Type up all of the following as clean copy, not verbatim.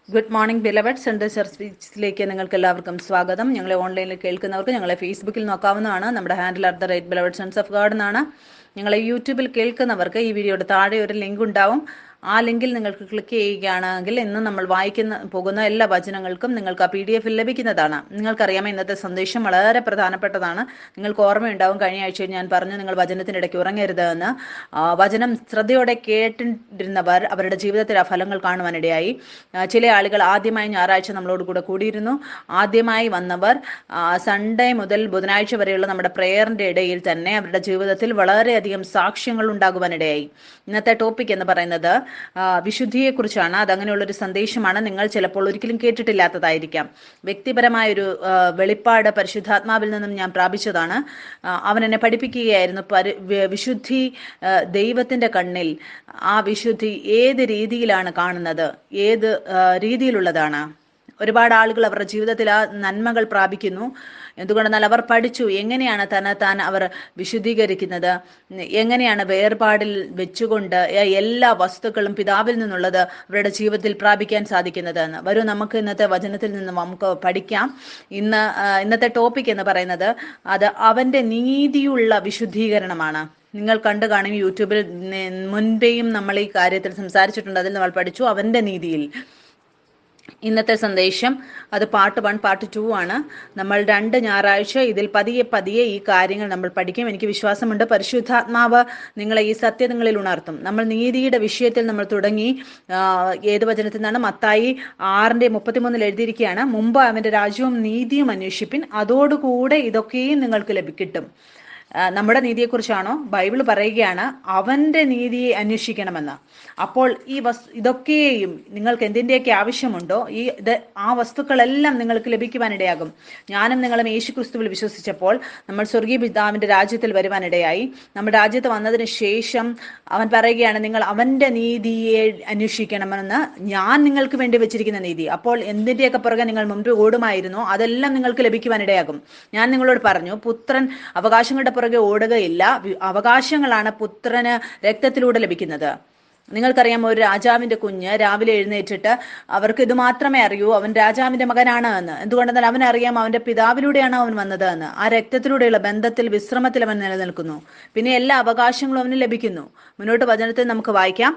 Good morning beloved central സർവീസിലേക്ക് നിങ്ങൾക്ക് എല്ലാവർക്കും സ്വാഗതം. ഞങ്ങളെ ഓൺലൈനിൽ കേൾക്കുന്നവർക്ക് ഞങ്ങളെ ഫേസ്ബുക്കിൽ നോക്കാവുന്നതാണ്. നമ്മുടെ handle @beloved sons of God എന്നാണ്. ഞങ്ങളെ യൂട്യൂബിൽ കേൾക്കുന്നവർക്ക് ഈ വീഡിയോയുടെ താഴെ ഒരു ലിങ്ക് ഉണ്ടാവും. ആ ലിങ്കിൽ നിങ്ങൾക്ക് ക്ലിക്ക് ചെയ്യുകയാണെങ്കിൽ ഇന്ന് നമ്മൾ പോകുന്ന എല്ലാ വചനങ്ങൾക്കും നിങ്ങൾക്ക് ആ PDF ലഭിക്കുന്നതാണ്. നിങ്ങൾക്കറിയാമോ, ഇന്നത്തെ സന്ദേശം വളരെ പ്രധാനപ്പെട്ടതാണ്. നിങ്ങൾക്ക് ഓർമ്മയുണ്ടാവും, കഴിഞ്ഞ ആഴ്ച ഞാൻ പറഞ്ഞു നിങ്ങൾ വചനത്തിനിടയ്ക്ക് ഉറങ്ങരുത് എന്ന്. വചനം ശ്രദ്ധയോടെ കേട്ടിരുന്നവർ അവരുടെ ജീവിതത്തിൽ ആ ഫലങ്ങൾ കാണുവാനിടയായി. ചില ആളുകൾ ആദ്യമായി ഞായറാഴ്ച നമ്മളോട് കൂടെ കൂടിയിരുന്നു. ആദ്യമായി വന്നവർ സൺഡേ മുതൽ ബുധനാഴ്ച വരെയുള്ള നമ്മുടെ പ്രെയറിന്റെ ഇടയിൽ തന്നെ അവരുടെ ജീവിതത്തിൽ വളരെയധികം സാക്ഷ്യങ്ങൾ ഉണ്ടാകുവാനിടയായി. ഇന്നത്തെ ടോപ്പിക് എന്ന് പറയുന്നത് വിശുദ്ധിയെക്കുറിച്ചാണ്. അതങ്ങനെയുള്ളൊരു സന്ദേശമാണ്. നിങ്ങൾ ചിലപ്പോൾ ഒരിക്കലും കേട്ടിട്ടില്ലാത്തതായിരിക്കാം. വ്യക്തിപരമായൊരു വെളിപ്പാട് പരിശുദ്ധാത്മാവിൽ നിന്നും ഞാൻ പ്രാപിച്ചതാണ്. അവൻ എന്നെ പഠിപ്പിക്കുകയായിരുന്നു. വിശുദ്ധി ദൈവത്തിൻ്റെ കണ്ണിൽ ആ വിശുദ്ധി ഏത് രീതിയിലാണ് കാണുന്നത്, ഏത് രീതിയിലുള്ളതാണ്. ഒരുപാട് ആളുകൾ അവരുടെ ജീവിതത്തിൽ ആ നന്മകൾ പ്രാപിക്കുന്നു. എന്തുകൊണ്ടെന്നാൽ അവർ പഠിച്ചു എങ്ങനെയാണ് തന്നെത്താൻ അവർ വിശുദ്ധീകരിക്കുന്നത്, എങ്ങനെയാണ് വേർപാടിൽ വെച്ചുകൊണ്ട് എല്ലാ വസ്തുക്കളും പിതാവിൽ നിന്നുള്ളത് അവരുടെ ജീവിതത്തിൽ പ്രാപിക്കാൻ സാധിക്കുന്നത് എന്ന്. വരൂ, നമുക്ക് ഇന്നത്തെ വചനത്തിൽ നിന്ന് നമുക്ക് പഠിക്കാം. ഇന്നത്തെ ടോപ്പിക് എന്ന് പറയുന്നത് അത് അവൻ്റെ നീതിയുള്ള വിശുദ്ധീകരണമാണ്. നിങ്ങൾ കണ്ടു കാണും, യൂട്യൂബിൽ മുൻപേയും നമ്മൾ ഈ കാര്യത്തിൽ സംസാരിച്ചിട്ടുണ്ട്. അതിൽ നമ്മൾ പഠിച്ചു അവൻ്റെ നീതിയിൽ. ഇന്നത്തെ സന്ദേശം അത് പാർട്ട് 1 പാർട്ട് 2 ആണ്. നമ്മൾ 2 ഞായറാഴ്ച ഇതിൽ പതിയെ ഈ കാര്യങ്ങൾ നമ്മൾ പഠിക്കും. എനിക്ക് വിശ്വാസമുണ്ട് പരിശുദ്ധാത്മാവ് നിങ്ങളെ ഈ സത്യങ്ങളിൽ ഉണർത്തും. നമ്മൾ നീതിയുടെ വിഷയത്തിൽ നമ്മൾ തുടങ്ങി. ഏത് വചനത്തിൽ നിന്നാണ്? മത്തായി 6:33 എഴുതിയിരിക്കുകയാണ്, മുമ്പ് അവൻ്റെ രാജ്യവും നീതിയും അന്വേഷിപ്പിൻ, അതോടുകൂടെ ഇതൊക്കെയും നിങ്ങൾക്ക് കിട്ടും. നമ്മുടെ നീതിയെക്കുറിച്ചാണോ? ബൈബിൾ പറയുകയാണ് അവൻ്റെ നീതിയെ അന്വേഷിക്കണമെന്ന്. അപ്പോൾ ഇതൊക്കെയും നിങ്ങൾക്ക് എന്തിൻ്റെയൊക്കെ ആവശ്യമുണ്ടോ ആ വസ്തുക്കളെല്ലാം നിങ്ങൾക്ക് ലഭിക്കുവാനിടയാകും. ഞാനും നിങ്ങളും യേശുക്രിസ്തുവിൽ വിശ്വസിച്ചപ്പോൾ നമ്മൾ സ്വർഗീയ പിതാവിൻ്റെ രാജ്യത്തിൽ വരുവാനിടയായി. നമ്മുടെ രാജ്യത്ത് വന്നതിന് ശേഷം അവൻ പറയുകയാണ് നിങ്ങൾ അവൻ്റെ നീതിയെ അന്വേഷിക്കണമെന്ന്, ഞാൻ നിങ്ങൾക്ക് വേണ്ടി വെച്ചിരിക്കുന്ന നീതി. അപ്പോൾ എന്തിൻ്റെയൊക്കെ പുറകെ നിങ്ങൾ മുൻപ് ഓടുമായിരുന്നോ അതെല്ലാം നിങ്ങൾക്ക് ലഭിക്കുവാനിടയാകും. ഞാൻ നിങ്ങളോട് പറഞ്ഞു, പുത്രൻ അവകാശങ്ങളുടെ പുറകെ ഓടുകയില്ല. അവകാശങ്ങളാണ് പുത്രന് രക്തത്തിലൂടെ ലഭിക്കുന്നത്. നിങ്ങൾക്കറിയാം, ഒരു രാജാവിന്റെ കുഞ്ഞ് രാവിലെ എഴുന്നേറ്റിട്ട് അവർക്ക് ഇത് മാത്രമേ അറിയൂ, അവൻ രാജാവിന്റെ മകനാണ് എന്ന്. എന്തുകൊണ്ടെന്നാൽ അവനറിയാം അവന്റെ പിതാവിലൂടെയാണ് അവൻ വന്നത് എന്ന്. ആ രക്തത്തിലൂടെയുള്ള ബന്ധത്തിൽ, വിശ്രമത്തിൽ അവൻ നിലനിൽക്കുന്നു. പിന്നെ എല്ലാ അവകാശങ്ങളും അവന് ലഭിക്കുന്നു. മുന്നോട്ട് വചനത്തിൽ നമുക്ക് വായിക്കാം.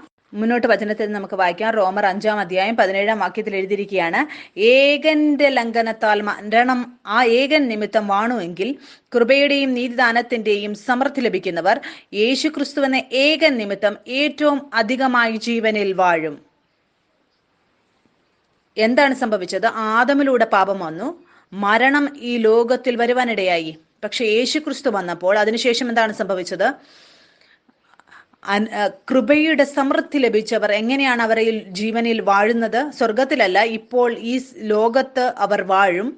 റോമർ 5:17 എഴുതിയിരിക്കുകയാണ്, ഏകന്റെ ലംഘനത്താൽ മരണം ആ ഏകൻ നിമിത്തം വാണുവെങ്കിൽ കൃപയുടെയും നീതിദാനത്തിന്റെയും സമൃദ്ധി ലഭിക്കുന്നവർ യേശുക്രിസ്തുവെന്ന ഏകൻ നിമിത്തം ഏറ്റവും അധികമായി ജീവനിൽ വാഴും. എന്താണ് സംഭവിച്ചത്? ആദമിലൂടെ പാപം വന്നു, മരണം ഈ ലോകത്തിൽ വരുവാനിടയായി. പക്ഷെ യേശുക്രിസ്തു വന്നപ്പോൾ അതിനുശേഷം എന്താണ് സംഭവിച്ചത്? കൃപയുടെ സമൃദ്ധി ലഭിച്ചവർ എങ്ങനെയാണ് അവരെ ജീവനിൽ വാഴുന്നത്? സ്വർഗത്തിലല്ല, ഇപ്പോൾ ഈ ലോകത്ത് അവർ വാഴും.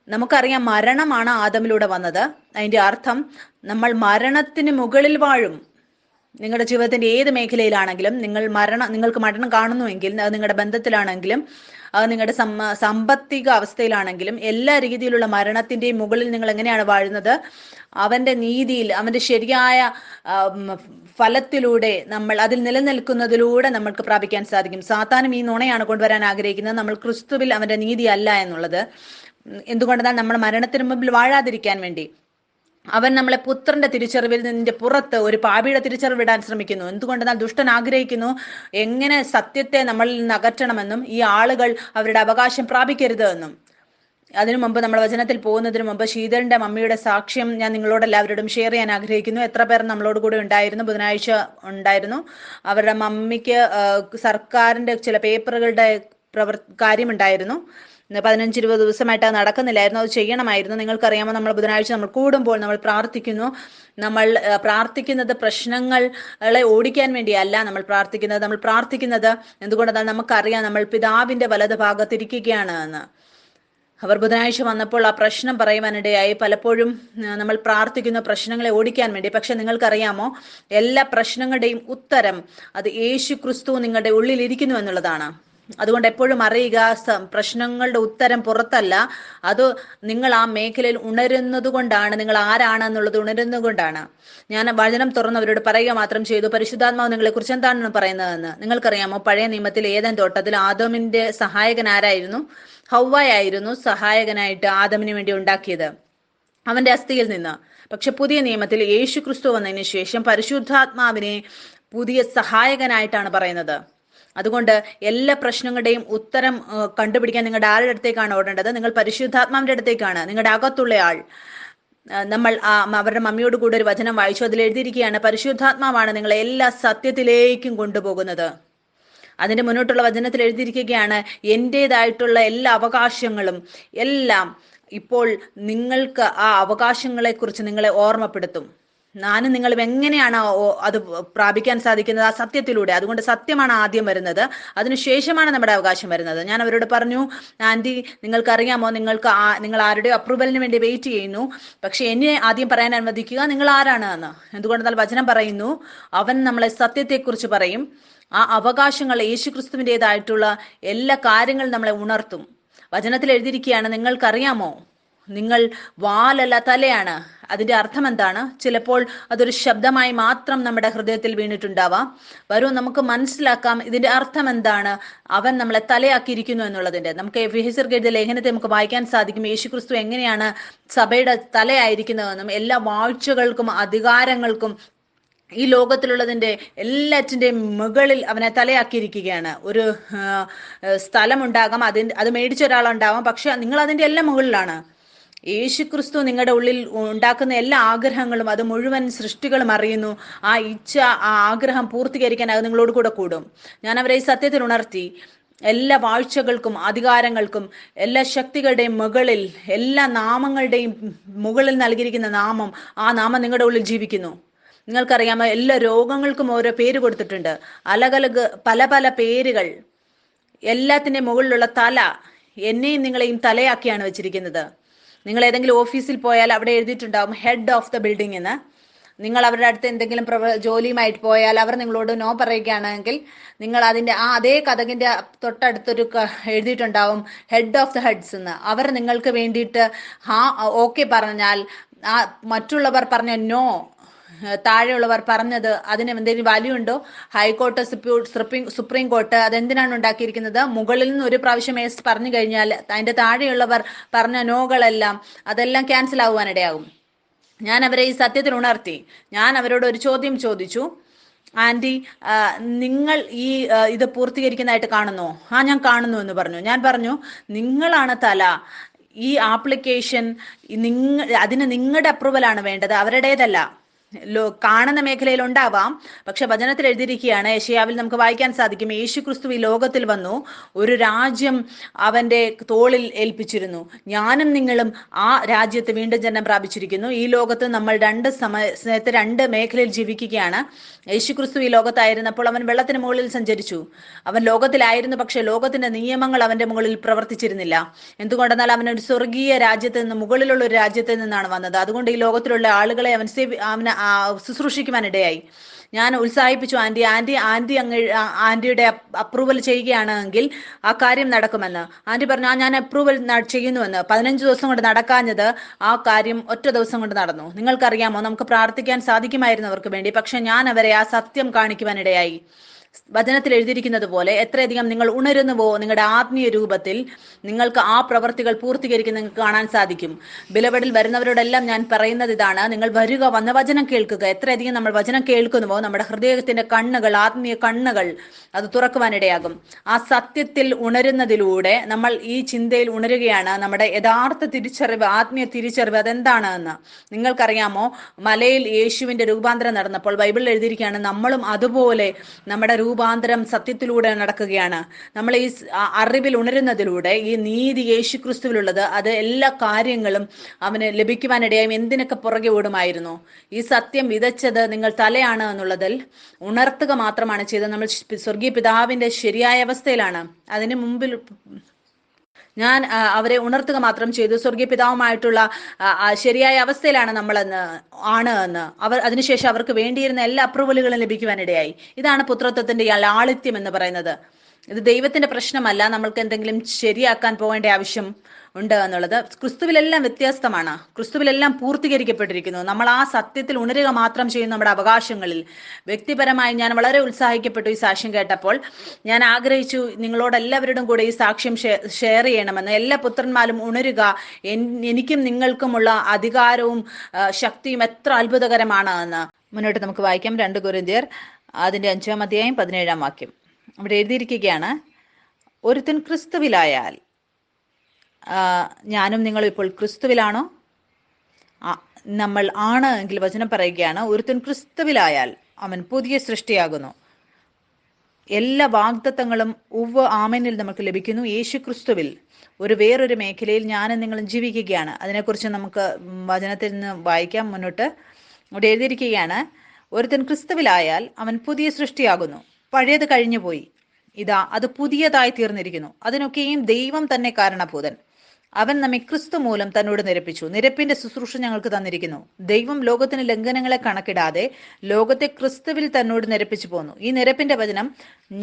നമുക്കറിയാം മരണമാണ് ആദമിലൂടെ വന്നത്. അതിന്റെ അർത്ഥം നമ്മൾ മരണത്തിന് മുകളിൽ വാഴും. നിങ്ങളുടെ ജീവിതത്തിന്റെ ഏത് മേഖലയിലാണെങ്കിലും നിങ്ങൾക്ക് മരണം കാണുന്നുവെങ്കിൽ, അത് നിങ്ങളുടെ ബന്ധത്തിലാണെങ്കിലും, അത് നിങ്ങളുടെ സാമ്പത്തിക അവസ്ഥയിലാണെങ്കിലും, എല്ലാ രീതിയിലുള്ള മരണത്തിന്റെയും മുകളിൽ നിങ്ങൾ എങ്ങനെയാണ് വാഴുന്നത്? അവന്റെ നീതിയിൽ, അവന്റെ ശരിയായ ഫലത്തിലൂടെ നമ്മൾ അതിൽ നിലനിൽക്കുന്നതിലൂടെ നമ്മൾക്ക് പ്രാപിക്കാൻ സാധിക്കും. സാത്താനും ഈ നുണയാണ് കൊണ്ടുവരാൻ ആഗ്രഹിക്കുന്നത്, നമ്മൾ ക്രിസ്തുവിൽ അവന്റെ നീതി അല്ല എന്നുള്ളത്. എന്തുകൊണ്ടെന്നാൽ നമ്മൾ മരണത്തിന് മുമ്പിൽ വാഴാതിരിക്കാൻ വേണ്ടി അവൻ നമ്മളെ പുത്രന്റെ തിരിച്ചറിവിൽ നിന്നിന്റെ പുറത്ത് ഒരു പാപിയുടെ തിരിച്ചറിവിടാൻ ശ്രമിക്കുന്നു. എന്തുകൊണ്ടെന്നാൽ ദുഷ്ടൻ ആഗ്രഹിക്കുന്നു എങ്ങനെ സത്യത്തെ നമ്മളിൽ നിന്ന് അകറ്റണമെന്നും ഈ ആളുകൾ അവരുടെ അവകാശം പ്രാപിക്കരുത് എന്നും. അതിനു മുമ്പ് നമ്മൾ വചനത്തിൽ പോകുന്നതിന് മുമ്പ് ശീതളിന്റെ മമ്മിയുടെ സാക്ഷ്യം ഞാൻ നിങ്ങളോട് എല്ലാവരോടും ഷെയർ ചെയ്യാൻ ആഗ്രഹിക്കുന്നു. എത്ര പേർ നമ്മളോട് കൂടെ ഉണ്ടായിരുന്നു? ബുധനാഴ്ച ഉണ്ടായിരുന്നു. അവരുടെ മമ്മിക്ക് സർക്കാരിന്റെ ചില പേപ്പറുകളുടെ കാര്യമുണ്ടായിരുന്നു. 15-20 ദിവസമായിട്ട് അത് നടക്കുന്നില്ലായിരുന്നു. അത് ചെയ്യണമായിരുന്നു. നിങ്ങൾക്കറിയാമോ, നമ്മൾ ബുധനാഴ്ച നമ്മൾ കൂടുമ്പോൾ നമ്മൾ പ്രാർത്ഥിക്കുന്നു. നമ്മൾ പ്രാർത്ഥിക്കുന്നത് പ്രശ്നങ്ങളെ ഓടിക്കാൻ വേണ്ടിയല്ല. നമ്മൾ പ്രാർത്ഥിക്കുന്നത് എന്തുകൊണ്ടെന്നാൽ നമുക്കറിയാം നമ്മൾ പിതാവിന്റെ വലത് ഭാഗത്തിരിക്കുകയാണ് എന്ന്. അവർ ബുധനാഴ്ച വന്നപ്പോൾ ആ പ്രശ്നം പറയുവാനിടയായി. പലപ്പോഴും നമ്മൾ പ്രാർത്ഥിക്കുന്ന പ്രശ്നങ്ങളെ ഓടിക്കാൻ വേണ്ടി. പക്ഷെ നിങ്ങൾക്കറിയാമോ, എല്ലാ പ്രശ്നങ്ങളുടെയും ഉത്തരം അത് യേശു ക്രിസ്തു നിങ്ങളുടെ ഉള്ളിൽ ഇരിക്കുന്നു എന്നുള്ളതാണ്. അതുകൊണ്ട് എപ്പോഴും അറിയുക, പ്രശ്നങ്ങളുടെ ഉത്തരം പുറത്തല്ല, അത് നിങ്ങൾ ആ മേഖലയിൽ ഉണരുന്നത് കൊണ്ടാണ്, നിങ്ങൾ ആരാണെന്നുള്ളത് ഉണരുന്നത് കൊണ്ടാണ്. ഞാൻ വചനം തുറന്നവരോട് പറയുക മാത്രം ചെയ്തു, പരിശുദ്ധാത്മാവ് നിങ്ങളെ കുറിച്ച് എന്താണ് പറയുന്നതെന്ന്. നിങ്ങൾക്കറിയാമോ, പഴയ നിയമത്തിൽ ഏദൻ തോട്ടത്തിൽ ആദമിന്റെ സഹായകൻ ആരായിരുന്നു? ഹവ്വായായിരുന്നു സഹായകനായിട്ട് ആദമിന് വേണ്ടി ഉണ്ടാക്കിയത്, അവന്റെ അസ്ഥിയിൽ നിന്ന്. പക്ഷെ പുതിയ നിയമത്തിൽ യേശു ക്രിസ്തു വന്നതിന് ശേഷം പരിശുദ്ധാത്മാവിനെ പുതിയ സഹായകനായിട്ടാണ് പറയുന്നത്. അതുകൊണ്ട് എല്ലാ പ്രശ്നങ്ങളുടെയും ഉത്തരം കണ്ടുപിടിക്കാൻ നിങ്ങളുടെ ആരുടെ അടുത്തേക്കാണ് ഓടേണ്ടത്? നിങ്ങൾ പരിശുദ്ധാത്മാവിന്റെ അടുത്തേക്കാണ്. നിങ്ങളുടെ അകത്തുള്ള ആൾ. നമ്മൾ അവരുടെ മമ്മിയോട് കൂടെ ഒരു വചനം വായിച്ചു, അതിൽ എഴുതിയിരിക്കുകയാണ്, പരിശുദ്ധാത്മാവാണ് നിങ്ങളെ എല്ലാ സത്യത്തിലേക്കും കൊണ്ടുപോകുന്നത്. അതിന്റെ മുന്നോട്ടുള്ള വചനത്തിൽ എഴുതിയിരിക്കുകയാണ്, എന്റേതായിട്ടുള്ള എല്ലാ അവകാശങ്ങളും എല്ലാം ഇപ്പോൾ നിങ്ങൾക്ക് ആ അവകാശങ്ങളെ കുറിച്ച് നിങ്ങളെ ഓർമ്മപ്പെടുത്തും. ഞാനും നിങ്ങളും എങ്ങനെയാണ് അത് പ്രാപിക്കാൻ സാധിക്കുന്നത്? ആ സത്യത്തിലൂടെ. അതുകൊണ്ട് സത്യമാണ് ആദ്യം വരുന്നത്, അതിനുശേഷമാണ് നമ്മുടെ അവകാശം വരുന്നത്. ഞാൻ അവരോട് പറഞ്ഞു, ആന്റി നിങ്ങൾക്കറിയാമോ, നിങ്ങൾ ആരുടെ അപ്രൂവലിന് വേണ്ടി വെയിറ്റ് ചെയ്യുന്നു, പക്ഷെ എന്നെ ആദ്യം പറയാൻ അനുവദിക്കുക, നിങ്ങൾ ആരാണ് എന്ന്. എന്തുകൊണ്ടെന്നാൽ വചനം പറയുന്നു, അവൻ നമ്മളെ സത്യത്തെക്കുറിച്ച് പറയും. ആ അവകാശങ്ങൾ യേശുക്രിസ്തുവിൻ്റെതായിട്ടുള്ള എല്ലാ കാര്യങ്ങളും നമ്മളെ ഉണർത്തും. വചനത്തിൽ എഴുതിയിരിക്കുകയാണ്, നിങ്ങൾക്കറിയാമോ നിങ്ങൾ വാലല്ല തലയാണ്. അതിന്റെ അർത്ഥം എന്താണ്? ചിലപ്പോൾ അതൊരു ശബ്ദമായി മാത്രം നമ്മുടെ ഹൃദയത്തിൽ വീണിട്ടുണ്ടാവാം. വരൂ നമുക്ക് മനസ്സിലാക്കാം ഇതിന്റെ അർത്ഥം എന്താണ്. അവൻ നമ്മളെ തലയാക്കിയിരിക്കുന്നു എന്നുള്ളതിന്റെ. നമുക്ക് എഫെസ്യർക്ക് എഴുതിയ ലേഖനത്തെ നമുക്ക് വായിക്കാൻ സാധിക്കും, യേശുക്രിസ്തു എങ്ങനെയാണ് സഭയുടെ തലയായിരിക്കുന്നതെന്നും എല്ലാ വാഴ്ചകൾക്കും അധികാരങ്ങൾക്കും ഈ ലോകത്തിലുള്ളതിന്റെ എല്ലാറ്റിന്റെയും മുകളിൽ അവനെ തലയാക്കിയിരിക്കുകയാണ്. ഒരു സ്ഥലമുണ്ടാകാം, അത് മേടിച്ച ഒരാളുണ്ടാവാം, പക്ഷെ നിങ്ങൾ അതിന്റെ എല്ലാം മുകളിലാണ്. യേശുക്രിസ്തു നിങ്ങളുടെ ഉള്ളിൽ ഉണ്ടാക്കുന്ന എല്ലാ ആഗ്രഹങ്ങളും അത് മുഴുവൻ സൃഷ്ടികളും അറിയുന്നു. ആ ഇച്ഛ, ആ ആഗ്രഹം പൂർത്തീകരിക്കാൻ അത് നിങ്ങളോട് കൂടെ കൂടും. ഞാൻ അവരെ ഈ സത്യത്തിൽ ഉണർത്തി. എല്ലാ വാഴ്ചകൾക്കും അധികാരങ്ങൾക്കും എല്ലാ ശക്തികളുടെയും മുകളിൽ, എല്ലാ നാമങ്ങളുടെയും മുകളിൽ നൽകിയിരിക്കുന്ന നാമം, ആ നാമം നിങ്ങളുടെ ഉള്ളിൽ ജീവിക്കുന്നു. നിങ്ങൾക്കറിയാമോ, എല്ലാ രോഗങ്ങൾക്കും ഓരോ പേര് കൊടുത്തിട്ടുണ്ട്, അലകലക് പല പല പേരുകൾ. എല്ലാത്തിൻ്റെ മുകളിലുള്ള തല എന്നെയും നിങ്ങളെയും തലയാക്കിയാണ് വെച്ചിരിക്കുന്നത്. നിങ്ങൾ ഏതെങ്കിലും ഓഫീസിൽ പോയാൽ അവിടെ എഴുതിയിട്ടുണ്ടാവും ഹെഡ് ഓഫ് ദ ബിൽഡിംഗ് എന്ന്. നിങ്ങൾ അവരുടെ അടുത്ത് എന്തെങ്കിലും ജോലിയുമായിട്ട് പോയാൽ അവർ നിങ്ങളോട് നോ പറയുകയാണെങ്കിൽ നിങ്ങൾ അതിൻ്റെ അതേ കതകിൻ്റെ തൊട്ടടുത്തൊരു എഴുതിയിട്ടുണ്ടാവും ഹെഡ് ഓഫ് ദ ഹെഡ്സ് എന്ന്. അവർ നിങ്ങൾക്ക് വേണ്ടിയിട്ട് ഓക്കെ പറഞ്ഞാൽ, ആ മറ്റുള്ളവർ പറഞ്ഞ നോ, താഴെയുള്ളവർ പറഞ്ഞത് അതിന് എന്തെങ്കിലും വാല്യൂ ഉണ്ടോ? ഹൈക്കോർട്ട്, സുപ്രീം കോർട്ട് അതെന്തിനാണ് ഉണ്ടാക്കിയിരിക്കുന്നത്? മുകളിൽ നിന്ന് ഒരു പ്രാവശ്യം എസ് പറഞ്ഞു കഴിഞ്ഞാൽ അതിൻ്റെ താഴെയുള്ളവർ പറഞ്ഞ നോകളെല്ലാം അതെല്ലാം ക്യാൻസൽ ആകുവാനിടയാകും. ഞാൻ അവരെ ഈ സത്യത്തിൽ ഉണർത്തി. ഞാൻ അവരോട് ഒരു ചോദ്യം ചോദിച്ചു, ആന്റി നിങ്ങൾ ഇത് പൂർത്തീകരിക്കുന്നതായിട്ട് കാണുന്നോ? ഞാൻ കാണുന്നു എന്ന് പറഞ്ഞു. ഞാൻ പറഞ്ഞു, നിങ്ങളാണ് തല. ഈ ആപ്ലിക്കേഷൻ അതിന് നിങ്ങളുടെ അപ്രൂവലാണ് വേണ്ടത്, അവരുടേതല്ല. കാണുന്ന മേഖലയിൽ ഉണ്ടാവാം, പക്ഷെ വചനത്തിൽ എഴുതിയിരിക്കുകയാണ്, യെശയ്യാവിൽ നമുക്ക് വായിക്കാൻ സാധിക്കും, യേശുക്രിസ്തു ഈ ലോകത്തിൽ വന്നു, ഒരു രാജ്യം അവന്റെ തോളിൽ ഏൽപ്പിച്ചിരുന്നു. ഞാനും നിങ്ങളും ആ രാജ്യത്ത് വീണ്ടും ജന്മം പ്രാപിച്ചിരിക്കുന്നു. ഈ ലോകത്ത് നമ്മൾ രണ്ട് മേഖലയിൽ ജീവിക്കുകയാണ്. യേശുക്രിസ്തു ഈ ലോകത്തായിരുന്നപ്പോൾ അവൻ വെള്ളത്തിന് മുകളിൽ സഞ്ചരിച്ചു. അവൻ ലോകത്തിലായിരുന്നു, പക്ഷെ ലോകത്തിന്റെ നിയമങ്ങൾ അവന്റെ മുകളിൽ പ്രവർത്തിച്ചിരുന്നില്ല. എന്തുകൊണ്ടെന്നാൽ അവൻ ഒരു സ്വർഗീയ രാജ്യത്ത് നിന്ന്, മുകളിലുള്ള ഒരു രാജ്യത്ത് നിന്നാണ് വന്നത്. അതുകൊണ്ട് ഈ ലോകത്തിലുള്ള ആളുകളെ അവനെ ശുശ്രൂഷിക്കുവാനിടയായി. ഞാൻ ഉത്സാഹിപ്പിച്ചു, ആന്റിയുടെ അപ്രൂവൽ ചെയ്യുകയാണെങ്കിൽ ആ കാര്യം നടക്കുമെന്ന്. ആന്റി പറഞ്ഞു, ഞാൻ അപ്രൂവൽ ചെയ്യുന്നുവെന്ന്. 15 ദിവസം കൊണ്ട് നടക്കാഞ്ഞത് ആ കാര്യം ഒറ്റ ദിവസം കൊണ്ട് നടന്നു. നിങ്ങൾക്കറിയാമോ, നമുക്ക് പ്രാർത്ഥിക്കാൻ സാധിക്കുമായിരുന്നു അവർക്ക് വേണ്ടി, പക്ഷെ ഞാൻ അവരെ ആ സത്യം കാണിക്കുവാനിടയായി. വചനത്തിൽ എഴുതിയിരിക്കുന്നത് പോലെ എത്രയധികം നിങ്ങൾ ഉണരുന്നുവോ നിങ്ങളുടെ ആത്മീയ രൂപത്തിൽ, നിങ്ങൾക്ക് ആ പ്രവർത്തികൾ പൂർത്തീകരിക്കുന്ന നിങ്ങൾക്ക് കാണാൻ സാധിക്കും. ബിലവഡിൽ വരുന്നവരോടെല്ലാം ഞാൻ പറയുന്നത് ഇതാണ്, നിങ്ങൾ വരിക, വന്ന വചനം കേൾക്കുക. എത്രയധികം നമ്മൾ വചനം കേൾക്കുന്നുവോ നമ്മുടെ ഹൃദയത്തിന്റെ കണ്ണുകൾ, ആത്മീയ കണ്ണുകൾ അത് തുറക്കുവാനിടയാകും. ആ സത്യത്തിൽ ഉണരുന്നതിലൂടെ നമ്മൾ ഈ ചിന്തയിൽ ഉണരുകയാണ്. നമ്മുടെ യഥാർത്ഥ തിരിച്ചറിവ്, ആത്മീയ തിരിച്ചറിവ് അതെന്താണ് എന്ന് നിങ്ങൾക്കറിയാമോ? മലയിൽ യേശുവിന്റെ രൂപാന്തരം നടന്നപ്പോൾ ബൈബിളിൽ എഴുതിയിരിക്കുകയാണ്, നമ്മളും അതുപോലെ നമ്മുടെ രൂപാന്തരം സത്യത്തിലൂടെ നടക്കുകയാണ്. നമ്മൾ ഈ അറിവിൽ ഉണരുന്നതിലൂടെ ഈ നീതി യേശുക്രിസ്തുവിലുള്ളത് അത് എല്ലാ കാര്യങ്ങളും അവന് ലഭിക്കുവാനിടയായും എന്തിനൊക്കെ പുറകെ ഓടുമായിരുന്നു. ഈ സത്യം വിതച്ചത് നിങ്ങൾ തലയാണ് എന്നുള്ളതിൽ ഉണർത്തുക മാത്രമാണ് ചെയ്തത്. നമ്മൾ സ്വർഗീയ പിതാവിന്റെ ശരിയായ അവസ്ഥയിലാണ്. അതിന് മുമ്പിൽ ഞാൻ അവരെ ഉണർത്തുക മാത്രം ചെയ്തു. സ്വർഗീയ പിതാവുമായിട്ടുള്ള ശരിയായ അവസ്ഥയിലാണ് നമ്മളെന്ന് അതിനുശേഷം അവർക്ക് വേണ്ടിയിരുന്ന എല്ലാ അപ്രൂവലുകളും ലഭിക്കുവാനിടയായി. ഇതാണ് പുത്രത്വത്തിന്റെ ലാളിത്യം എന്ന് പറയുന്നത്. ഇത് ദൈവത്തിന്റെ പ്രശ്നമല്ല, നമ്മൾക്ക് എന്തെങ്കിലും ശരിയാക്കാൻ പോകേണ്ട ആവശ്യം ഉണ്ട് എന്നുള്ളത്. ക്രിസ്തുവിലെല്ലാം വ്യത്യസ്തമാണ്. ക്രിസ്തുവിലെല്ലാം പൂർത്തീകരിക്കപ്പെട്ടിരിക്കുന്നു. നമ്മൾ ആ സത്യത്തിൽ ഉണരുക മാത്രം ചെയ്യുന്ന നമ്മുടെ അവകാശങ്ങളിൽ. വ്യക്തിപരമായി ഞാൻ വളരെ ഉത്സാഹിക്കപ്പെട്ടു ഈ സാക്ഷ്യം കേട്ടപ്പോൾ. ഞാൻ ആഗ്രഹിച്ചു നിങ്ങളോട് എല്ലാവരോടും കൂടെ ഈ സാക്ഷ്യം ഷെയർ ചെയ്യണമെന്ന്. എല്ലാ പുത്രന്മാരും ഉണരുക, എനിക്കും നിങ്ങൾക്കുമുള്ള അധികാരവും ശക്തിയും എത്ര അത്ഭുതകരമാണ് എന്ന്. മുന്നോട്ട് നമുക്ക് വായിക്കാം. 2 കൊരിന്ത്യർ അതിന്റെ 5-ാം അധ്യായം 17-ാം വാക്യം. അവിടെ എഴുതിയിരിക്കുകയാണ്, ഒരുത്തൻ ക്രിസ്തുവിലായാൽ, ഞാനും നിങ്ങളും ഇപ്പോൾ ക്രിസ്തുവിലാണോ? നമ്മൾ ആണ് എങ്കിൽ വചനം പറയുകയാണ്, ഒരുത്തൻ ക്രിസ്തുവിലായാൽ അവൻ പുതിയ സൃഷ്ടിയാകുന്നു. എല്ലാ വാഗ്ദത്തങ്ങളും ആമേനിൽ നമുക്ക് ലഭിക്കുന്നു. യേശു ക്രിസ്തുവിൽ വേറൊരു മേഖലയിൽ ഞാനും നിങ്ങളും ജീവിക്കുകയാണ്. അതിനെക്കുറിച്ച് നമുക്ക് വചനത്തിൽ നിന്ന് വായിക്കാം. മുന്നോട്ട് അവിടെ എഴുതിയിരിക്കുകയാണ്, ഒരുത്തൻ ക്രിസ്തുവിലായാൽ അവൻ പുതിയ സൃഷ്ടിയാകുന്നു. പഴയത് കഴിഞ്ഞുപോയി, ഇതാ അത് പുതിയതായി തീർന്നിരിക്കുന്നു. അതിനൊക്കെയും ദൈവം തന്നെ കാരണഭൂതൻ. അവൻ നമ്മെ ക്രിസ്തു മൂലം തന്നോട് നിരപ്പിച്ചു. നിരപ്പിന്റെ ശുശ്രൂഷ ഞങ്ങൾക്ക് തന്നിരിക്കുന്നു. ദൈവം ലോകത്തിന് ലംഘനങ്ങളെ കണക്കിടാതെ ലോകത്തെ ക്രിസ്തുവിൽ തന്നോട് നിരപ്പിച്ചു പോന്നു. ഈ നിരപ്പിന്റെ വചനം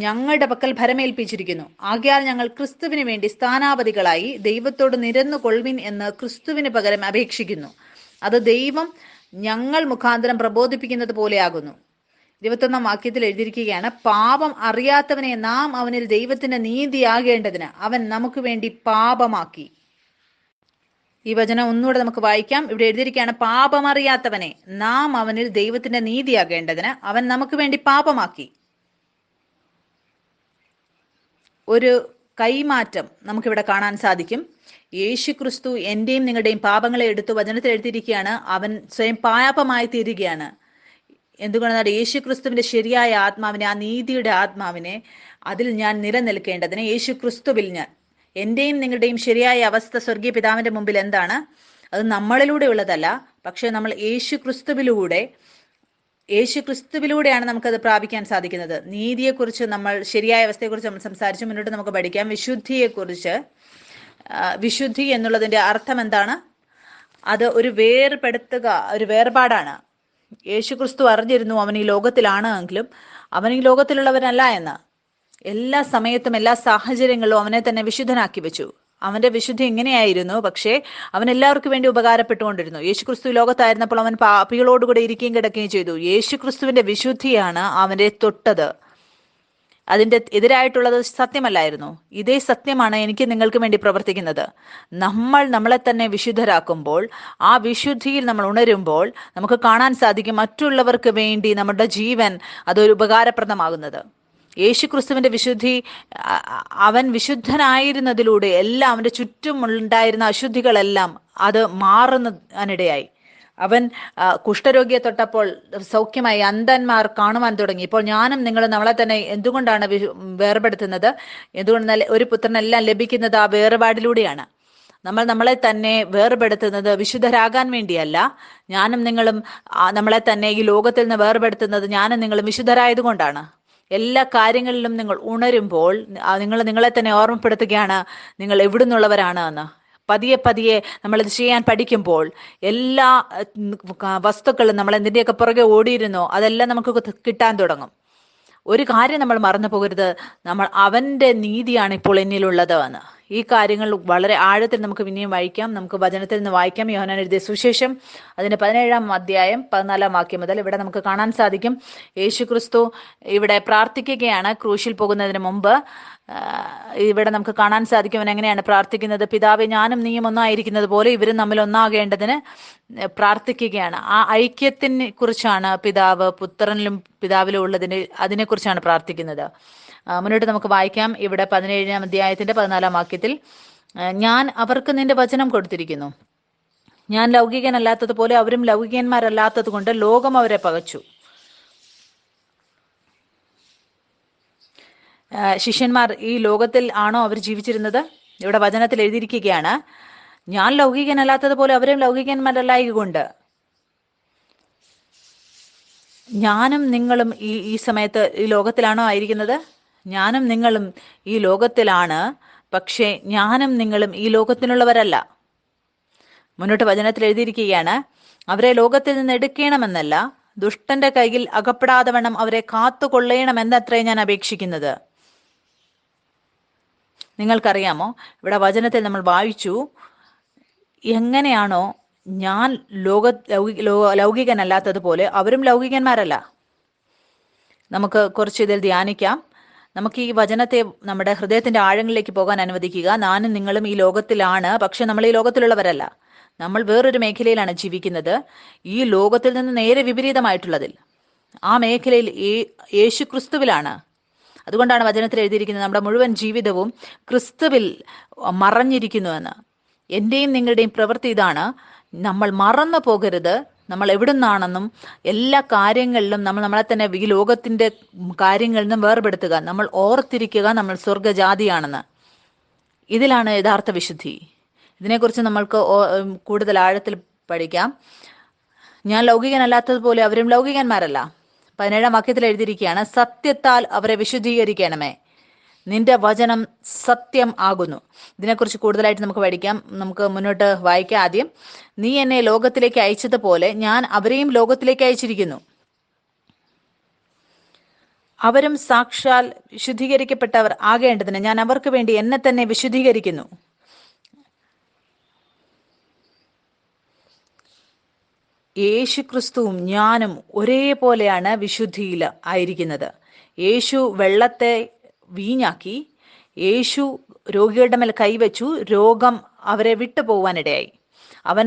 ഞങ്ങളുടെ പക്കൽ ഭരമേൽപ്പിച്ചിരിക്കുന്നു. ആകയാൽ ഞങ്ങൾ ക്രിസ്തുവിന് വേണ്ടി സ്ഥാനാപതികളായി ദൈവത്തോട് നിരന്നു കൊള്ളുവിൻ എന്ന് ക്രിസ്തുവിന് പകരം അപേക്ഷിക്കുന്നു. അത് ദൈവം ഞങ്ങൾ മുഖാന്തരം പ്രബോധിപ്പിക്കുന്നത് പോലെയാകുന്നു. 21-ാം വാക്യത്തിൽ എഴുതിയിരിക്കുകയാണ്, പാപം അറിയാത്തവനെ നാം അവനിൽ ദൈവത്തിന്റെ നീതിയാകേണ്ടതിന് അവൻ നമുക്ക് വേണ്ടി പാപമാക്കി. ഈ വചനം ഒന്നുകൂടെ നമുക്ക് വായിക്കാം. ഇവിടെ എഴുതിയിരിക്കുകയാണ്, പാപം അറിയാത്തവനെ നാം അവനിൽ ദൈവത്തിന്റെ നീതിയാകേണ്ടതിന് അവൻ നമുക്ക് വേണ്ടി പാപമാക്കി. ഒരു കൈമാറ്റം നമുക്കിവിടെ കാണാൻ സാധിക്കും. യേശു ക്രിസ്തു എന്റെയും നിങ്ങളുടെയും പാപങ്ങളെ എടുത്തു. വചനത്തിൽ എഴുതിയിരിക്കുകയാണ്, അവൻ സ്വയം പാപമായി തീരുകയാണ്. എന്തുകൊണ്ടെന്നാൽ യേശു ക്രിസ്തുവിന്റെ ശരിയായ ആത്മാവിനെ, ആ നീതിയുടെ ആത്മാവിനെ, അതിൽ ഞാൻ നിലനിൽക്കേണ്ടതിന് യേശു ക്രിസ്തുവിൽ ഞാൻ, എന്റെയും നിങ്ങളുടെയും ശരിയായ അവസ്ഥ സ്വർഗീയ പിതാവിന്റെ മുമ്പിൽ എന്താണ്? അത് നമ്മളിലൂടെ ഉള്ളതല്ല, പക്ഷെ നമ്മൾ യേശു ക്രിസ്തുവിലൂടെയാണ് നമുക്കത് പ്രാപിക്കാൻ സാധിക്കുന്നത്. നീതിയെക്കുറിച്ച് നമ്മൾ, ശരിയായ അവസ്ഥയെക്കുറിച്ച് നമ്മൾ സംസാരിച്ചു. മുന്നോട്ട് നമുക്ക് പഠിക്കാം വിശുദ്ധിയെക്കുറിച്ച്. വിശുദ്ധി എന്നുള്ളതിന്റെ അർത്ഥം എന്താണ്? അത് ഒരു വേർപാടാണ്. യേശു ക്രിസ്തു അറിഞ്ഞിരുന്നു അവൻ ഈ ലോകത്തിലാണ് എങ്കിലും അവൻ ഈ ലോകത്തിലുള്ളവനല്ല എന്ന്. എല്ലാ സമയത്തും എല്ലാ സാഹചര്യങ്ങളിലും അവനെ തന്നെ വിശുദ്ധനാക്കി വെച്ചു. അവന്റെ വിശുദ്ധി എങ്ങനെയായിരുന്നു? പക്ഷേ അവൻ എല്ലാവർക്കും വേണ്ടി ഉപകാരപ്പെട്ടുകൊണ്ടിരുന്നു. യേശു ക്രിസ്തു ലോകത്തായിരുന്നപ്പോൾ അവൻ പാപികളോടുകൂടെ ഇരിക്കുകയും കിടക്കുകയും ചെയ്തു. യേശു ക്രിസ്തുവിന്റെ വിശുദ്ധിയാണ് അവനെ തൊട്ടത്. അതിന്റെ എതിരായിട്ടുള്ളത് സത്യമല്ലായിരുന്നു. ഇതേ സത്യമാണ് എനിക്ക് നിങ്ങൾക്ക് വേണ്ടി പ്രവർത്തിക്കുന്നത്. നമ്മൾ നമ്മളെ തന്നെ വിശുദ്ധരാക്കുമ്പോൾ, ആ വിശുദ്ധിയിൽ നമ്മൾ ഉണരുമ്പോൾ നമുക്ക് കാണാൻ സാധിക്കും മറ്റുള്ളവർക്ക് വേണ്ടി നമ്മുടെ ജീവൻ അതൊരു ഉപകാരപ്രദമാകുന്നത്. യേശു ക്രിസ്തുവിന്റെ വിശുദ്ധി, അവൻ വിശുദ്ധനായിരുന്നതിലൂടെ എല്ലാം അവന്റെ ചുറ്റും ഉണ്ടായിരുന്ന അശുദ്ധികളെല്ലാം അത് മാറുന്നതിനിടയായി. അവൻ കുഷ്ഠരോഗിയെ തൊട്ടപ്പോൾ സൗഖ്യമായി, അന്ധന്മാർ കാണുവാൻ തുടങ്ങി. ഇപ്പോൾ ഞാനും നിങ്ങളും നമ്മളെ തന്നെ എന്തുകൊണ്ടാണ് വേർപെടുത്തുന്നത്? എന്തുകൊണ്ടെന്നാൽ ഒരു പുത്രനെല്ലാം ലഭിക്കുന്നത് ആ വേർപാടിലൂടെയാണ്. നമ്മൾ നമ്മളെ തന്നെ വേർപെടുത്തുന്നത് വിശുദ്ധരാകാൻ വേണ്ടിയല്ല. ഞാനും നിങ്ങളും നമ്മളെ തന്നെ ഈ ലോകത്തിൽ നിന്ന് വേർപെടുത്തുന്നത് ഞാനും നിങ്ങളും വിശുദ്ധരായതുകൊണ്ടാണ്. എല്ലാ കാര്യങ്ങളിലും നിങ്ങൾ ഉണരുമ്പോൾ നിങ്ങൾ നിങ്ങളെ തന്നെ ഓർമ്മപ്പെടുത്തുകയാണ് നിങ്ങൾ എവിടുന്നുള്ളവരാണ് എന്ന്. പതിയെ നമ്മളിത് ചെയ്യാൻ പഠിക്കുമ്പോൾ എല്ലാ വസ്തുക്കളും നമ്മൾ എന്തിൻ്റെയൊക്കെ പുറകെ ഓടിയിരുന്നോ അതെല്ലാം നമുക്ക് കിട്ടാൻ തുടങ്ങും. ഒരു കാര്യം നമ്മൾ മറന്നു പോകരുത്, നമ്മൾ അവന്റെ നീതിയാണ് ഇപ്പോൾ എന്നിലുള്ളത് എന്ന്. ഈ കാര്യങ്ങൾ വളരെ ആഴത്തിൽ നമുക്ക് പിന്നെയും വായിക്കാം. നമുക്ക് വചനത്തിൽ നിന്ന് വായിക്കാം. യോഹന്നാൻ എഴുതിയ സുവിശേഷം അതിന്റെ 17-ാം അധ്യായം 14-ാം വാക്യം മുതൽ ഇവിടെ നമുക്ക് കാണാൻ സാധിക്കും. യേശു ക്രിസ്തു ഇവിടെ പ്രാർത്ഥിക്കുകയാണ് ക്രൂശിൽ പോകുന്നതിന് മുമ്പ്. ഇവിടെ നമുക്ക് കാണാൻ സാധിക്കും അവൻ എങ്ങനെയാണ് പ്രാർത്ഥിക്കുന്നത്. പിതാവേ, ഞാനും നീയും ഒന്നായിരിക്കുന്നത് പോലെ ഇവരും തമ്മിൽ ഒന്നാകേണ്ടതിന് പ്രാർത്ഥിക്കുകയാണ്. ആ ഐക്യത്തിനെ കുറിച്ചാണ് പിതാവ് പുത്രനിലും പിതാവിലും ഉള്ളതിന്, അതിനെക്കുറിച്ചാണ് പ്രാർത്ഥിക്കുന്നത്. മുന്നോട്ട് നമുക്ക് വായിക്കാം. ഇവിടെ 17-ാം അധ്യായത്തിന്റെ 14-ാം വാക്യത്തിൽ, ഞാൻ അവർക്ക് നിന്റെ വചനം കൊടുത്തിരിക്കുന്നു. ഞാൻ ലൗകികനല്ലാത്തതുപോലെ അവരും ലൗകികന്മാരല്ലാത്തത് കൊണ്ട് ലോകം അവരെ പകച്ചു. ശിഷ്യന്മാർ ഈ ലോകത്തിൽ ആണോ അവർ ജീവിച്ചിരുന്നത്? ഇവിടെ വചനത്തിൽ എഴുതിയിരിക്കുകയാണ്, ഞാൻ ലൗകികനല്ലാത്തതുപോലെ അവരും ലൗകികന്മാരല്ലായതുകൊണ്ട്. ഞാനും നിങ്ങളും ഈ സമയത്ത് ഈ ലോകത്തിലാണോ ആയിരിക്കുന്നത്? ഞാനും നിങ്ങളും ഈ ലോകത്തിലാണ്, പക്ഷേ ഞാനും നിങ്ങളും ഈ ലോകത്തിനുള്ളവരല്ല. മുന്നോട്ട് വചനത്തിൽ എഴുതിയിരിക്കുകയാണ്, അവരെ ലോകത്തിൽ നിന്ന് എടുക്കണമെന്നല്ല, ദുഷ്ടന്റെ കയ്യിൽ അകപ്പെടാതെ വണ്ണം അവരെ കാത്തുകൊള്ളണമെന്നത്രേ ഞാൻ അപേക്ഷിക്കുന്നത്. നിങ്ങൾക്കറിയാമോ, ഇവിടെ വചനത്തിൽ നമ്മൾ വായിച്ചു, എങ്ങനെയാണോ ഞാൻ ലൗകികനല്ലാത്തതുപോലെ അവരും ലൗകികന്മാരല്ല. നമുക്ക് കുറച്ച് ഇതിൽ ധ്യാനിക്കാം. നമുക്ക് ഈ വചനത്തെ നമ്മുടെ ഹൃദയത്തിന്റെ ആഴങ്ങളിലേക്ക് പോകാൻ അനുവദിക്കുക. ഞാനും നിങ്ങളും ഈ ലോകത്തിലാണ്, പക്ഷെ നമ്മൾ ഈ ലോകത്തിലുള്ളവരല്ല. നമ്മൾ വേറൊരു മേഖലയിലാണ് ജീവിക്കുന്നത്, ഈ ലോകത്തിൽ നിന്ന് നേരെ വിപരീതമായിട്ടുള്ളതിൽ. ആ മേഖലയിൽ യേശു ക്രിസ്തുവിലാണ്. അതുകൊണ്ടാണ് വചനത്തിൽ എഴുതിയിരിക്കുന്നത്, നമ്മുടെ മുഴുവൻ ജീവിതവും ക്രിസ്തുവിൽ മറഞ്ഞിരിക്കുന്നുവെന്ന്. എൻ്റെയും നിങ്ങളുടെയും പ്രവൃത്തി ഇതാണ്. നമ്മൾ മറന്നു പോകരുത് നമ്മൾ എവിടുന്നാണെന്നും എല്ലാ കാര്യങ്ങളിലും നമ്മൾ നമ്മളെ തന്നെ ഈ ലോകത്തിന്റെ കാര്യങ്ങളിൽ നിന്നും വേർപെടുത്തുക. നമ്മൾ ഓർത്തിരിക്കുക നമ്മൾ സ്വർഗജാതിയാണെന്ന്. ഇതിലാണ് യഥാർത്ഥ വിശുദ്ധി. ഇതിനെക്കുറിച്ച് നമ്മൾക്ക് കൂടുതൽ ആഴത്തിൽ പഠിക്കാം. ഞാൻ ലൗകികനല്ലാത്തതുപോലെ അവരും ലൗകികന്മാരല്ല. 17-ാം വാക്യത്തിൽ എഴുതിയിരിക്കുകയാണ്, സത്യത്താൽ അവരെ വിശുദ്ധീകരിക്കണമേ, നിന്റെ വചനം സത്യം ആകുന്നു. ഇതിനെക്കുറിച്ച് കൂടുതലായിട്ട് നമുക്ക് പഠിക്കാം. നമുക്ക് മുന്നോട്ട് വായിക്കാം. ആദ്യം, നീ എന്നെ ലോകത്തിലേക്ക് അയച്ചതുപോലെ ഞാൻ അവരെയും ലോകത്തിലേക്ക് അയച്ചിരിക്കുന്നു. അവരും സാക്ഷാൽ വിശുദ്ധീകരിക്കപ്പെട്ടവർ ആകേണ്ടതിന് ഞാൻ അവർക്ക് വേണ്ടി എന്നെ തന്നെ വിശുദ്ധീകരിക്കുന്നു. യേശു ക്രിസ്തുവും ഞാനും ഒരേപോലെയാണ് വിശുദ്ധിയിൽ ആയിരിക്കുന്നത്. യേശു വെള്ളത്തെ വീഞ്ഞാക്കി. യേശു രോഗികളുടെ മേൽ കൈവച്ചു, രോഗം അവരെ വിട്ടുപോകാനിടയായി. അവൻ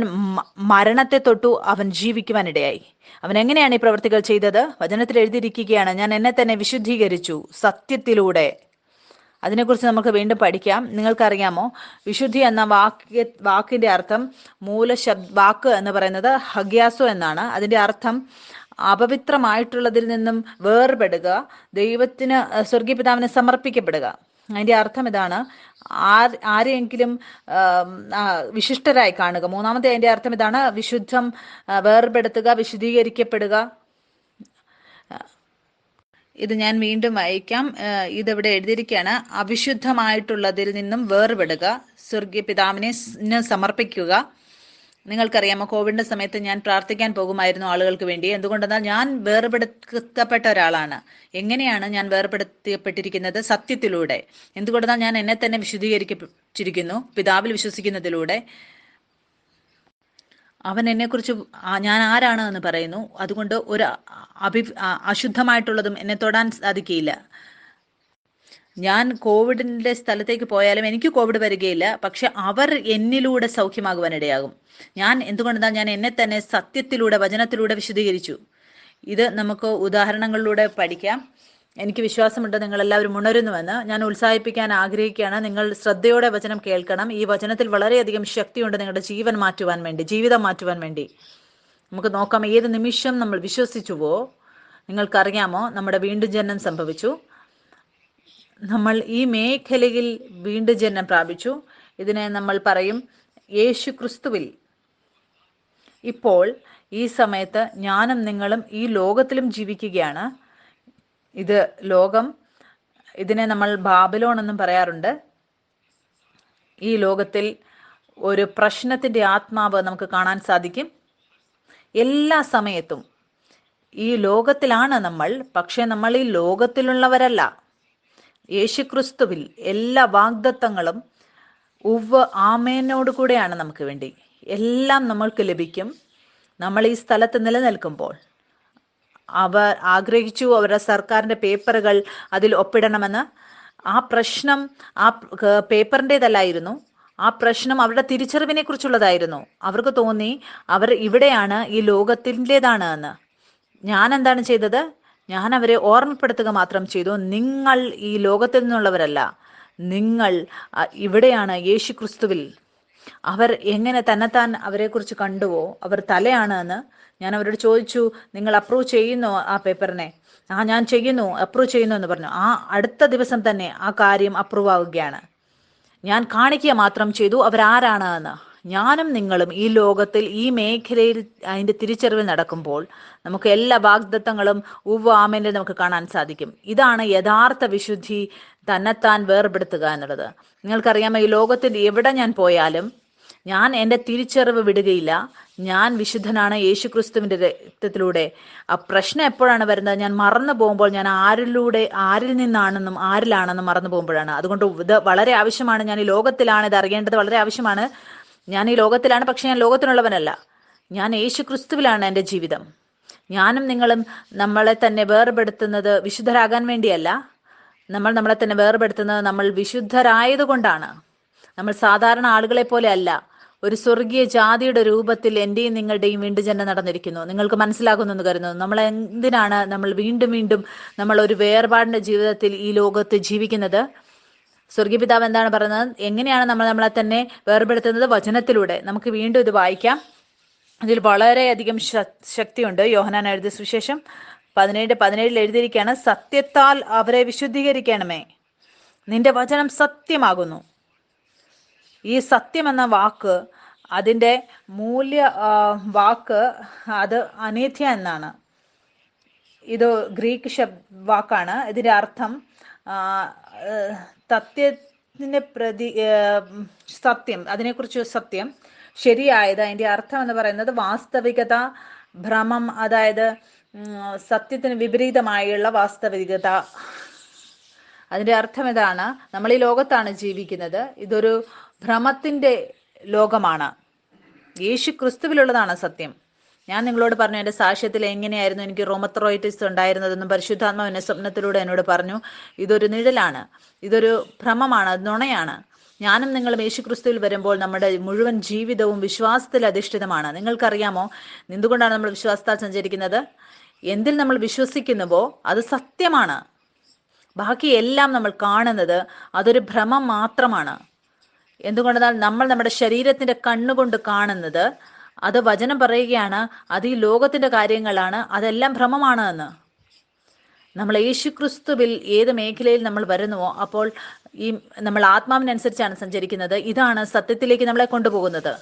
മരണത്തെ തൊട്ടു അവൻ ജീവിക്കുവാനിടയായി. അവൻ എങ്ങനെയാണ് ഈ പ്രവൃത്തികൾ ചെയ്തത്? വചനത്തിൽ എഴുതിയിരിക്കുകയാണ്, ഞാൻ എന്നെ തന്നെ വിശുദ്ധീകരിച്ചു സത്യത്തിലൂടെ. അതിനെക്കുറിച്ച് നമുക്ക് വീണ്ടും പഠിക്കാം. നിങ്ങൾക്കറിയാമോ, വിശുദ്ധി എന്ന വാക്കിന്റെ അർത്ഥം വാക്ക് എന്ന് പറയുന്നത് ഹഗ്യാസോ എന്നാണ്. അതിന്റെ അർത്ഥം അപവിത്രമായിട്ടുള്ളതിൽ നിന്നും വേർപെടുക, ദൈവത്തിന്, സ്വർഗീയ പിതാവിന് സമർപ്പിക്കപ്പെടുക. അതിന്റെ അർത്ഥം ഇതാണ്, ആരെയെങ്കിലും വിശിഷ്ടരായി കാണുക. മൂന്നാമത്തെ അതിന്റെ അർത്ഥം ഇതാണ്, വിശുദ്ധം, വേർപെടുത്തുക, വിശുദ്ധീകരിക്കപ്പെടുക. ഇത് ഞാൻ വീണ്ടും വായിക്കാം. ഇതിവിടെ എഴുതിയിരിക്കുകയാണ്, അവിശുദ്ധമായിട്ടുള്ളതിൽ നിന്നും വേർപെടുക, സ്വർഗീയ പിതാവിനെ സമർപ്പിക്കുക. നിങ്ങൾക്കറിയാമോ, കോവിഡിന്റെ സമയത്ത് ഞാൻ പ്രാർത്ഥിക്കാൻ പോകുമായിരുന്നു ആളുകൾക്ക് വേണ്ടി. എന്തുകൊണ്ടെന്നാൽ ഞാൻ വേർപെടുത്തപ്പെട്ട ഒരാളാണ്. എങ്ങനെയാണ് ഞാൻ വേർപെടുത്തപ്പെട്ടിരിക്കുന്നത്? സത്യത്തിലൂടെ. എന്തുകൊണ്ടെന്നാൽ ഞാൻ എന്നെ തന്നെ വിശുദ്ധീകരിച്ചിരിക്കുന്നു പിതാവിൽ വിശ്വസിക്കുന്നതിലൂടെ. അവൻ എന്നെക്കുറിച്ച് ഞാൻ ആരാണ് എന്ന് പറയുന്നു. അതുകൊണ്ട് ഒരു അശുദ്ധമായിട്ടുള്ളതും എന്നെ തൊടാൻ സാധിക്കുകയില്ല. ഞാൻ കോവിഡിന്റെ സ്ഥലത്തേക്ക് പോയാലും എനിക്ക് കോവിഡ് വരികയില്ല, പക്ഷെ അവർ എന്നിലൂടെ സൗഖ്യമാകുവാനിടയാകും. എന്തുകൊണ്ടെന്നാൽ ഞാൻ എന്നെ തന്നെ സത്യത്തിലൂടെ, വചനത്തിലൂടെ വിശദീകരിച്ചു. ഇത് നമുക്ക് ഉദാഹരണങ്ങളിലൂടെ പഠിക്കാം. എനിക്ക് വിശ്വാസമുണ്ട് നിങ്ങളെല്ലാവരും ഉണരുന്നുവെന്ന്. ഞാൻ ഉത്സാഹിപ്പിക്കാൻ ആഗ്രഹിക്കുകയാണ്. നിങ്ങൾ ശ്രദ്ധയോടെ വചനം കേൾക്കണം. ഈ വചനത്തിൽ വളരെയധികം ശക്തിയുണ്ട് നിങ്ങളുടെ ജീവിതം മാറ്റുവാൻ വേണ്ടി. നമുക്ക് നോക്കാം, ഏത് നിമിഷം നമ്മൾ വിശ്വസിച്ചുവോ, നിങ്ങൾക്കറിയാമോ, നമ്മുടെ വീണ്ടും ജനനം സംഭവിച്ചു. നമ്മൾ ഈ മേഖലയിൽ വീണ്ടും ജനനം പ്രാപിച്ചു. ഇതിനെ നമ്മൾ പറയും യേശു ക്രിസ്തുവിൽ. ഇപ്പോൾ ഈ സമയത്ത് ഞാനും നിങ്ങളും ഈ ലോകത്തിലും ജീവിക്കുകയാണ്. ഇത് ലോകം, ഇതിനെ നമ്മൾ ബാബിലോൺ എന്നും പറയാറുണ്ട്. ഈ ലോകത്തിൽ ഒരു പ്രശ്നത്തിന്റെ ആത്മാവ് നമുക്ക് കാണാൻ സാധിക്കും. എല്ലാ സമയത്തും ഈ ലോകത്തിലാണ് നമ്മൾ, പക്ഷെ നമ്മൾ ഈ ലോകത്തിലുള്ളവരല്ല. യേശുക്രിസ്തുവിൽ എല്ലാ വാഗ്ദത്തങ്ങളും ആമേനോട് കൂടെയാണ് നമുക്ക് വേണ്ടി. എല്ലാം നമ്മൾക്ക് ലഭിക്കും നമ്മൾ ഈ സ്ഥലത്ത് നിലനിൽക്കുമ്പോൾ. അവർ ആഗ്രഹിച്ചു അവരുടെ സർക്കാരിന്റെ പേപ്പറുകൾ അതിൽ ഒപ്പിടണമെന്ന്. ആ പ്രശ്നം ആ പേപ്പറിൻ്റെതല്ലായിരുന്നു. ആ പ്രശ്നം അവരുടെ തിരിച്ചറിവിനെ കുറിച്ചുള്ളതായിരുന്നു. അവർക്ക് തോന്നി അവർ ഇവിടെയാണ്, ഈ ലോകത്തിൻ്റെതാണ് എന്ന്. ഞാൻ എന്താണ് ചെയ്തത്? ഞാൻ അവരെ ഓർമ്മപ്പെടുത്തുക മാത്രം ചെയ്തു. നിങ്ങൾ ഈ ലോകത്തിൽ നിന്നുള്ളവരല്ല, നിങ്ങൾ ഇവിടെയാണ്, യേശു ക്രിസ്തുവിൽ. അവർ എങ്ങനെ തന്നെത്താൻ അവരെക്കുറിച്ച് കണ്ടുവോ, അവർ തലയാണ് എന്ന് ഞാൻ അവരോട് ചോദിച്ചു, നിങ്ങൾ അപ്രൂവ് ചെയ്യുന്നോ ആ പേപ്പറിനെ? ഞാൻ ചെയ്യുന്നു, അപ്രൂവ് ചെയ്യുന്നു എന്ന് പറഞ്ഞു. ആ അടുത്ത ദിവസം തന്നെ ആ കാര്യം അപ്രൂവ് ആവുകയാണ്. ഞാൻ കാണിക്കുക മാത്രം ചെയ്തു അവരാരാണ് എന്ന്. ഞാനും നിങ്ങളും ഈ ലോകത്തിൽ, ഈ മേഖലയിൽ അതിൻ്റെ തിരിച്ചറിവിൽ നടക്കുമ്പോൾ നമുക്ക് എല്ലാ വാഗ്ദത്തങ്ങളും ആമേനിൽ നമുക്ക് കാണാൻ സാധിക്കും. ഇതാണ് യഥാർത്ഥ വിശുദ്ധി, തന്നെത്താൻ വേർപെടുത്തുക എന്നുള്ളത്. നിങ്ങൾക്കറിയാമോ, ഈ ലോകത്തിൽ എവിടെ ഞാൻ പോയാലും ഞാൻ എൻ്റെ തിരിച്ചറിവ് വിടുകയില്ല. ഞാൻ വിശുദ്ധനാണ് യേശു ക്രിസ്തുവിൻ്റെ രക്തത്തിലൂടെ. ആ പ്രശ്നം എപ്പോഴാണ് വരുന്നത്? ഞാൻ മറന്നു പോകുമ്പോൾ, ഞാൻ ആരിൽ നിന്നാണെന്നും ആരിലാണെന്നും മറന്നു പോകുമ്പോഴാണ്. അതുകൊണ്ട് ഇത് വളരെ ആവശ്യമാണ്. ഞാൻ ഈ ലോകത്തിലാണ്, ഇത് അറിയേണ്ടത് വളരെ ആവശ്യമാണ്. ഞാൻ ഈ ലോകത്തിലാണ്, പക്ഷെ ഞാൻ ലോകത്തിനുള്ളവനല്ല. ഞാൻ യേശു ക്രിസ്തുവിലാണ് എൻ്റെ ജീവിതം. ഞാനും നിങ്ങളും നമ്മളെ തന്നെ വേർപെടുത്തുന്നത് വിശുദ്ധരാകാൻ വേണ്ടിയല്ല. നമ്മളെ തന്നെ വേർപെടുത്തുന്നത് നമ്മൾ വിശുദ്ധരായതുകൊണ്ടാണ്. നമ്മൾ സാധാരണ ആളുകളെ പോലെ അല്ല. ഒരു സ്വർഗീയ ജാതിയുടെ രൂപത്തിൽ എൻ്റെയും നിങ്ങളുടെയും വീണ്ടും ജനനം നടന്നിരിക്കുന്നു. നിങ്ങൾക്ക് മനസ്സിലാകുന്നെന്ന് കരുതുന്നു. നമ്മൾ വീണ്ടും വീണ്ടും നമ്മൾ ഒരു വേർപാടിന്റെ ജീവിതത്തിൽ ഈ ലോകത്ത് ജീവിക്കുന്നത്? സ്വർഗീയ പിതാവ് എന്താണ് പറയുന്നത്? എങ്ങനെയാണ് നമ്മളെ തന്നെ വേർപെടുത്തുന്നത്? വചനത്തിലൂടെ. നമുക്ക് വീണ്ടും ഇത് വായിക്കാം. ഇതിൽ വളരെയധികം ശക്തിയുണ്ട്. യോഹന്നാൻ എഴുതിയ സുവിശേഷം 17:17 എഴുതിയിരിക്കുകയാണ്, സത്യത്താൽ അവരെ വിശുദ്ധീകരിക്കണമേ, നിന്റെ വചനം സത്യമാകുന്നു. ഈ സത്യം എന്ന വാക്ക്, അതിൻ്റെ മൂല്യ വാക്ക് അത് അനേഥ്യ എന്നാണ്. ഇത് ഗ്രീക്ക് വാക്കാണ്. ഇതിൻ്റെ അർത്ഥം സത്യത്തിൻ്റെ സത്യം, അതിനെക്കുറിച്ച് സത്യം, ശരിയായത്. അതിൻ്റെ അർത്ഥം എന്ന് പറയുന്നത് വാസ്തവികത, ഭ്രമം, അതായത് സത്യത്തിന് വിപരീതമായുള്ള വാസ്തവികത. അതിൻ്റെ അർത്ഥം ഇതാണ്: നമ്മൾ ഈ ലോകത്താണ് ജീവിക്കുന്നത്, ഇതൊരു ഭ്രമത്തിൻ്റെ ലോകമാണ്. യേശു ക്രിസ്തുവിലുള്ളതാണ് സത്യം. ഞാൻ നിങ്ങളോട് പറഞ്ഞു എൻ്റെ സാക്ഷ്യത്തിൽ എങ്ങനെയായിരുന്നു എനിക്ക് റൊമത്തോറൈറ്റിസ് ഉണ്ടായിരുന്നതെന്നും പരിശുദ്ധാത്മാവ് എന്നെ സ്വപ്നത്തിലൂടെ എന്നോട് പറഞ്ഞു. ഇതൊരു നിഴലാണ്, ഇതൊരു ഭ്രമമാണ്, അത് നുണയാണ്. ഞാനും നിങ്ങളും യേശു ക്രിസ്തുവിൽ വരുമ്പോൾ നമ്മുടെ മുഴുവൻ ജീവിതവും വിശ്വാസത്തിൽ അധിഷ്ഠിതമാണ്. നിങ്ങൾക്കറിയാമോ എന്തുകൊണ്ടാണ് നമ്മൾ വിശ്വാസത്താൽ സഞ്ചരിക്കുന്നത്? എന്തിൽ നമ്മൾ വിശ്വസിക്കുന്നുവോ അത് സത്യമാണ്. ബാക്കി എല്ലാം നമ്മൾ കാണുന്നത് അതൊരു ഭ്രമം മാത്രമാണ്. എന്തുകൊണ്ടെന്നാൽ നമ്മൾ നമ്മുടെ ശരീരത്തിന്റെ കണ്ണുകൊണ്ട് കാണുന്നത്, അത് വചനം പറയുകയാണ്, അത് ഈ ലോകത്തിന്റെ കാര്യങ്ങളാണ്, അതെല്ലാം ഭ്രമമാണ് എന്ന്. നമ്മൾ യേശു ക്രിസ്തുവിൽ ഏത് മേഖലയിൽ നമ്മൾ വരുന്നുവോ അപ്പോൾ നമ്മൾ ആത്മാവിനനുസരിച്ചാണ് സഞ്ചരിക്കുന്നത്. ഇതാണ് സത്യത്തിലേക്ക് നമ്മളെ കൊണ്ടുപോകുന്നത്.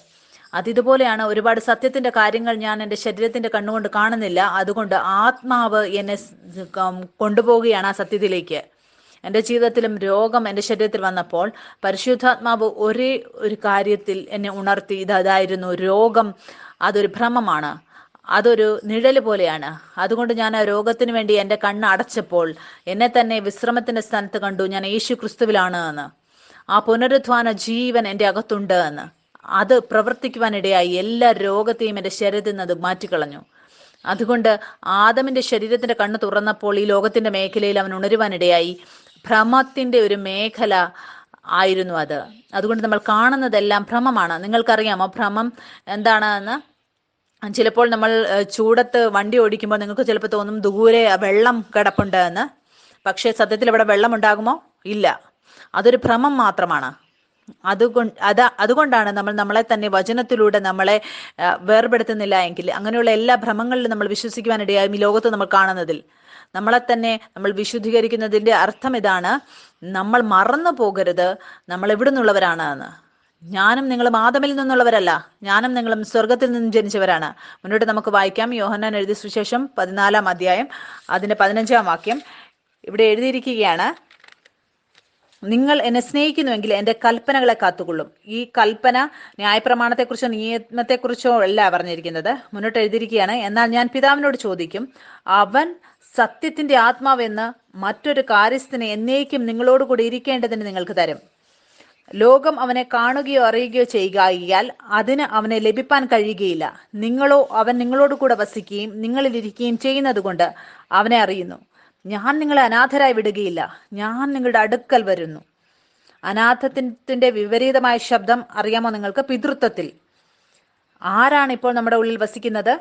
അതിതുപോലെയാണ് ഒരുപാട് സത്യത്തിന്റെ കാര്യങ്ങൾ ഞാൻ എൻ്റെ ശരീരത്തിന്റെ കണ്ണുകൊണ്ട് കാണുന്നില്ല. അതുകൊണ്ട് ആത്മാവ് എന്നെ കൊണ്ടുപോവുകയാണ് ആ സത്യത്തിലേക്ക്. എൻ്റെ ജീവിതത്തിലും രോഗം എൻ്റെ ശരീരത്തിൽ വന്നപ്പോൾ പരിശുദ്ധാത്മാവ് ഒരേ ഒരു കാര്യത്തിൽ എന്നെ ഉണർത്തി. ഇതായിരുന്നു രോഗം, അതൊരു ഭ്രമമാണ്, അതൊരു നിഴല് പോലെയാണ്. അതുകൊണ്ട് ഞാൻ ആ രോഗത്തിന് വേണ്ടി എൻ്റെ കണ്ണ് അടച്ചപ്പോൾ എന്നെ തന്നെ വിശ്രമത്തിന്റെ സ്ഥാനത്ത് കണ്ടു. ഞാൻ യേശു ക്രിസ്തുവിലാണ് എന്ന്, ആ പുനരുദ്ധാന ജീവൻ എൻ്റെ അകത്തുണ്ട് എന്ന്. അത് പ്രവർത്തിക്കുവാനിടയായി എല്ലാ രോഗത്തെയും എൻ്റെ ശരീരത്തിൽ നിന്ന് അത് മാറ്റിക്കളഞ്ഞു. അതുകൊണ്ട് ആദമിന്റെ ശരീരത്തിന്റെ കണ്ണ് തുറന്നപ്പോൾ ഈ ലോകത്തിന്റെ മേഖലയിൽ അവൻ ഉണരുവാനിടയായി. ഭ്രമത്തിന്റെ ഒരു മേഖല ആയിരുന്നു അത്. അതുകൊണ്ട് നമ്മൾ കാണുന്നതെല്ലാം ഭ്രമമാണ്. നിങ്ങൾക്കറിയാമോ ഭ്രമം എന്താണെന്ന്? ചിലപ്പോൾ നമ്മൾ ചൂടത്ത് വണ്ടി ഓടിക്കുമ്പോൾ നിങ്ങൾക്ക് ചിലപ്പോൾ തോന്നും ദൂരെ വെള്ളം കിടപ്പുണ്ട് എന്ന്. പക്ഷേ സത്യത്തിൽ ഇവിടെ വെള്ളം ഉണ്ടാകുമോ? ഇല്ല, അതൊരു ഭ്രമം മാത്രമാണ്. അതുകൊണ്ടാണ് നമ്മളെ തന്നെ വചനത്തിലൂടെ നമ്മളെ വേർപെടുത്തുന്നില്ല എങ്കിൽ അങ്ങനെയുള്ള എല്ലാ ഭ്രമങ്ങളിലും നമ്മൾ വിശ്വസിക്കുവാനിടയായും ഈ ലോകത്ത് നമ്മൾ കാണുന്നതിൽ നമ്മളെ തന്നെ നമ്മൾ വിശുദ്ധീകരിക്കുന്നതിൻ്റെ അർത്ഥം ഇതാണ്: നമ്മൾ മറന്നു പോകരുത് നമ്മൾ എവിടെ നിന്നുള്ളവരാണ് എന്ന്. ഞാനും നിങ്ങളും ആദമിൽ നിന്നുള്ളവരല്ല, ഞാനും നിങ്ങളും സ്വർഗത്തിൽ നിന്നും ജനിച്ചവരാണ്. മുന്നോട്ട് നമുക്ക് വായിക്കാം. യോഹന്നാൻ എഴുതിയ സുവിശേഷം 14-ാം അധ്യായം അതിൻ്റെ 15-ാം വാക്യം. ഇവിടെ എഴുതിയിരിക്കുകയാണ്, നിങ്ങൾ എന്നെ സ്നേഹിക്കുന്നുവെങ്കിൽ എൻ്റെ കൽപ്പനകളെ കാത്തുകൊള്ളും. ഈ കൽപ്പന ന്യായപ്രമാണത്തെക്കുറിച്ചോ നിയമത്തെക്കുറിച്ചോ അല്ല പറഞ്ഞിരിക്കുന്നത്. മുന്നോട്ട് എഴുതിയിരിക്കുകയാണ്, എന്നാൽ ഞാൻ പിതാവിനോട് ചോദിക്കും, അവൻ സത്യത്തിന്റെ ആത്മാവെന്ന് മറ്റൊരു കാര്യസ്ഥനെ എന്നേക്കും നിങ്ങളോടുകൂടി ഇരിക്കേണ്ടതിന് നിങ്ങൾക്ക് തരും. ലോകം അവനെ കാണുകയോ അറിയുകയോ ചെയ്യുകയാൽ അതിന് അവനെ ലഭിപ്പാൻ കഴിയുകയില്ല. നിങ്ങളോ അവൻ നിങ്ങളോട് കൂടെ വസിക്കുകയും നിങ്ങളിലിരിക്കുകയും ചെയ്യുന്നത് കൊണ്ട് അവനെ അറിയുന്നു. ഞാൻ നിങ്ങളെ അനാഥരായി വിടുകയില്ല, ഞാൻ നിങ്ങളുടെ അടുക്കൽ വരുന്നു. അനാഥത്വത്തിന്റെ വിപരീതമായ ശബ്ദം അറിയാമോ നിങ്ങൾക്ക്? പിതൃത്വത്തിൽ. ആരാണ് ഇപ്പോൾ നമ്മുടെ ഉള്ളിൽ വസിക്കുന്നത്?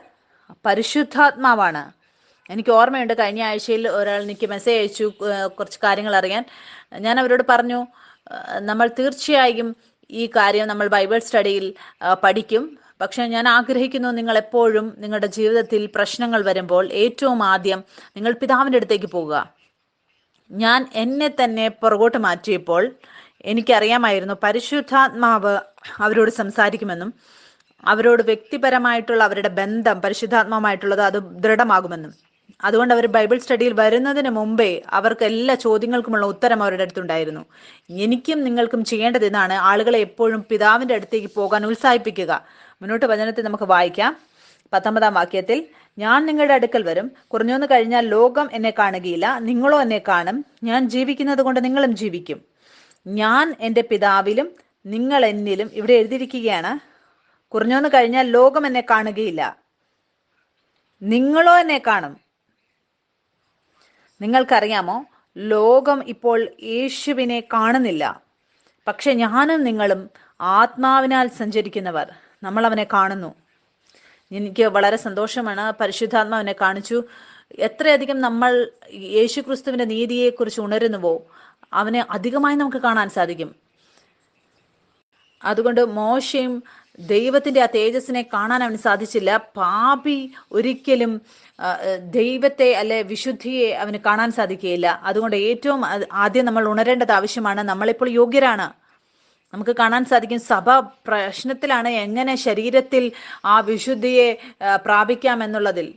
പരിശുദ്ധാത്മാവാണ്. എനിക്ക് ഓർമ്മയുണ്ട്, കഴിഞ്ഞ ആഴ്ചയിൽ ഒരാൾ എനിക്ക് മെസ്സേജ് അയച്ചു കുറച്ച് കാര്യങ്ങൾ അറിയാൻ. ഞാൻ അവരോട് പറഞ്ഞു, നമ്മൾ തീർച്ചയായും ഈ കാര്യം നമ്മൾ ബൈബിൾ സ്റ്റഡിയിൽ പഠിക്കും. പക്ഷെ ഞാൻ ആഗ്രഹിക്കുന്നു നിങ്ങൾ എപ്പോഴും നിങ്ങളുടെ ജീവിതത്തിൽ പ്രശ്നങ്ങൾ വരുമ്പോൾ ഏറ്റവും ആദ്യം നിങ്ങൾ പിതാവിൻ്റെ അടുത്തേക്ക് പോകുക. ഞാൻ എന്നെ തന്നെ പുറകോട്ട് മാറ്റിയപ്പോൾ എനിക്കറിയാമായിരുന്നു പരിശുദ്ധാത്മാവ് അവരോട് സംസാരിക്കുമെന്നും അവരോട് വ്യക്തിപരമായിട്ടുള്ള അവരുടെ ബന്ധം പരിശുദ്ധാത്മാവുമായിട്ടുള്ളത് അത് ദൃഢമാകുമെന്നും. അതുകൊണ്ട് അവർ ബൈബിൾ സ്റ്റഡിയിൽ വരുന്നതിന് മുമ്പേ അവർക്ക് എല്ലാ ചോദ്യങ്ങൾക്കുമുള്ള ഉത്തരം അവരുടെ അടുത്തുണ്ടായിരുന്നു. എനിക്കും നിങ്ങൾക്കും ചെയ്യേണ്ടത് ഇതാണ്: ആളുകളെ എപ്പോഴും പിതാവിൻ്റെ അടുത്തേക്ക് പോകാൻ ഉത്സാഹിപ്പിക്കുക. മുന്നോട്ട് വചനത്തിൽ നമുക്ക് വായിക്കാം. 19 വാക്യത്തിൽ, ഞാൻ നിങ്ങളുടെ അടുക്കൽ വരും, കുറഞ്ഞൊന്നു കഴിഞ്ഞാൽ ലോകം എന്നെ കാണുകയില്ല, നിങ്ങളോ എന്നെ കാണും. ഞാൻ ജീവിക്കുന്നത് കൊണ്ട് നിങ്ങളും ജീവിക്കും. ഞാൻ എൻ്റെ പിതാവിലും നിങ്ങൾ എന്നിലും. ഇവിടെ എഴുതിയിരിക്കുകയാണ്, കുറഞ്ഞൊന്നു കഴിഞ്ഞാൽ ലോകം എന്നെ കാണുകയില്ല, നിങ്ങളോ എന്നെ കാണും. നിങ്ങൾക്കറിയാമോ, ലോകം ഇപ്പോൾ യേശുവിനെ കാണുന്നില്ല. പക്ഷെ ഞാനും നിങ്ങളും ആത്മാവിനാൽ സഞ്ചരിക്കുന്നവർ, നമ്മൾ അവനെ കാണുന്നു. എനിക്ക് വളരെ സന്തോഷമാണ്, പരിശുദ്ധാത്മാവിനെ കാണിച്ചു. എത്രയധികം നമ്മൾ യേശു ക്രിസ്തുവിന്റെ നീതിയെക്കുറിച്ച് ഉണരുന്നുവോ അവനെ അധികമായി നമുക്ക് കാണാൻ സാധിക്കും. അതുകൊണ്ട് മോശയും ദൈവത്തിന്റെ ആ തേജസ്സിനെ കാണാൻ അവന് സാധിച്ചില്ല. പാപി ഒരിക്കലും ദൈവത്തെ അല്ലെ വിശുദ്ധിയെ അവന് കാണാൻ സാധിക്കുകയില്ല. അതുകൊണ്ട് ഏറ്റവും ആദ്യം നമ്മൾ ഉണരേണ്ടത് ആവശ്യമാണ്. നമ്മളിപ്പോൾ യോഗ്യരാണ്. നമുക്ക് കാണാൻ സാധിക്കും സഭ പ്രശ്നത്തിലാണ്, എങ്ങനെ ശരീരത്തിൽ ആ വിശുദ്ധിയെ പ്രാപിക്കാം എന്നുള്ളതിൽ.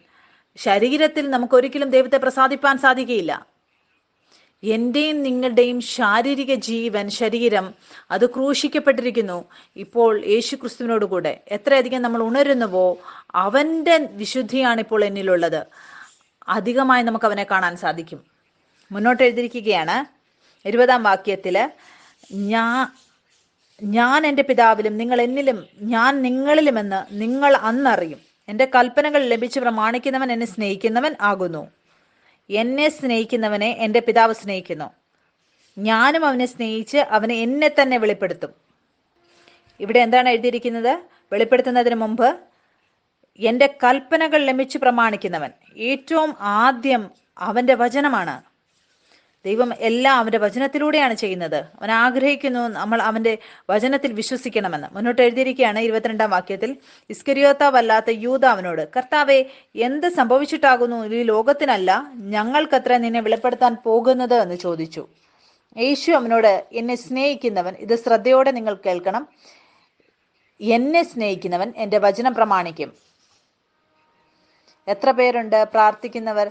ശരീരത്തിൽ നമുക്ക് ഒരിക്കലും ദൈവത്തെ പ്രസാദിപ്പാൻ സാധിക്കുകയില്ല. എന്റെയും നിങ്ങളുടെയും ശാരീരിക ജീവൻ, ശരീരം, അത് ക്രൂശിക്കപ്പെട്ടിരിക്കുന്നു ഇപ്പോൾ യേശു ക്രിസ്തുവിനോട് കൂടെ. എത്രയധികം നമ്മൾ ഉണരുന്നുവോ അവന്റെ വിശുദ്ധിയാണ് ഇപ്പോൾ എന്നിലുള്ളത്, അധികമായി നമുക്ക് അവനെ കാണാൻ സാധിക്കും. മുന്നോട്ട് എഴുതിയിരിക്കുകയാണ് 20 വാക്യത്തില്, ഞാൻ എൻ്റെ പിതാവിലും നിങ്ങൾ എന്നിലും ഞാൻ നിങ്ങളിലുമെന്ന് നിങ്ങൾ അന്നറിയും. എൻ്റെ കൽപ്പനകൾ ലഭിച്ച് പ്രമാണിക്കുന്നവൻ എന്നെ സ്നേഹിക്കുന്നവൻ ആകുന്നു. എന്നെ സ്നേഹിക്കുന്നവനെ എൻ്റെ പിതാവ് സ്നേഹിക്കുന്നു. ഞാനും അവനെ സ്നേഹിച്ച് അവനെ എന്നെ തന്നെ വെളിപ്പെടുത്തും. ഇവിടെ എന്താണ് എഴുതിയിരിക്കുന്നത്? വെളിപ്പെടുത്തുന്നതിന് മുമ്പ് എൻ്റെ കൽപ്പനകൾ ലഭിച്ച് പ്രമാണിക്കുന്നവൻ. ഏറ്റവും ആദ്യം അവൻ്റെ വചനമാണ്. ദൈവം എല്ലാം അവന്റെ വചനത്തിലൂടെയാണ് ചെയ്യുന്നത്. അവൻ ആഗ്രഹിക്കുന്നു നമ്മൾ അവന്റെ വചനത്തിൽ വിശ്വസിക്കണമെന്ന്. മുന്നോട്ട് എഴുതിയിരിക്കുകയാണ് 22 വാക്യത്തിൽ, ഇസ്കരിയോത്താവല്ലാത്ത യൂദ അവനോട്, കർത്താവെ, എന്ത് സംഭവിച്ചിട്ടാകുന്നു? ഈ ലോകത്തിനല്ല ഞങ്ങൾക്കത്ര നിന്നെ വെളിപ്പെടുത്താൻ പോകുന്നത് എന്ന് ചോദിച്ചു. യേശു അവനോട്, എന്നെ സ്നേഹിക്കുന്നവൻ, ഇത് ശ്രദ്ധയോടെ നിങ്ങൾ കേൾക്കണം, എന്നെ സ്നേഹിക്കുന്നവൻ എൻ്റെ വചനം പ്രമാണിക്കും. എത്ര പേരുണ്ട് പ്രാർത്ഥിക്കുന്നവർ,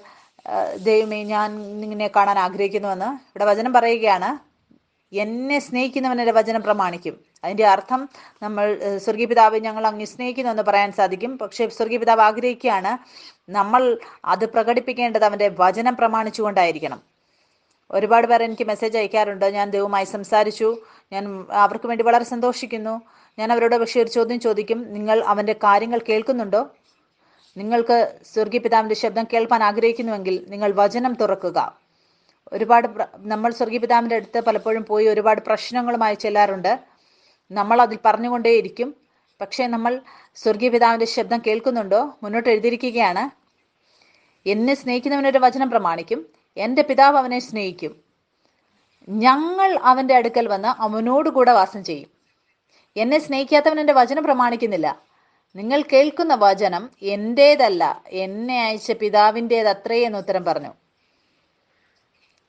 ദൈവമേ ഞാൻ നിന്നെ കാണാൻ ആഗ്രഹിക്കുന്നുവെന്ന്? ഇവിടെ വചനം പറയുകയാണ്, എന്നെ സ്നേഹിക്കുന്നവൻ എൻ്റെ വചനം പ്രമാണിക്കും. അതിൻ്റെ അർത്ഥം നമ്മൾ സ്വർഗീയ പിതാവ് ഞങ്ങൾ അങ്ങ് സ്നേഹിക്കുന്നു എന്ന് പറയാൻ സാധിക്കും. പക്ഷേ സ്വർഗീയ പിതാവ് ആഗ്രഹിക്കുകയാണ് നമ്മൾ അത് പ്രകടിപ്പിക്കേണ്ടത് അവൻ്റെ വചനം പ്രമാണിച്ചുകൊണ്ടായിരിക്കണം. ഒരുപാട് പേർ എനിക്ക് മെസ്സേജ് അയക്കാറുണ്ട്, ഞാൻ ദൈവവുമായി സംസാരിച്ചു, ഞാൻ അവർക്ക് വേണ്ടി വളരെ സന്തോഷിക്കുന്നു. ഞാൻ അവരോട് പക്ഷേ ഒരു ചോദ്യം ചോദിക്കും, നിങ്ങൾ അവൻ്റെ കാര്യങ്ങൾ കേൾക്കുന്നുണ്ടോ? നിങ്ങൾക്ക് സ്വർഗീയ പിതാവിന്റെ ശബ്ദം കേൾപ്പാൻ ആഗ്രഹിക്കുന്നുവെങ്കിൽ നിങ്ങൾ വചനം തുറക്കുക. നമ്മൾ സ്വർഗീയ പിതാവിന്റെ അടുത്ത് പലപ്പോഴും പോയി ഒരുപാട് പ്രശ്നങ്ങളുമായി ചെല്ലാറുണ്ട്. നമ്മൾ അതിൽ പറഞ്ഞുകൊണ്ടേയിരിക്കും. പക്ഷേ നമ്മൾ സ്വർഗീയ പിതാവിന്റെ ശബ്ദം കേൾക്കുന്നുണ്ടോ? മുന്നോട്ട് എഴുതിയിരിക്കുകയാണ്, എന്നെ സ്നേഹിക്കുന്നവനൊരു വചനം പ്രമാണിക്കും, എൻ്റെ പിതാവ് അവനെ സ്നേഹിക്കും, ഞങ്ങൾ അവന്റെ അടുക്കൽ വന്ന് അവനോടുകൂടെ വാസം ചെയ്യും. എന്നെ സ്നേഹിക്കാത്തവൻ എൻ്റെ വചനം പ്രമാണിക്കുന്നില്ല. നിങ്ങൾ കേൾക്കുന്ന വചനം എൻ്റേതല്ല, എന്നെ അയച്ച പിതാവിൻ്റേത് അത്രേ എന്ന് ഉത്തരം പറഞ്ഞു.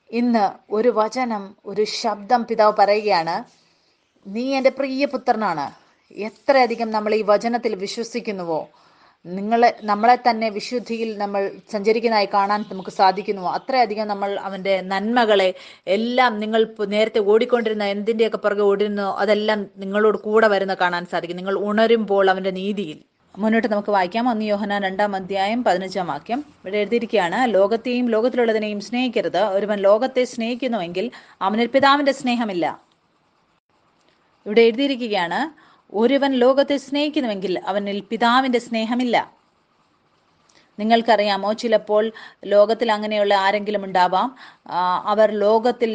ഇന്ന് ഒരു വചനം, ഒരു ശബ്ദം പിതാവ് പറയുകയാണ്, നീ എൻ്റെ പ്രിയപുത്രനാണ്. എത്രയധികം നമ്മൾ ഈ വചനത്തിൽ വിശ്വസിക്കുന്നുവോ, നമ്മളെ തന്നെ വിശുദ്ധിയിൽ നമ്മൾ സഞ്ചരിക്കുന്നതായി കാണാൻ നമുക്ക് സാധിക്കുന്നുവോ, അത്രയധികം നമ്മൾ അവൻ്റെ നന്മകളെ എല്ലാം, നിങ്ങൾ നേരത്തെ ഓടിക്കൊണ്ടിരുന്ന എന്തിൻ്റെയൊക്കെ പുറകെ ഓടിരുന്നോ അതെല്ലാം നിങ്ങളോട് കൂടെ വരുന്ന കാണാൻ സാധിക്കും, നിങ്ങൾ ഉണരുമ്പോൾ അവൻ്റെ നീതിയിൽ. മുന്നോട്ട് നമുക്ക് വായിക്കാം. 1 യോഹന്നാൻ 2 അധ്യായം 15 വാക്യം. ഇവിടെ എഴുതിയിരിക്കുകയാണ്, ലോകത്തെയും ലോകത്തിലുള്ളതിനെയും സ്നേഹിക്കരുത്. ഒരുവൻ ലോകത്തെ സ്നേഹിക്കുന്നുവെങ്കിൽ അവനിൽ പിതാവിന്റെ സ്നേഹമില്ല. ഇവിടെ എഴുതിയിരിക്കുകയാണ്, ഒരുവൻ ലോകത്തെ സ്നേഹിക്കുന്നുവെങ്കിൽ അവനിൽ പിതാവിന്റെ സ്നേഹമില്ല. നിങ്ങൾക്കറിയാമോ, ചിലപ്പോൾ ലോകത്തിൽ അങ്ങനെയുള്ള ആരെങ്കിലും ഉണ്ടാവാം, അവർ ലോകത്തിൽ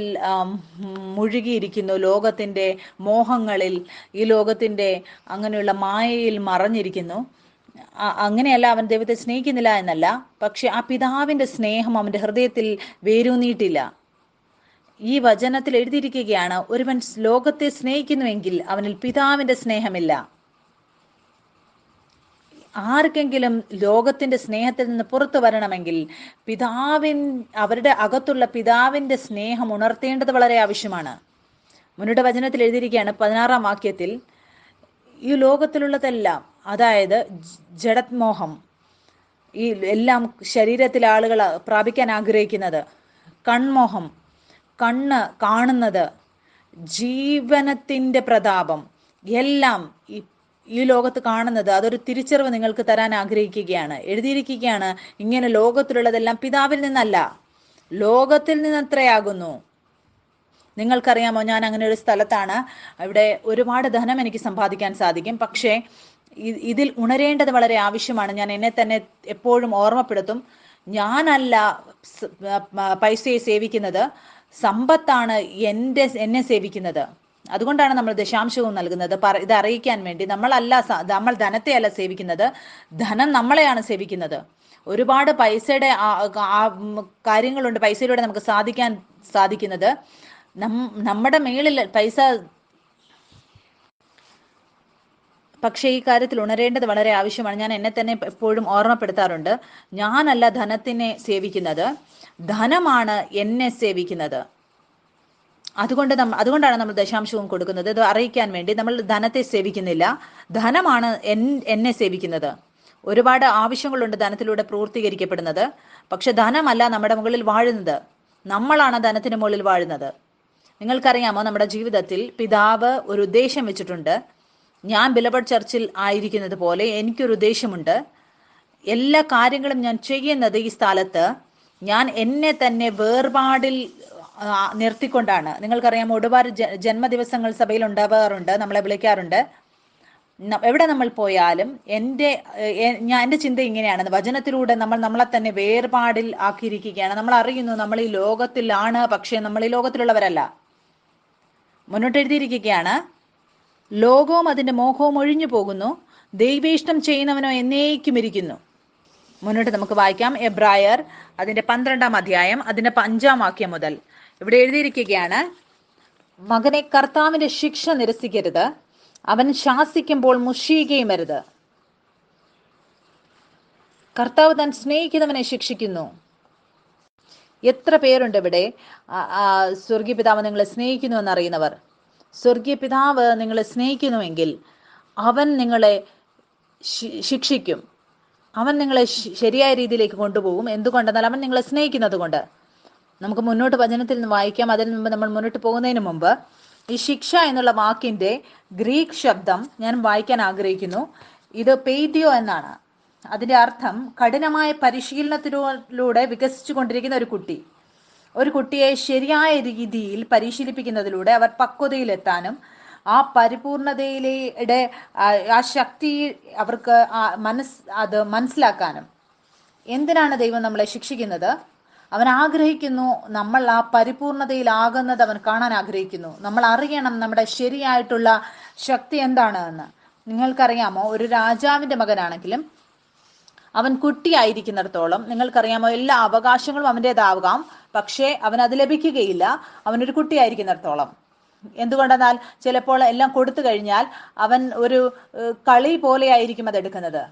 മുഴുകിയിരിക്കുന്നു, ലോകത്തിൻ്റെ മോഹങ്ങളിൽ, ഈ ലോകത്തിൻ്റെ അങ്ങനെയുള്ള മായയിൽ മറഞ്ഞിരിക്കുന്നു. അങ്ങനെയല്ല, അവൻ ദൈവത്തെ സ്നേഹിക്കുന്നില്ല എന്നല്ല, പക്ഷെ ആ പിതാവിൻ്റെ സ്നേഹം അവൻ്റെ ഹൃദയത്തിൽ വേരൂന്നിയിട്ടില്ല. ഈ വചനത്തിൽ എഴുതിയിരിക്കുകയാണ്, ഒരുവൻ ലോകത്തെ സ്നേഹിക്കുന്നുവെങ്കിൽ അവനിൽ പിതാവിൻ്റെ സ്നേഹമില്ല. ആർക്കെങ്കിലും ലോകത്തിന്റെ സ്നേഹത്തിൽ നിന്ന് പുറത്തു വരണമെങ്കിൽ അവരുടെ അകത്തുള്ള പിതാവിന്റെ സ്നേഹം ഉണർത്തേണ്ടത് വളരെ ആവശ്യമാണ്. മുന്നോട്ട് വചനത്തിൽ എഴുതിയിരിക്കുകയാണ് 16 വാക്യത്തിൽ, ഈ ലോകത്തിലുള്ളതെല്ലാം, അതായത് ജഡത്മോഹം, ഈ എല്ലാം ശരീരത്തിലെ ആളുകൾ പ്രാപിക്കാൻ ആഗ്രഹിക്കുന്നത്, കൺമോഹം, കണ്ണ് കാണുന്നത്, ജീവനത്തിൻ്റെ പ്രതാപം, എല്ലാം ഈ ലോകത്ത് കാണുന്നത് അതൊരു തിരിച്ചറിവ് നിങ്ങൾക്ക് തരാൻ ആഗ്രഹിക്കുകയാണ്. എഴുതിയിരിക്കുകയാണ്, ഇങ്ങനെ ലോകത്തിലുള്ളതെല്ലാം പിതാവിൽ നിന്നല്ല, ലോകത്തിൽ നിന്നത്രയാകുന്നു. നിങ്ങൾക്കറിയാമോ, ഞാൻ അങ്ങനെ ഒരു സ്ഥലത്താണ്. ഇവിടെ ഒരുപാട് ധനം എനിക്ക് സമ്പാദിക്കാൻ സാധിക്കും, പക്ഷേ ഇതിൽ ഉണരേണ്ടത് വളരെ ആവശ്യമാണ്. ഞാൻ എന്നെ തന്നെ എപ്പോഴും ഓർമ്മപ്പെടുത്തും, ഞാനല്ല പൈസയെ സേവിക്കുന്നത്, സമ്പത്താണ് എന്നെ സേവിക്കുന്നത്. അതുകൊണ്ടാണ് നമ്മൾ ദശാംശവും നൽകുന്നത്, ഇത് അറിയിക്കാൻ വേണ്ടി. നമ്മൾ ധനത്തെ അല്ല സേവിക്കുന്നത്, ധനം നമ്മളെയാണ് സേവിക്കുന്നത്. ഒരുപാട് പൈസയുടെ കാര്യങ്ങളുണ്ട്, പൈസയിലൂടെ നമുക്ക് സാധിക്കുന്നത്. നമ്മുടെ മേളിൽ പൈസ, പക്ഷേ ഈ കാര്യത്തിൽ ഉണരേണ്ടത് വളരെ ആവശ്യമാണ്. ഞാൻ എന്നെ തന്നെ എപ്പോഴും ഓർമ്മപ്പെടുത്താറുണ്ട്, ഞാനല്ല ധനത്തിനെ സേവിക്കുന്നത്, ധനമാണ് എന്നെ സേവിക്കുന്നത്. അതുകൊണ്ടാണ് നമ്മൾ ദശാംശവും കൊടുക്കുന്നത്, ഇത് അറിയിക്കാൻ വേണ്ടി. നമ്മൾ ധനത്തെ സേവിക്കുന്നില്ല, ധനമാണ് എന്നെ സേവിക്കുന്നത്. ഒരുപാട് ആവശ്യങ്ങളുണ്ട് ധനത്തിലൂടെ പൂർത്തീകരിക്കപ്പെടുന്നത്, പക്ഷെ ധനമല്ല നമ്മുടെ മുകളിൽ വാഴുന്നത്, നമ്മളാണ് ധനത്തിന് മുകളിൽ വാഴുന്നത്. നിങ്ങൾക്കറിയാമോ, നമ്മുടെ ജീവിതത്തിൽ പിതാവ് ഒരു ഉദ്ദേശം വെച്ചിട്ടുണ്ട്. ഞാൻ ബിലബഡ് ചർച്ചിൽ ആയിരിക്കുന്നത് പോലെ എനിക്കൊരു ഉദ്ദേശമുണ്ട്. എല്ലാ കാര്യങ്ങളും ഞാൻ ചെയ്യുന്നത് ഈ സ്ഥലത്ത് ഞാൻ എന്നെ തന്നെ വേർപാടിൽ നിർത്തിക്കൊണ്ടാണ്. നിങ്ങൾക്കറിയാമോ, ഒരുപാട് ജന്മദിവസങ്ങൾ സഭയിൽ ഉണ്ടാവാറുണ്ട്, നമ്മളെ വിളിക്കാറുണ്ട്. എവിടെ നമ്മൾ പോയാലും എൻ്റെ ചിന്ത ഇങ്ങനെയാണ്, വചനത്തിലൂടെ നമ്മളെ തന്നെ വേർപാടിൽ ആക്കിയിരിക്കുകയാണ്. നമ്മൾ അറിയുന്നു നമ്മൾ ഈ ലോകത്തിലാണ്, പക്ഷേ നമ്മൾ ഈ ലോകത്തിലുള്ളവരല്ല. മുന്നോട്ട് എഴുതിയിരിക്കുകയാണ്, ലോകവും അതിൻ്റെ മോഹവും ഒഴിഞ്ഞു പോകുന്നു, ദൈവേഷ്ടം ചെയ്യുന്നവനോ എന്നേക്കും ഇരിക്കുന്നു. മുന്നോട്ട് നമുക്ക് വായിക്കാം. എബ്രായർ അതിൻ്റെ 12-ാം അധ്യായം അതിൻ്റെ 5-ാം വാക്യം മുതൽ ഇവിടെ എഴുതിയിരിക്കുകയാണ്, മകനെ, കർത്താവിൻ്റെ ശിക്ഷ നിരസിക്കരുത്, അവൻ ശാസിക്കുമ്പോൾ മുഷിയുകയും അരുത്. കർത്താവ് താൻ സ്നേഹിക്കുന്നവനെ ശിക്ഷിക്കുന്നു. എത്ര പേരുണ്ട് ഇവിടെ സ്വർഗീയ പിതാവ് നിങ്ങളെ സ്നേഹിക്കുന്നു എന്നറിയുന്നവർ? സ്വർഗീയ പിതാവ് നിങ്ങളെ സ്നേഹിക്കുന്നുവെങ്കിൽ അവൻ നിങ്ങളെ ശിക്ഷിക്കും, അവൻ നിങ്ങളെ ശരിയായ രീതിയിലേക്ക് കൊണ്ടുപോകും. എന്തുകൊണ്ടെന്നാൽ അവൻ നിങ്ങളെ സ്നേഹിക്കുന്നത് കൊണ്ട്. നമുക്ക് മുന്നോട്ട് വചനത്തിൽ നിന്ന് വായിക്കാം. അതിന് മുമ്പ്, നമ്മൾ മുന്നോട്ട് പോകുന്നതിന് മുമ്പ്, ഈ ശിക്ഷ എന്നുള്ള വാക്കിൻ്റെ ഗ്രീക്ക് ശബ്ദം ഞാൻ വായിക്കാൻ ആഗ്രഹിക്കുന്നു. ഇത് പെയ്തിയോ എന്നാണ്. അതിൻ്റെ അർത്ഥം കഠിനമായ പരിശീലനത്തിലൂടെ വികസിച്ചു കൊണ്ടിരിക്കുന്ന ഒരു കുട്ടിയെ ശരിയായ രീതിയിൽ പരിശീലിപ്പിക്കുന്നതിലൂടെ അവർ പക്വതയിലെത്താനും ആ പരിപൂർണതയിലെ ആ ശക്തി അവർക്ക് അത് മനസ്സിലാക്കാനും. എന്തിനാണ് ദൈവം നമ്മളെ ശിക്ഷിക്കുന്നത്? അവൻ ആഗ്രഹിക്കുന്നു നമ്മൾ ആ പരിപൂർണതയിലാകുന്നത് അവൻ കാണാൻ ആഗ്രഹിക്കുന്നു. നമ്മൾ അറിയണം നമ്മുടെ ശരിയായിട്ടുള്ള ശക്തി എന്താണ് എന്ന്. നിങ്ങൾക്കറിയാമോ, ഒരു രാജാവിൻ്റെ മകനാണെങ്കിലും അവൻ കുട്ടിയായിരിക്കുന്നിടത്തോളം നിങ്ങൾക്കറിയാമോ, എല്ലാ അവകാശങ്ങളും അവൻ്റേതാവാം, പക്ഷേ അവൻ അത് ലഭിക്കുകയില്ല അവനൊരു കുട്ടിയായിരിക്കുന്നിടത്തോളം. എന്തുകൊണ്ടെന്നാൽ ചിലപ്പോൾ എല്ലാം കൊടുത്തു കഴിഞ്ഞാൽ അവൻ ഒരു കളി പോലെ ആയിരിക്കും അതെടുക്കുന്നത്.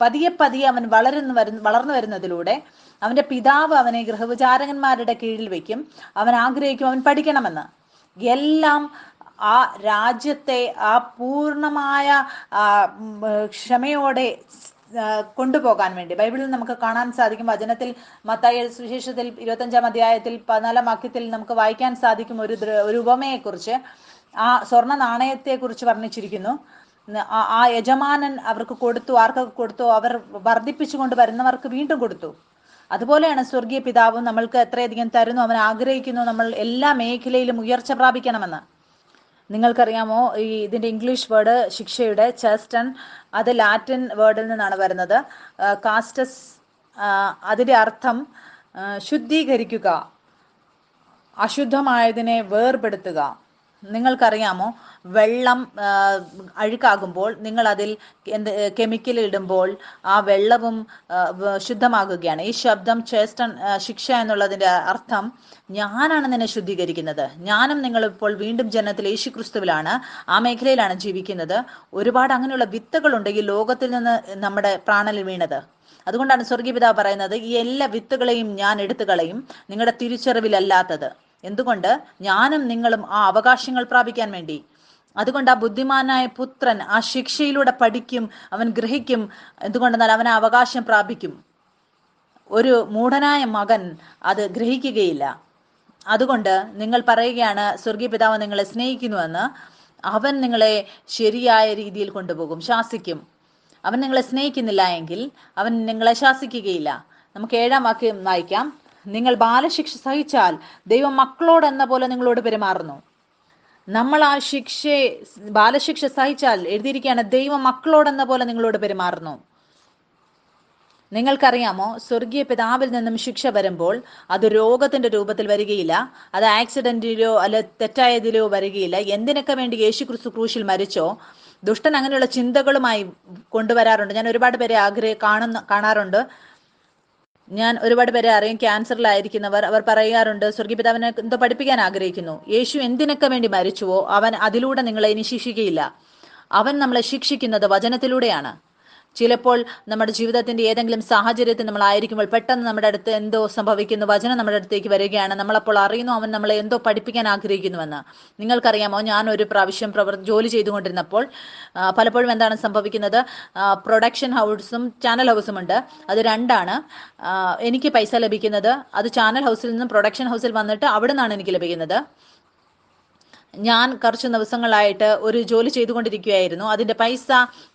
പതിയെ അവൻ വളർന്നു വരുന്നതിലൂടെ അവൻ്റെ പിതാവ് അവനെ ഗൃഹവിചാരകന്മാരുടെ കീഴിൽ വയ്ക്കും. അവൻ ആഗ്രഹിക്കും അവൻ പഠിക്കണമെന്ന്. എല്ലാം ആ രാജ്യത്തെ ആ പൂർണ്ണമായ ക്ഷമയോടെ കൊണ്ടുപോകാൻ വേണ്ടി ബൈബിളിൽ നമുക്ക് കാണാൻ സാധിക്കും. വചനത്തിൽ മത്തായി സുവിശേഷത്തിൽ 25-ാം അധ്യായത്തിൽ 14-ാം വാക്യത്തിൽ നമുക്ക് വായിക്കാൻ സാധിക്കും ഒരു ഉപമയെക്കുറിച്ച്. ആ സ്വർണ്ണ നാണയത്തെക്കുറിച്ച് വർണ്ണിച്ചിരിക്കുന്നു. ആ യജമാനൻ അവർക്ക് കൊടുത്തു. ആർക്കൊക്കെ കൊടുത്തു? അവർ വർദ്ധിപ്പിച്ചു കൊണ്ട് വരുന്നവർക്ക് വീണ്ടും കൊടുത്തു. അതുപോലെയാണ് സ്വർഗീയ പിതാവും നമ്മൾക്ക് എത്രയധികം തരുന്നു. അവൻ ആഗ്രഹിക്കുന്നു നമ്മൾ എല്ലാ മേഖലയിലും ഉയർച്ച പ്രാപിക്കണമെന്ന്. നിങ്ങൾക്കറിയാമോ, ഇതിൻ്റെ ഇംഗ്ലീഷ് വേർഡ് ശിക്ഷയുടെ ചെസ്റ്റൺ, അത് ലാറ്റിൻ വേർഡിൽ നിന്നാണ് വരുന്നത്. കാസ്റ്റസ്, അതിൻ്റെ അർത്ഥം ശുദ്ധീകരിക്കുക, അശുദ്ധമായതിനെ വേർപെടുത്തുക. നിങ്ങൾക്കറിയാമോ, വെള്ളം അഴുക്കാകുമ്പോൾ നിങ്ങൾ അതിൽ കെമിക്കൽ ഇടുമ്പോൾ ആ വെള്ളവും ശുദ്ധമാകുകയാണ്. ഈ ശബ്ദം ചേസ്റ്റൺ, ശിക്ഷ എന്നുള്ളതിൻ്റെ അർത്ഥം ഞാനാണ് നിന്നെ ശുദ്ധീകരിക്കുന്നത്. ഞാനും നിങ്ങളിപ്പോൾ വീണ്ടും ജനനത്തിൽ യേശു ക്രിസ്തുവിലാണ്, ആ മേഖലയിലാണ് ജീവിക്കുന്നത്. ഒരുപാട് അങ്ങനെയുള്ള വിത്തുകളുണ്ട് ഈ ലോകത്തിൽ നിന്ന് നമ്മുടെ പ്രാണനിൽ വീണത്. അതുകൊണ്ടാണ് സ്വർഗീയ പിതാവ് പറയുന്നത്, ഈ എല്ലാ വിത്തുകളെയും ഞാൻ എടുത്തു കളയും, നിങ്ങളുടെ തിരിച്ചറിവിലല്ലാത്തത്. എന്തുകൊണ്ട്? ഞാനും നിങ്ങളും ആ അവകാശങ്ങൾ പ്രാപിക്കാൻ വേണ്ടി. അതുകൊണ്ട് ആ ബുദ്ധിമാനായ പുത്രൻ ആ ശിക്ഷയിലൂടെ പഠിക്കും, അവൻ ഗ്രഹിക്കും. എന്തുകൊണ്ടെന്നാൽ അവൻ ആ അവകാശം പ്രാപിക്കും. ഒരു മൂഢനായ മകൻ അത് ഗ്രഹിക്കുകയില്ല. അതുകൊണ്ട് നിങ്ങൾ പറയുകയാണ് സ്വർഗീയ പിതാവ് നിങ്ങളെ സ്നേഹിക്കുന്നുവെന്ന്. അവൻ നിങ്ങളെ ശരിയായ രീതിയിൽ കൊണ്ടുപോകും, ശാസിക്കും. അവൻ നിങ്ങളെ സ്നേഹിക്കുന്നില്ല എങ്കിൽ അവൻ നിങ്ങളെ ശാസിക്കുകയില്ല. നമുക്ക് 7-ാം വാക്യം വായിക്കാം. നിങ്ങൾ ബാലശിക്ഷ സഹിച്ചാൽ ദൈവം മക്കളോട് എന്ന പോലെ നിങ്ങളോട് പെരുമാറുന്നു. നമ്മൾ ആ ബാലശിക്ഷ സഹിച്ചാൽ എഴുതിയിരിക്കുകയാണ്, ദൈവം മക്കളോടെന്ന പോലെ നിങ്ങളോട് പെരുമാറുന്നു. നിങ്ങൾക്കറിയാമോ, സ്വർഗീയ പിതാവിൽ നിന്നും ശിക്ഷ വരുമ്പോൾ അത് രോഗത്തിന്റെ രൂപത്തിൽ വരികയില്ല, അത് ആക്സിഡന്റിലോ അല്ല തെറ്റായതിലോ വരികയില്ല. എന്തിനൊക്കെ വേണ്ടി യേശുക്രിസ്തു ക്രൂശിൽ മരിച്ചോ, ദുഷ്ടൻ അങ്ങനെയുള്ള ചിന്തകളുമായി കൊണ്ടുവരാറുണ്ട്. ഞാൻ ഒരുപാട് പേരെ കാണാറുണ്ട്. ഞാൻ ഒരുപാട് പേരെ അറിയും, ക്യാൻസറിലായിരിക്കുന്നവർ. അവർ പറയാറുണ്ട്, സ്വർഗീയ പിതാവിനെ എന്തോ പഠിപ്പിക്കാൻ ആഗ്രഹിക്കുന്നു. യേശു എന്തിനൊക്കെ വേണ്ടി മരിച്ചുവോ അവൻ അതിലൂടെ നിങ്ങളെ ഇനി ശിക്ഷിക്കുകയില്ല. അവൻ നമ്മളെ ശിക്ഷിക്കുന്നത് വചനത്തിലൂടെയാണ്. ചിലപ്പോൾ നമ്മുടെ ജീവിതത്തിന്റെ ഏതെങ്കിലും സാഹചര്യത്തിൽ നമ്മളായിരിക്കുമ്പോൾ പെട്ടെന്ന് നമ്മുടെ അടുത്ത് എന്തോ സംഭവിക്കുന്നു, വചനം നമ്മുടെ അടുത്തേക്ക് വരികയാണ്. നമ്മളപ്പോൾ അറിയുന്നു അവൻ നമ്മളെ എന്തോ പഠിപ്പിക്കാൻ ആഗ്രഹിക്കുന്നുവെന്ന്. നിങ്ങൾക്കറിയാമോ, ഞാൻ ഒരു പ്രാവശ്യം ജോലി ചെയ്തുകൊണ്ടിരുന്നപ്പോൾ പലപ്പോഴും എന്താണ് സംഭവിക്കുന്നത്, പ്രൊഡക്ഷൻ ഹൗസും ചാനൽ ഹൗസും ഉണ്ട്. അത് രണ്ടാണ്. എനിക്ക് പൈസ ലഭിക്കുന്നത് അത് ചാനൽ ഹൗസിൽ നിന്നും പ്രൊഡക്ഷൻ ഹൗസിൽ വന്നിട്ട് അവിടെ നിന്നാണ് എനിക്ക് ലഭിക്കുന്നത്. ഞാൻ കുറച്ച് ദിവസങ്ങളായിട്ട് ഒരു ജോലി ചെയ്തുകൊണ്ടിരിക്കുകയായിരുന്നു. അതിൻ്റെ പൈസ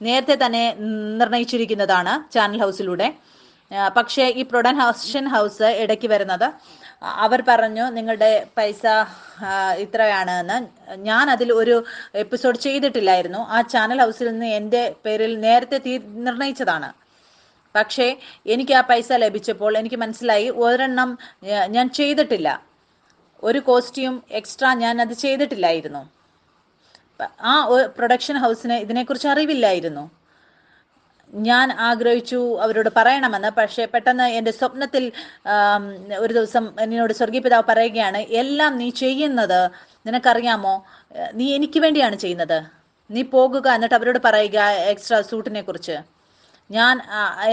നേരത്തെ തന്നെ നിർണയിച്ചിരിക്കുന്നതാണ് ചാനൽ ഹൗസിലൂടെ. പക്ഷേ ഈ പ്രൊഡക്ഷൻ ഹൗസ് ഇടയ്ക്ക് വരുന്നത്, അവർ പറഞ്ഞു നിങ്ങളുടെ പൈസ ഇത്രയാണ് എന്ന്. ഞാൻ അതിൽ ഒരു എപ്പിസോഡ് ചെയ്തിട്ടില്ലായിരുന്നു. ആ ചാനൽ ഹൗസിൽ നിന്ന് എൻ്റെ പേരിൽ നേരത്തെ നിർണയിച്ചതാണ്. പക്ഷേ എനിക്ക് ആ പൈസ ലഭിച്ചപ്പോൾ എനിക്ക് മനസ്സിലായി ഒരെണ്ണം ഞാൻ ചെയ്തിട്ടില്ല. ഒരു കോസ്റ്റ്യൂം എക്സ്ട്രാ ഞാൻ അത് ചെയ്തിട്ടില്ലായിരുന്നു. ആ പ്രൊഡക്ഷൻ ഹൗസിന് ഇതിനെക്കുറിച്ച് അറിവില്ലായിരുന്നു. ഞാൻ ആഗ്രഹിച്ചു അവരോട് പറയണമെന്ന്. പക്ഷേ പെട്ടെന്ന് എൻ്റെ സ്വപ്നത്തിൽ ഒരു ദിവസം എന്നോട് സ്വർഗീയ പിതാവ് പറയുകയാണ്, എല്ലാം നീ ചെയ്യുന്നത് നിനക്കറിയാമോ, നീ എനിക്ക് വേണ്ടിയാണ് ചെയ്യുന്നത്. നീ പോകുക, എന്നിട്ട് അവരോട് പറയുക എക്സ്ട്രാ സൂട്ടിനെ കുറിച്ച്. ഞാൻ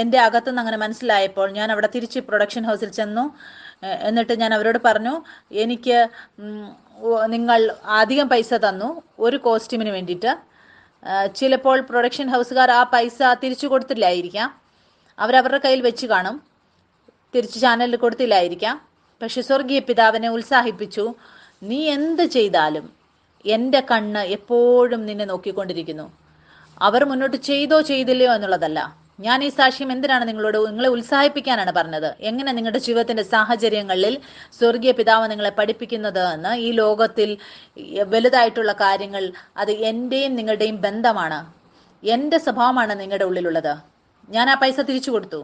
എൻ്റെ അകത്തുനിന്ന് അങ്ങനെ മനസ്സിലായപ്പോൾ ഞാൻ അവിടെ തിരിച്ച് പ്രൊഡക്ഷൻ ഹൗസിൽ ചെന്നു. എന്നിട്ട് ഞാൻ അവരോട് പറഞ്ഞു, എനിക്ക് നിങ്ങൾ അധികം പൈസ തന്നു ഒരു കോസ്റ്റ്യൂമിന് വേണ്ടിയിട്ട്. ചിലപ്പോൾ പ്രൊഡക്ഷൻ ഹൗസുകാർ ആ പൈസ തിരിച്ചു കൊടുത്തില്ലായിരിക്കാം, അവരവരുടെ കയ്യിൽ വെച്ച് കാണും, തിരിച്ച് ചാനലിൽ കൊടുത്തില്ലായിരിക്കാം. പക്ഷെ സ്വർഗീയ പിതാവിനെ ഉത്സാഹിപ്പിച്ചു, നീ എന്ത് ചെയ്താലും എൻ്റെ കണ്ണ് എപ്പോഴും നിന്നെ നോക്കിക്കൊണ്ടിരിക്കുന്നു. അവർ മുന്നോട്ട് ചെയ്തോ ചെയ്തില്ലയോ എന്നുള്ളതല്ല. ഞാൻ ഈ സാക്ഷ്യം എന്തിനാണ് നിങ്ങളെ ഉത്സാഹിപ്പിക്കാനാണ് പറഞ്ഞത്. എങ്ങനെ നിങ്ങളുടെ ജീവിതത്തിന്റെ സാഹചര്യങ്ങളിൽ സ്വർഗീയ പിതാവ് നിങ്ങളെ പഠിപ്പിക്കുന്നത് എന്ന്. ഈ ലോകത്തിൽ വലുതായിട്ടുള്ള കാര്യങ്ങൾ അത് എൻ്റെയും നിങ്ങളുടെയും ബന്ധമാണ്. എൻ്റെ സ്വഭാവമാണ് നിങ്ങളുടെ ഉള്ളിലുള്ളത്. ഞാൻ ആ പൈസ തിരിച്ചു കൊടുത്തു.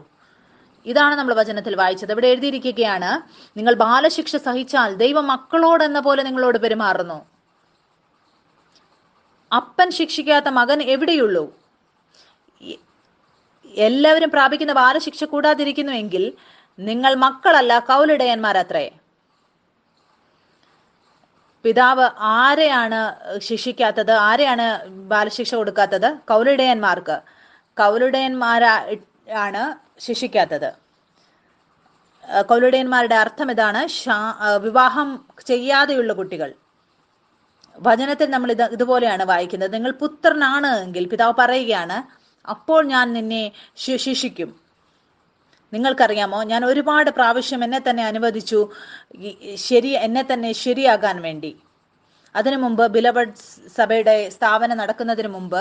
ഇതാണ് നമ്മൾ വചനത്തിൽ വായിച്ചത്. ഇവിടെ എഴുതിയിരിക്കുകയാണ്, നിങ്ങൾ ബാലശിക്ഷ സഹിച്ചാൽ ദൈവം മക്കളോടെന്ന പോലെ നിങ്ങളോട് പെരുമാറുന്നു. അപ്പൻ ശിക്ഷിക്കാത്ത മകൻ എവിടെയുള്ളൂ? എല്ലാവരും പ്രാപിക്കുന്ന ബാലശിക്ഷ കൂടാതിരിക്കുന്നുവെങ്കിൽ നിങ്ങൾ മക്കളല്ല, കൗലിടയന്മാരത്രേ. പിതാവ് ആരെയാണ് ശിക്ഷിക്കാത്തത്? ആരെയാണ് ബാലശിക്ഷ കൊടുക്കാത്തത്? കൗലിടയന്മാർക്ക്. കൗലിടയന്മാരാണ് ശിക്ഷിക്കാത്തത്. കൗലിടയന്മാരുടെ അർത്ഥം ഇതാണ്, വിവാഹം ചെയ്യാതെയുള്ള കുട്ടികൾ. വചനത്തിൽ നമ്മൾ ഇതുപോലെയാണ് വായിക്കുന്നത്. നിങ്ങൾ പുത്രനാണ് എങ്കിൽ പിതാവ് പറയുകയാണ്, അപ്പോൾ ഞാൻ നിന്നെ ശിക്ഷിക്കും. നിങ്ങൾക്കറിയാമോ, ഞാൻ ഒരുപാട് പ്രാവശ്യം എന്നെ തന്നെ അനുവദിച്ചു എന്നെ തന്നെ ശരിയാകാൻ വേണ്ടി. അതിനു മുമ്പ് ബിലവഡ് സഭയുടെ സ്ഥാപനം നടക്കുന്നതിന് മുമ്പ്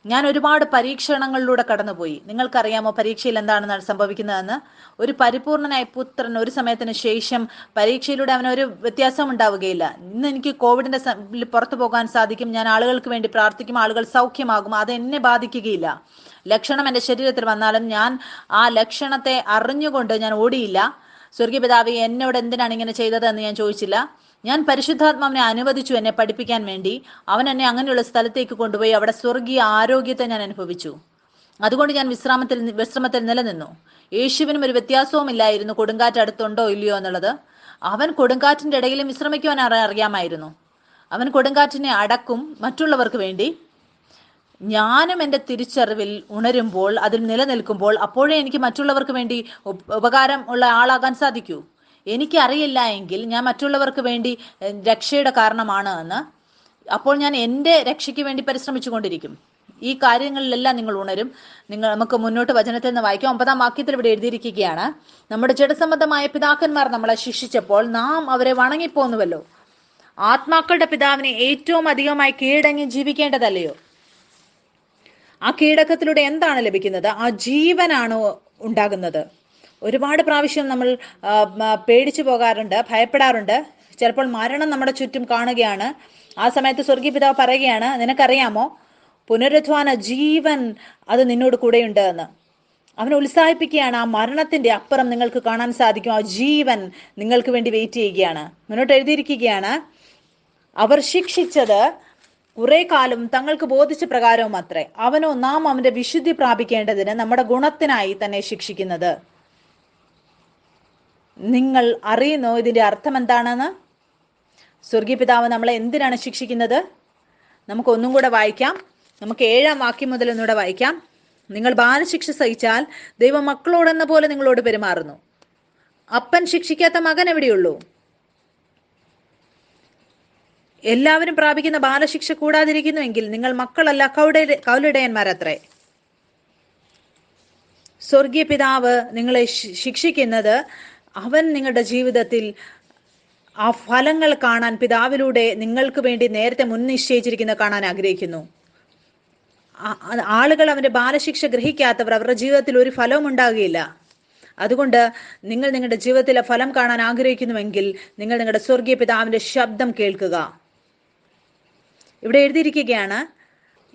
ഞാൻ ഒരുപാട് പരീക്ഷണങ്ങളിലൂടെ കടന്നുപോയി. നിങ്ങൾക്കറിയാമോ പരീക്ഷയിൽ എന്താണ് സംഭവിക്കുന്നതെന്ന്? ഒരു പരിപൂർണനായ പുത്രൻ ഒരു സമയത്തിന് ശേഷം പരീക്ഷയിലൂടെ അവനൊരു വ്യത്യാസം ഉണ്ടാവുകയില്ല. ഇന്ന് എനിക്ക് കോവിഡിന്റെ പുറത്തു പോകാൻ സാധിക്കും, ഞാൻ ആളുകൾക്ക് വേണ്ടി പ്രാർത്ഥിക്കും, ആളുകൾ സൗഖ്യമാകും, അത് എന്നെ ബാധിക്കുകയില്ല. ലക്ഷണം എൻ്റെ ശരീരത്തിൽ വന്നാലും ഞാൻ ആ ലക്ഷണത്തെ അറിഞ്ഞുകൊണ്ട് ഞാൻ ഓടിയില്ല. സ്വർഗീയ പിതാവേ, എന്നോട് എന്തിനാണ് ഇങ്ങനെ ചെയ്തത് എന്ന് ഞാൻ ചോദിച്ചില്ല. ഞാൻ പരിശുദ്ധാത്മാവിനെ അനുവദിച്ചു എന്നെ പഠിപ്പിക്കാൻ വേണ്ടി. അവൻ എന്നെ അങ്ങനെയുള്ള സ്ഥലത്തേക്ക് കൊണ്ടുപോയി അവിടെ സ്വർഗീയ ആരോഗ്യത്തെ ഞാൻ അനുഭവിച്ചു. അതുകൊണ്ട് ഞാൻ വിശ്രമത്തിൽ നിലനിന്നു. യേശുവിനും ഒരു വ്യത്യാസവും ഇല്ലായിരുന്നു കൊടുങ്കാറ്റ് അടുത്തുണ്ടോ ഇല്ലയോ എന്നുള്ളത്. അവൻ കൊടുങ്കാറ്റിന്റെ ഇടയിലും വിശ്രമിക്കുവാൻ അറിയാമായിരുന്നു. അവൻ കൊടുങ്കാറ്റിനെ അടക്കും മറ്റുള്ളവർക്ക് വേണ്ടി. ഞാനും എൻ്റെ തിരിച്ചറിവിൽ ഉണരുമ്പോൾ, അതിൽ നിലനിൽക്കുമ്പോൾ, അപ്പോഴേ എനിക്ക് മറ്റുള്ളവർക്ക് വേണ്ടി ഉപകാരം ഉള്ള ആളാകാൻ സാധിക്കൂ. എനിക്ക് അറിയില്ല എങ്കിൽ ഞാൻ മറ്റുള്ളവർക്ക് വേണ്ടി രക്ഷയുടെ കാരണമാണ് എന്ന്. അപ്പോൾ ഞാൻ എൻ്റെ രക്ഷയ്ക്ക് വേണ്ടി പരിശ്രമിച്ചു കൊണ്ടിരിക്കും. ഈ കാര്യങ്ങളിലെല്ലാം നിങ്ങൾ ഉണരും. നമുക്ക് മുന്നോട്ട് വചനത്തിൽ നിന്ന് വായിക്കാം. 9-ാം വാക്യത്തിൽ ഇവിടെ എഴുതിയിരിക്കുകയാണ്, നമ്മുടെ ജഡസംബന്ധമായ പിതാക്കന്മാർ നമ്മളെ ശിക്ഷിച്ചപ്പോൾ നാം അവരെ വണങ്ങിപ്പോന്നുവല്ലോ. ആത്മാക്കളുടെ പിതാവിനെ ഏറ്റവും അധികമായി കീഴടങ്ങി ജീവിക്കേണ്ടതല്ലയോ? ആ കീഴടക്കത്തിലൂടെ എന്താണ് ലഭിക്കുന്നത്? ആ ജീവനാണ് ഉണ്ടാകുന്നത്. ഒരുപാട് പ്രാവശ്യം നമ്മൾ പേടിച്ചു പോകാറുണ്ട്, ഭയപ്പെടാറുണ്ട്. ചിലപ്പോൾ മരണം നമ്മുടെ ചുറ്റും കാണുകയാണ്. ആ സമയത്ത് സ്വർഗീയ പിതാവ് പറയുകയാണ്, നിനക്കറിയാമോ, പുനരുത്ഥാന ജീവൻ അത് നിന്നോട് കൂടെയുണ്ട് എന്ന്. അവനെ ഉത്സാഹിപ്പിക്കുകയാണ്. ആ മരണത്തിന്റെ അപ്പുറം നിങ്ങൾക്ക് കാണാൻ സാധിക്കും, ആ ജീവൻ നിങ്ങൾക്ക് വേണ്ടി വെയിറ്റ് ചെയ്യുകയാണ്. മുന്നോട്ട് എഴുതിയിരിക്കുകയാണ്, അവർ ശിക്ഷിച്ചത് കുറെ കാലം തങ്ങൾക്ക് ബോധിച്ച പ്രകാരവും അത്രേ. അവനോ നാം അവന്റെ വിശുദ്ധി പ്രാപിക്കേണ്ടതിന് നമ്മുടെ ഗുണത്തിനായി തന്നെ ശിക്ഷിക്കുന്നത്. നിങ്ങൾ അറിയുന്നോ ഇതിന്റെ അർത്ഥം എന്താണെന്ന്? സ്വർഗീയ പിതാവ് നമ്മളെ എന്തിനാണ് ശിക്ഷിക്കുന്നത്? നമുക്ക് ഒന്നും കൂടെ വായിക്കാം. നമുക്ക് 7-ാം വാക്യം മുതൽ ഒന്നുകൂടെ വായിക്കാം. നിങ്ങൾ ബാലശിക്ഷ സഹിച്ചാൽ ദൈവം മക്കളോടെന്ന പോലെ നിങ്ങളോട് പെരുമാറുന്നു. അപ്പൻ ശിക്ഷിക്കാത്ത മകൻ എവിടെയുള്ളൂ? എല്ലാവരും പ്രാപിക്കുന്ന ബാലശിക്ഷ കൂടാതിരിക്കുന്നുവെങ്കിൽ നിങ്ങൾ മക്കളല്ല, കൗലിടയന്മാരത്രേ. സ്വർഗീയ പിതാവ് നിങ്ങളെ ശിക്ഷിക്കുന്നത് അവൻ നിങ്ങളുടെ ജീവിതത്തിൽ ആ ഫലങ്ങൾ കാണാൻ, പിതാവിലൂടെ നിങ്ങൾക്ക് വേണ്ടി നേരത്തെ മുൻ നിശ്ചയിച്ചിരിക്കുന്നത് കാണാൻ ആഗ്രഹിക്കുന്നു. ആളുകൾ അവന്റെ ബാലശിക്ഷ ഗ്രഹിക്കാത്തവർ, അവരുടെ ജീവിതത്തിൽ ഒരു ഫലവും ഉണ്ടാകുകയില്ല. അതുകൊണ്ട് നിങ്ങൾ നിങ്ങളുടെ ജീവിതത്തിലെ ഫലം കാണാൻ ആഗ്രഹിക്കുന്നുവെങ്കിൽ നിങ്ങൾ നിങ്ങളുടെ സ്വർഗീയ പിതാവിന്റെ ശബ്ദം കേൾക്കുക. ഇവിടെ എഴുതിയിരിക്കുകയാണ്,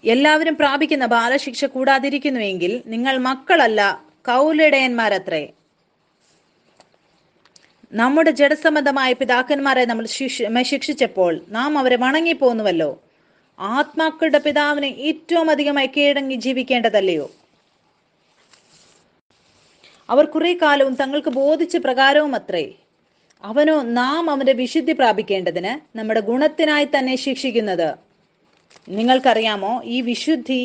എല്ലാവരും പ്രാപിക്കുന്ന ബാലശിക്ഷ കൂടാതിരിക്കുന്നുവെങ്കിൽ നിങ്ങൾ മക്കളല്ല, കൗലിടയന്മാരത്രേ. നമ്മുടെ ജഡസംബന്ധമായ പിതാക്കന്മാരെ നമ്മൾ ശിക്ഷിച്ചപ്പോൾ നാം അവരെ വണങ്ങിപ്പോന്നുവല്ലോ. ആത്മാക്കളുടെ പിതാവിനെ ഏറ്റവും അധികമായി കീഴടങ്ങി ജീവിക്കേണ്ടതല്ലയോ? അവർ കുറെ കാലവും തങ്ങൾക്ക് ബോധിച്ച പ്രകാരവും അത്രേ. അവനോ നാം അവന്റെ വിശുദ്ധി പ്രാപിക്കേണ്ടതിന് നമ്മുടെ ഗുണത്തിനായി തന്നെ ശിക്ഷിക്കുന്നത്. നിങ്ങൾക്കറിയാമോ, ഈ വിശുദ്ധി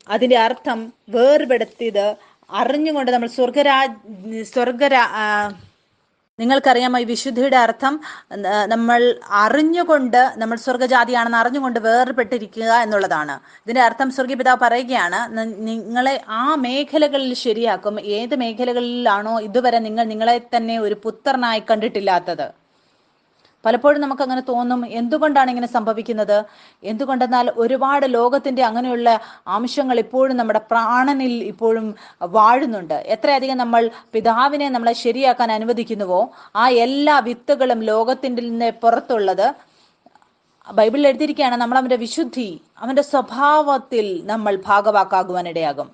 അതിന്റെ അർത്ഥം വേർപെടുത്തിയത് അറിഞ്ഞുകൊണ്ട് നമ്മൾ നിങ്ങൾക്കറിയാമോ, ഈ വിശുദ്ധിയുടെ അർത്ഥം നമ്മൾ അറിഞ്ഞുകൊണ്ട്, നമ്മൾ സ്വർഗജാതിയാണെന്ന് അറിഞ്ഞുകൊണ്ട് വേർപെട്ടിരിക്കുക എന്നുള്ളതാണ്. ഇതിന്റെ അർത്ഥം സ്വർഗീയ പിതാവ് പറയുകയാണ്, നിങ്ങളെ ആ മേഖലകളിൽ ശരിയാക്കും. ഏത് മേഖലകളിലാണോ ഇതുവരെ നിങ്ങൾ നിങ്ങളെ തന്നെ ഒരു പുത്രനായി കണ്ടിട്ടില്ലാത്തത്. പലപ്പോഴും നമുക്കങ്ങനെ തോന്നും, എന്തുകൊണ്ടാണ് ഇങ്ങനെ സംഭവിക്കുന്നത്? എന്തുകൊണ്ടെന്നാൽ ഒരുപാട് ലോകത്തിന്റെ അങ്ങനെയുള്ള അംശങ്ങൾ ഇപ്പോഴും നമ്മുടെ പ്രാണനിൽ ഇപ്പോഴും വാഴുന്നുണ്ട്. എത്രയധികം നമ്മൾ പിതാവിനെ നമ്മളെ ശരിയാക്കാൻ അനുവദിക്കുന്നുവോ ആ എല്ലാ വിത്തുകളും ലോകത്തിന്റെ നിന്ന് പുറത്തുള്ളത് ബൈബിളിൽ എഴുതിയിരിക്കുകയാണ്, നമ്മൾ അവന്റെ വിശുദ്ധി, അവന്റെ സ്വഭാവത്തിൽ നമ്മൾ ഭാഗവാക്കാകുവാനിടയാകും.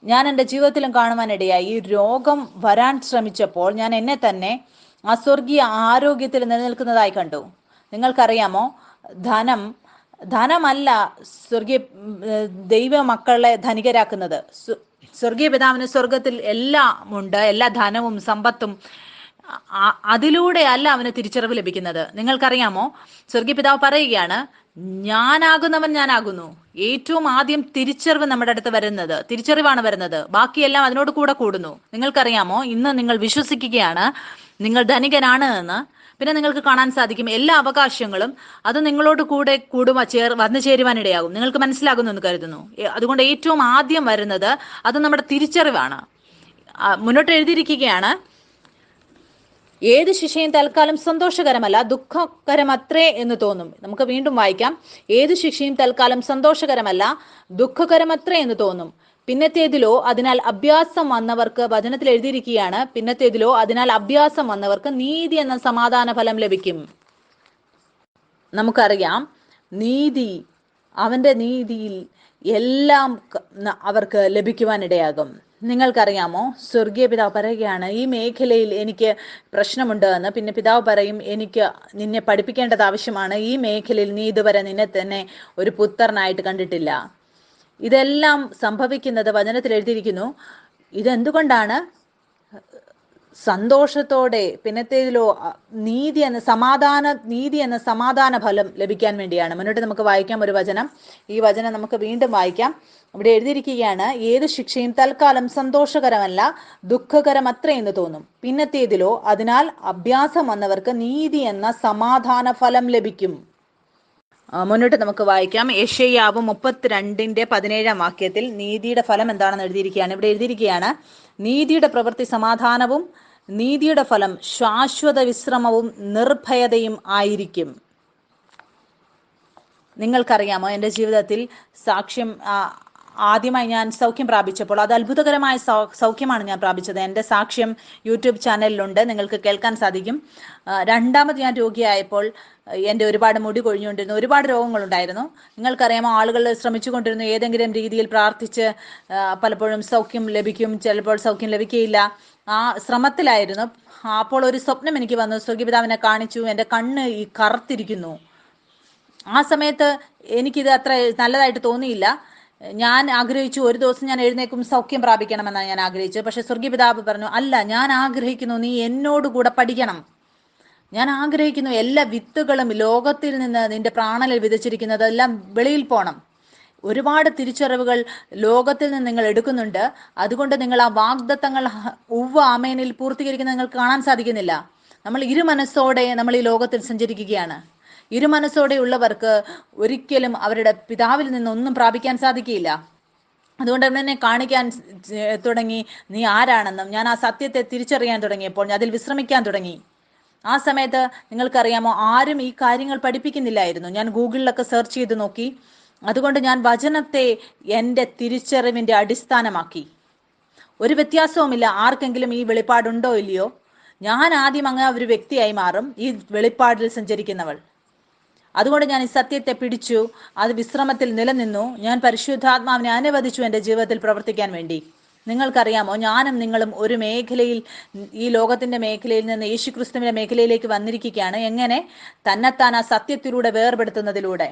ഞാൻ എൻ്റെ ജീവിതത്തിലും കാണുവാനിടയായി. ഈ രോഗം വരാൻ ശ്രമിച്ചപ്പോൾ ഞാൻ എന്നെ തന്നെ ആ സ്വർഗീയ ആരോഗ്യത്തിൽ നിലനിൽക്കുന്നതായി കണ്ടു. നിങ്ങൾക്കറിയാമോ, ധനമല്ല സ്വർഗീയ ദൈവ മക്കളെ ധനികരാക്കുന്നത്. സ്വർഗീയ പിതാവിന് സ്വർഗത്തിൽ എല്ലാം ഉണ്ട്, എല്ലാ ധനവും സമ്പത്തും. അതിലൂടെ അല്ല അവന് തിരിച്ചറിവ് ലഭിക്കുന്നത്. നിങ്ങൾക്കറിയാമോ, സ്വർഗീയ പിതാവ് പറയുകയാണ്, ഞാനാകുന്നവൻ ഞാനാകുന്നു. ഏറ്റവും ആദ്യം തിരിച്ചറിവ് നമ്മുടെ അടുത്ത് വരുന്നത്, തിരിച്ചറിവാണ് വരുന്നത്. ബാക്കിയെല്ലാം അതിനോട് കൂടെ കൂടുന്നു. നിങ്ങൾക്കറിയാമോ, ഇന്ന് നിങ്ങൾ വിശ്വസിക്കുകയാണ് നിങ്ങൾ ധനികനാണ് എന്ന്. പിന്നെ നിങ്ങൾക്ക് കാണാൻ സാധിക്കും എല്ലാ അവകാശങ്ങളും അത് നിങ്ങളോട് കൂടെ വന്നു ചേരുവാനിടയാകും. നിങ്ങൾക്ക് മനസ്സിലാകുന്നു എന്ന് കരുതുന്നു. അതുകൊണ്ട് ഏറ്റവും ആദ്യം വരുന്നത് അത് നമ്മുടെ തിരിച്ചറിവാണ്. മുന്നോട്ട് എഴുതിയിരിക്കുകയാണ്, ഏത് ശിക്ഷയും തൽക്കാലം സന്തോഷകരമല്ല, ദുഃഖകരമത്രേ എന്ന് തോന്നും. നമുക്ക് വീണ്ടും വായിക്കാം. ഏത് ശിക്ഷയും തൽക്കാലം സന്തോഷകരമല്ല, ദുഃഖകരമത്രേ എന്ന് തോന്നും. പിന്നത്തേതിലോ അതിനാൽ അഭ്യാസം വന്നവർക്ക്, വചനത്തിൽ എഴുതിയിരിക്കുകയാണ്, പിന്നത്തേതിലോ അതിനാൽ അഭ്യാസം വന്നവർക്ക് നീതി എന്ന സമാധാന ഫലം ലഭിക്കും. നമുക്കറിയാം, നീതി, അവന്റെ നീതിയിൽ എല്ലാം അവർക്ക് ലഭിക്കുവാനിടയാകും. നിങ്ങൾക്കറിയാമോ, സ്വർഗീയ പിതാവ് പറയുകയാണ്, ഈ മേഖലയിൽ എനിക്ക് പ്രശ്നമുണ്ട് എന്ന്. പിന്നെ പിതാവ് പറയും, എനിക്ക് നിന്നെ പഠിപ്പിക്കേണ്ടത് ആവശ്യമാണ്. ഈ മേഖലയിൽ നീ ഇതുവരെ നിന്നെ തന്നെ ഒരു പുത്രനായിട്ട് കണ്ടിട്ടില്ല. ഇതെല്ലാം സംഭവിക്കുന്നത് വചനത്തിൽ എഴുതിയിരിക്കുന്നു. ഇതെന്തുകൊണ്ടാണ്? സന്തോഷത്തോടെ പിന്നത്തേതിലോ നീതി എന്ന സമാധാന ഫലം ലഭിക്കാൻ വേണ്ടിയാണ്. മുന്നോട്ട് നമുക്ക് വായിക്കാം ഒരു വചനം. ഈ വചനം നമുക്ക് വീണ്ടും വായിക്കാം. ഇവിടെ എഴുതിയിരിക്കുകയാണ്, ഏത് ശിക്ഷയും തൽക്കാലം സന്തോഷകരമല്ല, ദുഃഖകരമത്രേ എന്ന് തോന്നും. പിന്നത്തേതിലോ അതിനാൽ അഭ്യാസം വന്നവർക്ക് നീതി എന്ന സമാധാന ഫലം ലഭിക്കും. മുന്നോട്ട് നമുക്ക് വായിക്കാം. യെശയ്യാവ് 32:17 വാക്യത്തിൽ നീതിയുടെ ഫലം എന്താണെന്ന് എഴുതിയിരിക്കുകയാണ്. ഇവിടെ എഴുതിയിരിക്കുകയാണ്, നീതിയുടെ പ്രവൃത്തി സമാധാനവും നീതിയുടെ ഫലം ശാശ്വത വിശ്രമവും നിർഭയതയും ആയിരിക്കും. നിങ്ങൾക്കറിയാമോ, എൻ്റെ ജീവിതത്തിൽ സാക്ഷ്യം ആദ്യമായി ഞാൻ സൗഖ്യം പ്രാപിച്ചപ്പോൾ അത് അത്ഭുതകരമായ സൗഖ്യമാണ് ഞാൻ പ്രാപിച്ചത്. എൻ്റെ സാക്ഷ്യം യൂട്യൂബ് ചാനലിലുണ്ട്, നിങ്ങൾക്ക് കേൾക്കാൻ സാധിക്കും. രണ്ടാമത് ഞാൻ രോഗിയായപ്പോൾ എൻ്റെ ഒരുപാട് മുടി കൊഴിഞ്ഞുകൊണ്ടിരുന്നു, ഒരുപാട് രോഗങ്ങളുണ്ടായിരുന്നു. നിങ്ങൾക്കറിയാമോ, ആളുകൾ ശ്രമിച്ചുകൊണ്ടിരുന്നു ഏതെങ്കിലും രീതിയിൽ പ്രാർത്ഥിച്ച് പലപ്പോഴും സൗഖ്യം ലഭിക്കും, ചിലപ്പോൾ സൗഖ്യം ലഭിക്കുകയില്ല. ആ ശ്രമത്തിലായിരുന്നു. അപ്പോൾ ഒരു സ്വപ്നം എനിക്ക് വന്നു. സ്വർഗീയപിതാവിനെ കാണിച്ചു, എൻ്റെ കണ്ണ് ഈ കറുത്തിരിക്കുന്നു. ആ സമയത്ത് എനിക്കിത് അത്ര നല്ലതായിട്ട് തോന്നിയില്ല. ഞാൻ ആഗ്രഹിച്ചു, ഒരു ദിവസം ഞാൻ എഴുന്നേക്കും സൗഖ്യം പ്രാപിക്കണമെന്നാണ് ഞാൻ ആഗ്രഹിച്ചത്. പക്ഷെ സ്വർഗീയപിതാവ് പറഞ്ഞു, അല്ല, ഞാൻ ആഗ്രഹിക്കുന്നു നീ എന്നോട് കൂടെ പഠിക്കണം. ഞാൻ ആഗ്രഹിക്കുന്നു എല്ലാ വിത്തുകളും ലോകത്തിൽ നിന്ന് നിന്റെ പ്രാണനിൽ വിതച്ചിരിക്കുന്നതെല്ലാം വെളിയിൽ പോകണം. ഒരുപാട് തിരിച്ചറിവുകൾ ലോകത്തിൽ നിന്ന് നിങ്ങൾ എടുക്കുന്നുണ്ട്. അതുകൊണ്ട് നിങ്ങൾ ആ വാഗ്ദത്തങ്ങൾ ആമേനിൽ പൂർത്തീകരിക്കുന്നത് നിങ്ങൾക്ക് കാണാൻ സാധിക്കുന്നില്ല. നമ്മൾ ഇരുമനസ്സോടെ നമ്മൾ ഈ ലോകത്തിൽ സഞ്ചരിക്കുകയാണ്. ഇരുമനസ്സോടെ ഉള്ളവർക്ക് ഒരിക്കലും അവരുടെ പിതാവിൽ നിന്നൊന്നും പ്രാപിക്കാൻ സാധിക്കില്ല. അതുകൊണ്ട് എന്നെ കാണിക്കാൻ തുടങ്ങി നീ ആരാണെന്നും. ഞാൻ ആ സത്യത്തെ തിരിച്ചറിയാൻ തുടങ്ങിയപ്പോൾ ഞാൻ അതിൽ വിശ്രമിക്കാൻ തുടങ്ങി. ആ സമയത്ത് നിങ്ങൾക്കറിയാമോ, ആരും ഈ കാര്യങ്ങൾ പഠിപ്പിക്കുന്നില്ലായിരുന്നു. ഞാൻ ഗൂഗിളിലൊക്കെ സെർച്ച് ചെയ്ത് നോക്കി. അതുകൊണ്ട് ഞാൻ വചനത്തെ എൻ്റെ തിരിച്ചറിവിൻ്റെ അടിസ്ഥാനമാക്കി. ഒരു വ്യത്യാസവുമില്ല. ആർക്കെങ്കിലും ഈ വെളിപ്പാടുണ്ടോ ഇല്ലയോ, ഞാൻ ആദ്യം അങ്ങ് ഒരു വ്യക്തിയായി മാറും, ഈ വെളിപ്പാടിൽ സഞ്ചരിക്കുന്നവൾ. അതുകൊണ്ട് ഞാൻ ഈ സത്യത്തെ പിടിച്ചു, അത് വിശ്രമത്തിൽ നിലനിന്നു. ഞാൻ പരിശുദ്ധാത്മാവിനെ അനുവദിച്ചു എൻ്റെ ജീവിതത്തിൽ പ്രവർത്തിക്കാൻ വേണ്ടി. നിങ്ങൾക്കറിയാമോ, ഞാനും നിങ്ങളും ഒരു മേഖലയിൽ, ഈ ലോകത്തിന്റെ മേഖലയിൽ നിന്ന് യേശുക്രിസ്തുവിന്റെ മേഖലയിലേക്ക് വന്നിരിക്കുകയാണ്. എങ്ങനെ? തന്നെത്താൻ ആ സത്യത്തിലൂടെ വേർപെടുത്തുന്നതിലൂടെ.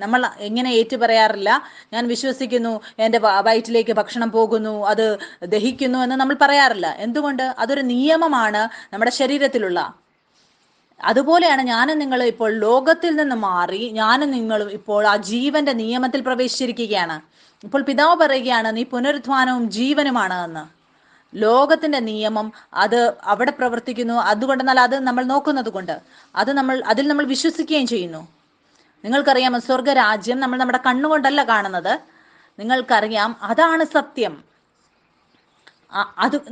നമ്മൾ എങ്ങനെ ഏറ്റുപറയാറില്ല, ഞാൻ വിശ്വസിക്കുന്നു, എൻ്റെ വയറ്റിലേക്ക് ഭക്ഷണം പോകുന്നു, അത് ദഹിക്കുന്നു എന്ന് നമ്മൾ പറയാറില്ല. എന്തുകൊണ്ട്? അതൊരു നിയമമാണ് നമ്മുടെ ശരീരത്തിലുള്ള. അതുപോലെയാണ് ഞാനും നിങ്ങൾ ഇപ്പോൾ ലോകത്തിൽ നിന്ന് മാറി, ഞാനും നിങ്ങളും ഇപ്പോൾ ആ ജീവന്റെ നിയമത്തിൽ പ്രവേശിച്ചിരിക്കുകയാണ്. ഇപ്പോൾ പിതാവ് പറയുകയാണ്, നീ പുനരുത്ഥാനവും ജീവനുമാണ് എന്ന്. ലോകത്തിന്റെ നിയമം അത് അവിടെ പ്രവർത്തിക്കുന്നു. അതുകൊണ്ടെന്നാൽ അത് നമ്മൾ നോക്കുന്നത് കൊണ്ട് അതിൽ നമ്മൾ വിശ്വസിക്കുകയും ചെയ്യുന്നു. നിങ്ങൾക്കറിയാമോ, സ്വർഗരാജ്യം നമ്മൾ നമ്മുടെ കണ്ണുകൊണ്ടല്ല കാണുന്നത്. നിങ്ങൾക്കറിയാം, അതാണ് സത്യം.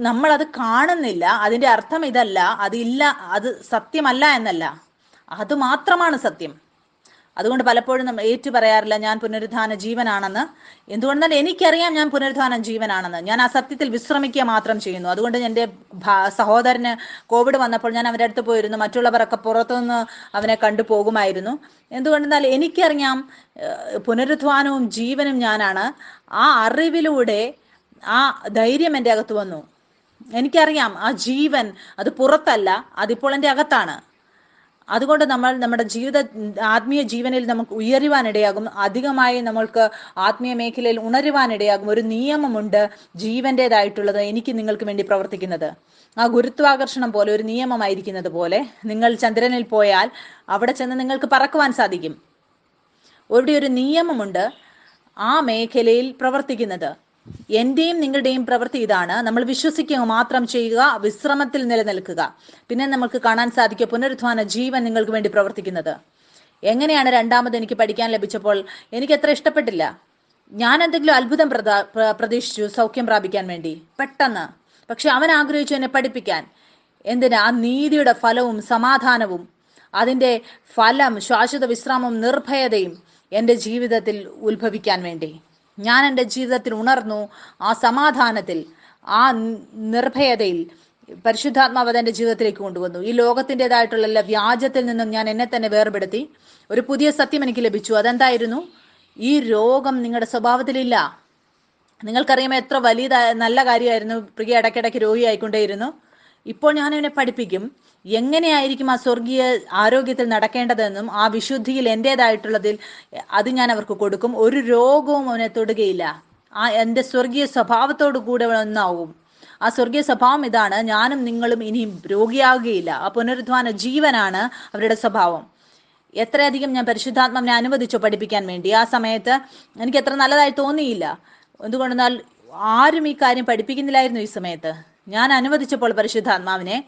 നമ്മളത് കാണുന്നില്ല. അതിന്റെ അർത്ഥം ഇതല്ല, അതില്ല, അത് സത്യമല്ല എന്നല്ല, അത് മാത്രമാണ് സത്യം. അതുകൊണ്ട് പലപ്പോഴും നമ്മൾ ഏറ്റു പറയാറില്ല ഞാൻ പുനരുത്ഥാന ജീവനാണെന്ന്. എന്തുകൊണ്ടെന്നാൽ എനിക്കറിയാം ഞാൻ പുനരുത്ഥാന ജീവനാണെന്ന്. ഞാൻ ആ സത്യത്തിൽ വിശ്രമിക്കുക മാത്രം ചെയ്യുന്നു. അതുകൊണ്ട് എൻ്റെ സഹോദരന് കോവിഡ് വന്നപ്പോൾ ഞാൻ അവൻ്റെ അടുത്ത് പോയിരുന്നു. മറ്റുള്ളവരൊക്കെ പുറത്തുനിന്ന് അവനെ കണ്ടു പോകുമായിരുന്നു. എന്തുകൊണ്ടെന്നാൽ എനിക്കറിയാം പുനരുത്ഥാനവും ജീവനും ഞാനാണ്. ആ അറിവിലൂടെ ആ ധൈര്യം എൻ്റെ അകത്ത് വന്നു. എനിക്കറിയാം ആ ജീവൻ അത് പുറത്തല്ല, അതിപ്പോൾ എൻ്റെ അകത്താണ്. അതുകൊണ്ട് നമ്മൾ നമ്മുടെ ആത്മീയ ജീവനിൽ നമുക്ക് ഉയരുവാനിടയാകും. അധികമായി നമ്മൾക്ക് ആത്മീയ മേഖലയിൽ ഉണരുവാനിടയാകും. ഒരു നിയമമുണ്ട് ജീവൻ്റെതായിട്ടുള്ളത്, എനിക്ക് നിങ്ങൾക്ക് വേണ്ടി പ്രവർത്തിക്കുന്നത്. ആ ഗുരുത്വാകർഷണം പോലെ ഒരു നിയമമായിരിക്കുന്നത് പോലെ നിങ്ങൾ ചന്ദ്രനിൽ പോയാൽ അവിടെ ചെന്ന് നിങ്ങൾക്ക് പറക്കുവാൻ സാധിക്കും. ഇവിടെ ഒരു നിയമമുണ്ട് ആ മേഖലയിൽ പ്രവർത്തിക്കുന്നത്. എന്റെയും നിങ്ങളുടെയും പ്രവൃത്തി ഇതാണ്. നമ്മൾ വിശ്വസിക്കുക മാത്രം ചെയ്യുക, വിശ്രമത്തിൽ നിലനിൽക്കുക. പിന്നെ നമുക്ക് കാണാൻ സാധിക്കുക പുനരുത്ഥാന ജീവൻ നിങ്ങൾക്ക് വേണ്ടി പ്രവർത്തിക്കുന്നത്. എങ്ങനെയാണ് രണ്ടാമത് എനിക്ക് പഠിക്കാൻ ലഭിച്ചപ്പോൾ എനിക്ക് അത്ര ഇഷ്ടപ്പെട്ടില്ല. ഞാൻ എന്തെങ്കിലും അത്ഭുതം പ്രതീക്ഷിച്ചു സൗഖ്യം പ്രാപിക്കാൻ വേണ്ടി പെട്ടെന്ന്. പക്ഷെ അവൻ ആഗ്രഹിച്ചു എന്നെ പഠിപ്പിക്കാൻ. എന്തിനാ? ആ നീതിയുടെ ഫലവും സമാധാനവും, അതിൻ്റെ ഫലം ശാശ്വത വിശ്രാമവും നിർഭയതയും എൻ്റെ ജീവിതത്തിൽ ഉത്ഭവിക്കാൻ വേണ്ടി. ഞാൻ എൻ്റെ ജീവിതത്തിൽ ഉണർന്നു. ആ സമാധാനത്തിൽ, ആ നിർഭയതയിൽ പരിശുദ്ധാത്മാവ് എൻ്റെ ജീവിതത്തിലേക്ക് കൊണ്ടുവന്നു. ഈ ലോകത്തിൻ്റെതായിട്ടുള്ള എല്ലാ വ്യാജത്തിൽ നിന്നും ഞാൻ എന്നെ തന്നെ വേർപെടുത്തി. ഒരു പുതിയ സത്യം എനിക്ക് ലഭിച്ചു. അതെന്തായിരുന്നു? ഈ രോഗം നിങ്ങളുടെ സ്വഭാവത്തിലില്ല. നിങ്ങൾക്കറിയാമോ എത്ര വലിയ നല്ല കാര്യമായിരുന്നു പ്രിയ ഇടയ്ക്കിടയ്ക്ക് രോഗിയായിക്കൊണ്ടേയിരുന്നു. ഇപ്പോൾ ഞാൻ അവനെ പഠിപ്പിക്കും എങ്ങനെയായിരിക്കും ആ സ്വർഗീയ ആരോഗ്യത്തിൽ നടക്കേണ്ടതെന്നും ആ വിശുദ്ധിയിൽ എൻ്റെതായിട്ടുള്ളതിൽ അത് ഞാൻ അവർക്ക് കൊടുക്കും. ഒരു രോഗവും അവനെ തൊടുകയില്ല. ആ എൻ്റെ സ്വർഗീയ സ്വഭാവത്തോടു കൂടെ ഒന്നാവും. ആ സ്വർഗീയ സ്വഭാവം ഇതാണ്, ഞാനും നിങ്ങളും ഇനിയും രോഗിയാവുകയില്ല. ആ പുനരുത്ഥാന ജീവനാണ് അവരുടെ സ്വഭാവം. എത്രയധികം ഞാൻ പരിശുദ്ധാത്മാവിനെ അനുവദിച്ചു പഠിപ്പിക്കാൻ വേണ്ടി. ആ സമയത്ത് എനിക്ക് എത്ര നല്ലതായി തോന്നിയില്ല. എന്തുകൊണ്ടെന്നാൽ ആരും ഈ കാര്യം പഠിപ്പിക്കുന്നില്ലായിരുന്നു. ഈ സമയത്ത് ഞാൻ അനുവദിച്ചപ്പോൾ പരിശുദ്ധാത്മാവിനെ,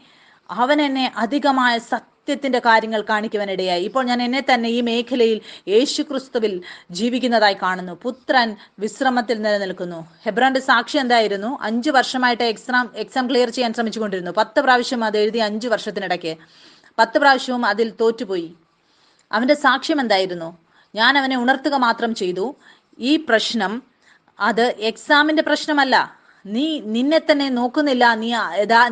അവൻ എന്നെ അധികമായ സത്യത്തിന്റെ കാര്യങ്ങൾ കാണിക്കുവാനിടയായി. ഇപ്പോൾ ഞാൻ എന്നെ തന്നെ ഈ മേഖലയിൽ യേശുക്രിസ്തുവിൽ ജീവിക്കുന്നതായി കാണുന്നു. പുത്രൻ വിശ്രമത്തിൽ നിലനിൽക്കുന്നു. ഹെബ്രാന്റെ സാക്ഷി എന്തായിരുന്നു? 5 വർഷമായിട്ട് എക്സാം ക്ലിയർ ചെയ്യാൻ ശ്രമിച്ചുകൊണ്ടിരുന്നു. 10 പ്രാവശ്യം അത് എഴുതി. 5 വർഷത്തിനിടയ്ക്ക് 10 പ്രാവശ്യവും അതിൽ തോറ്റുപോയി. അവന്റെ സാക്ഷ്യം എന്തായിരുന്നു? ഞാൻ അവനെ ഉണർത്തുക മാത്രം ചെയ്തു. ഈ പ്രശ്നം അത് എക്സാമിന്റെ പ്രശ്നമല്ല. നീ നിന്നെ തന്നെ നോക്കുന്നില്ല,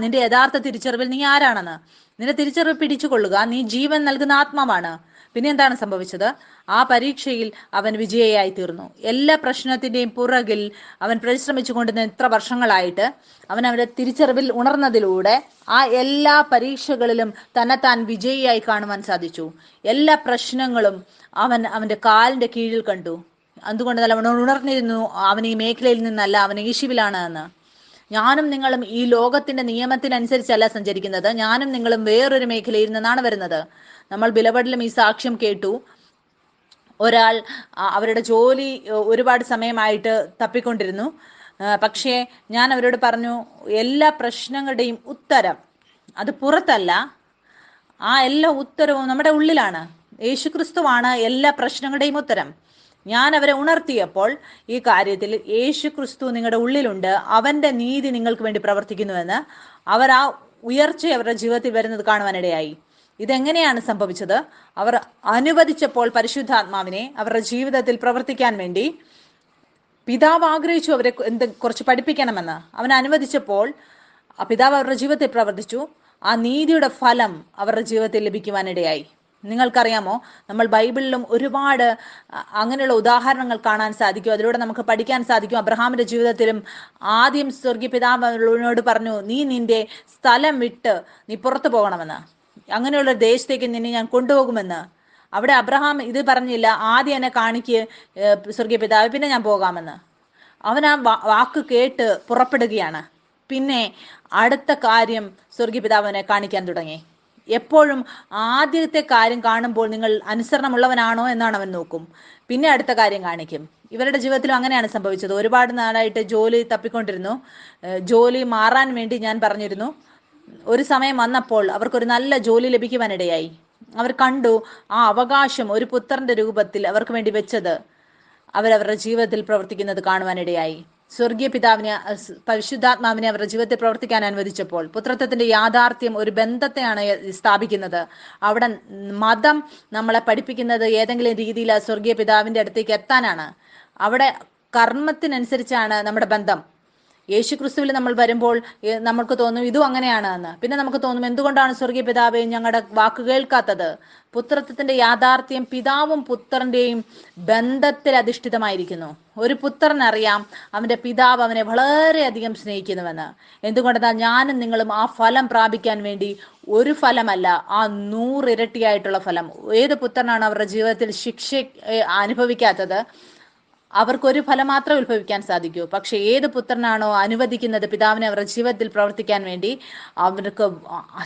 നിന്റെ യഥാർത്ഥ തിരിച്ചറിവിൽ നീ ആരാണെന്ന്. നിന്റെ തിരിച്ചറിവ് പിടിച്ചുകൊള്ളുക. നീ ജീവൻ നൽകുന്ന ആത്മാവാണ്. പിന്നെ എന്താണ് സംഭവിച്ചത്? ആ പരീക്ഷയിൽ അവൻ വിജയിയായി തീർന്നു. എല്ലാ പ്രശ്നത്തിന്റെയും പുറകിൽ അവൻ പരിശ്രമിച്ചു കൊണ്ടിരുന്ന ഇത്ര വർഷങ്ങളായിട്ട് അവന്റെ തിരിച്ചറിവിൽ ഉണർന്നതിലൂടെ ആ എല്ലാ പരീക്ഷകളിലും തന്നെത്താൻ വിജയിയായി കാണുവാൻ സാധിച്ചു. എല്ലാ പ്രശ്നങ്ങളും അവന്റെ കാലിന്റെ കീഴിൽ കണ്ടു. അതുകൊണ്ട് തന്നെ അവൻ ഉണർന്നിരുന്നു, അവൻ ഈ മേഖലയിൽ നിന്നല്ല, അവൻ യേശുവിലാണ് എന്ന്. ഞാനും നിങ്ങളും ഈ ലോകത്തിന്റെ നിയമത്തിനനുസരിച്ചല്ല സഞ്ചരിക്കുന്നത്. ഞാനും നിങ്ങളും വേറൊരു മേഖലയിൽ നിന്നാണ് വരുന്നത്. നമ്മൾ ബിലവഡിലും ഈ സാക്ഷ്യം കേട്ടു. ഒരാൾ അവരുടെ ജോലി ഒരുപാട് സമയമായിട്ട് തപ്പിക്കൊണ്ടിരുന്നു. പക്ഷേ ഞാൻ അവരോട് പറഞ്ഞു, എല്ലാ പ്രശ്നങ്ങളുടെയും ഉത്തരം അത് പുറത്തല്ല, ആ എല്ലാ ഉത്തരവും നമ്മുടെ ഉള്ളിലാണ്. യേശുക്രിസ്തുവാണ് എല്ലാ പ്രശ്നങ്ങളുടെയും ഉത്തരം. ഞാൻ അവരെ ഉണർത്തിയപ്പോൾ ഈ കാര്യത്തിൽ യേശുക്രിസ്തു നിങ്ങളുടെ ഉള്ളിലുണ്ട്, അവന്റെ നീതി നിങ്ങൾക്ക് വേണ്ടി പ്രവർത്തിക്കുന്നുവെന്ന് അവർ ആ ഉയർച്ച അവരുടെ ജീവിതത്തിൽ വരുന്നത് കാണുവാനിടയായി. ഇതെങ്ങനെയാണ് സംഭവിച്ചത്? അവർ അനുവദിച്ചപ്പോൾ പരിശുദ്ധാത്മാവിനെ അവരുടെ ജീവിതത്തിൽ പ്രവർത്തിക്കാൻ വേണ്ടി പിതാവ് ആഗ്രഹിച്ചു അവരെ കുറച്ച് പഠിപ്പിക്കണമെന്ന്. അവൻ അനുവദിച്ചപ്പോൾ ആ പിതാവ് അവരുടെ ജീവിതത്തിൽ പ്രവർത്തിച്ചു. ആ നീതിയുടെ ഫലം അവരുടെ ജീവിതത്തിൽ ലഭിക്കുവാനിടയായി. നിങ്ങൾക്കറിയാമോ, നമ്മൾ ബൈബിളിലും ഒരുപാട് അങ്ങനെയുള്ള ഉദാഹരണങ്ങൾ കാണാൻ സാധിക്കും. അതിലൂടെ നമുക്ക് പഠിക്കാൻ സാധിക്കും. അബ്രഹാമിന്റെ ജീവിതത്തിലും ആദ്യം സ്വർഗീയ പിതാവിനോട് പറഞ്ഞു, നീ നിന്റെ സ്ഥലം വിട്ട് നീ പുറത്തു പോകണമെന്ന്, അങ്ങനെയുള്ള ദേശത്തേക്ക് നിന്നെ ഞാൻ കൊണ്ടുപോകുമെന്ന്. അവിടെ അബ്രഹാം ഇത് പറഞ്ഞില്ല, ആദ്യം എന്നെ കാണിക്ക് സ്വർഗീയ പിതാവ്, പിന്നെ ഞാൻ പോകാമെന്ന്. അവൻ ആ വാക്ക് കേട്ട് പുറപ്പെടുകയാണ്. പിന്നെ അടുത്ത കാര്യം സ്വർഗീയ പിതാവിനെ കാണിക്കാൻ തുടങ്ങി. എപ്പോഴും ആദ്യത്തെ കാര്യം കാണുമ്പോൾ നിങ്ങൾ അനുസരണമുള്ളവനാണോ എന്നാണ് അവൻ നോക്കും. പിന്നെ അടുത്ത കാര്യം കാണിക്കും. ഇവരുടെ ജീവിതത്തിലും അങ്ങനെയാണ് സംഭവിച്ചത്. ഒരുപാട് നാളായിട്ട് ജോലി തപ്പിക്കൊണ്ടിരുന്നു. ജോലി മാറാൻ വേണ്ടി ഞാൻ പറഞ്ഞിരുന്നു. ഒരു സമയം വന്നപ്പോൾ അവർക്കൊരു നല്ല ജോലി ലഭിക്കുവാനിടയായി. അവർ കണ്ടു ആ അവകാശം ഒരു പുത്രന്റെ രൂപത്തിൽ അവർക്ക് വേണ്ടി വെച്ചത് അവരവരുടെ ജീവിതത്തിൽ പ്രവർത്തിക്കുന്നത് കാണുവാനിടയായി. സ്വർഗീയ പിതാവിനെ, പരിശുദ്ധാത്മാവിനെ അവരുടെ ജീവിതത്തിൽ പ്രവർത്തിക്കാൻ അനുവദിച്ചപ്പോൾ പുത്രത്വത്തിന്റെ യാഥാർത്ഥ്യം ഒരു ബന്ധത്തെയാണ് സ്ഥാപിക്കുന്നത്. അവിടെ മതം നമ്മളെ പഠിപ്പിക്കുന്നത് ഏതെങ്കിലും രീതിയിൽ ആ സ്വർഗീയ പിതാവിന്റെ അടുത്തേക്ക് എത്താനാണ്. അവിടെ കർമ്മത്തിനനുസരിച്ചാണ് നമ്മുടെ ബന്ധം. യേശുക്രിസ്തുവിൽ നമ്മൾ വരുമ്പോൾ നമുക്ക് തോന്നും ഇതും അങ്ങനെയാണ് എന്ന്. പിന്നെ നമുക്ക് തോന്നും, എന്തുകൊണ്ടാണ് സ്വർഗീയ പിതാവെ ഞങ്ങളുടെ വാക്ക് കേൾക്കാത്തത്? പുത്രത്വത്തിന്റെ യാഥാർത്ഥ്യം പിതാവും പുത്രന്റെയും ബന്ധത്തിൽ അധിഷ്ഠിതമായിരിക്കുന്നു. ഒരു പുത്രനറിയാം അവന്റെ പിതാവ് അവനെ വളരെയധികം സ്നേഹിക്കുന്നുവെന്ന്. എന്തുകൊണ്ടെന്നാൽ ഞാനും നിങ്ങളും ആ ഫലം പ്രാപിക്കാൻ വേണ്ടി ഒരു ഫലമല്ല, ആ 100 ഇരട്ടിയായിട്ടുള്ള ഫലം. ഏത് പുത്രനാണ് അവരുടെ ജീവിതത്തിൽ ശിക്ഷ അനുഭവിക്കാത്തത്? അവർക്കൊരു ഫലം മാത്രമേ ഉത്ഭവിക്കാൻ സാധിക്കൂ. പക്ഷെ ഏത് പുത്രനാണോ അനുവദിക്കുന്നത് പിതാവിനെ അവരുടെ ജീവിതത്തിൽ പ്രവർത്തിക്കാൻ വേണ്ടി, അവർക്ക്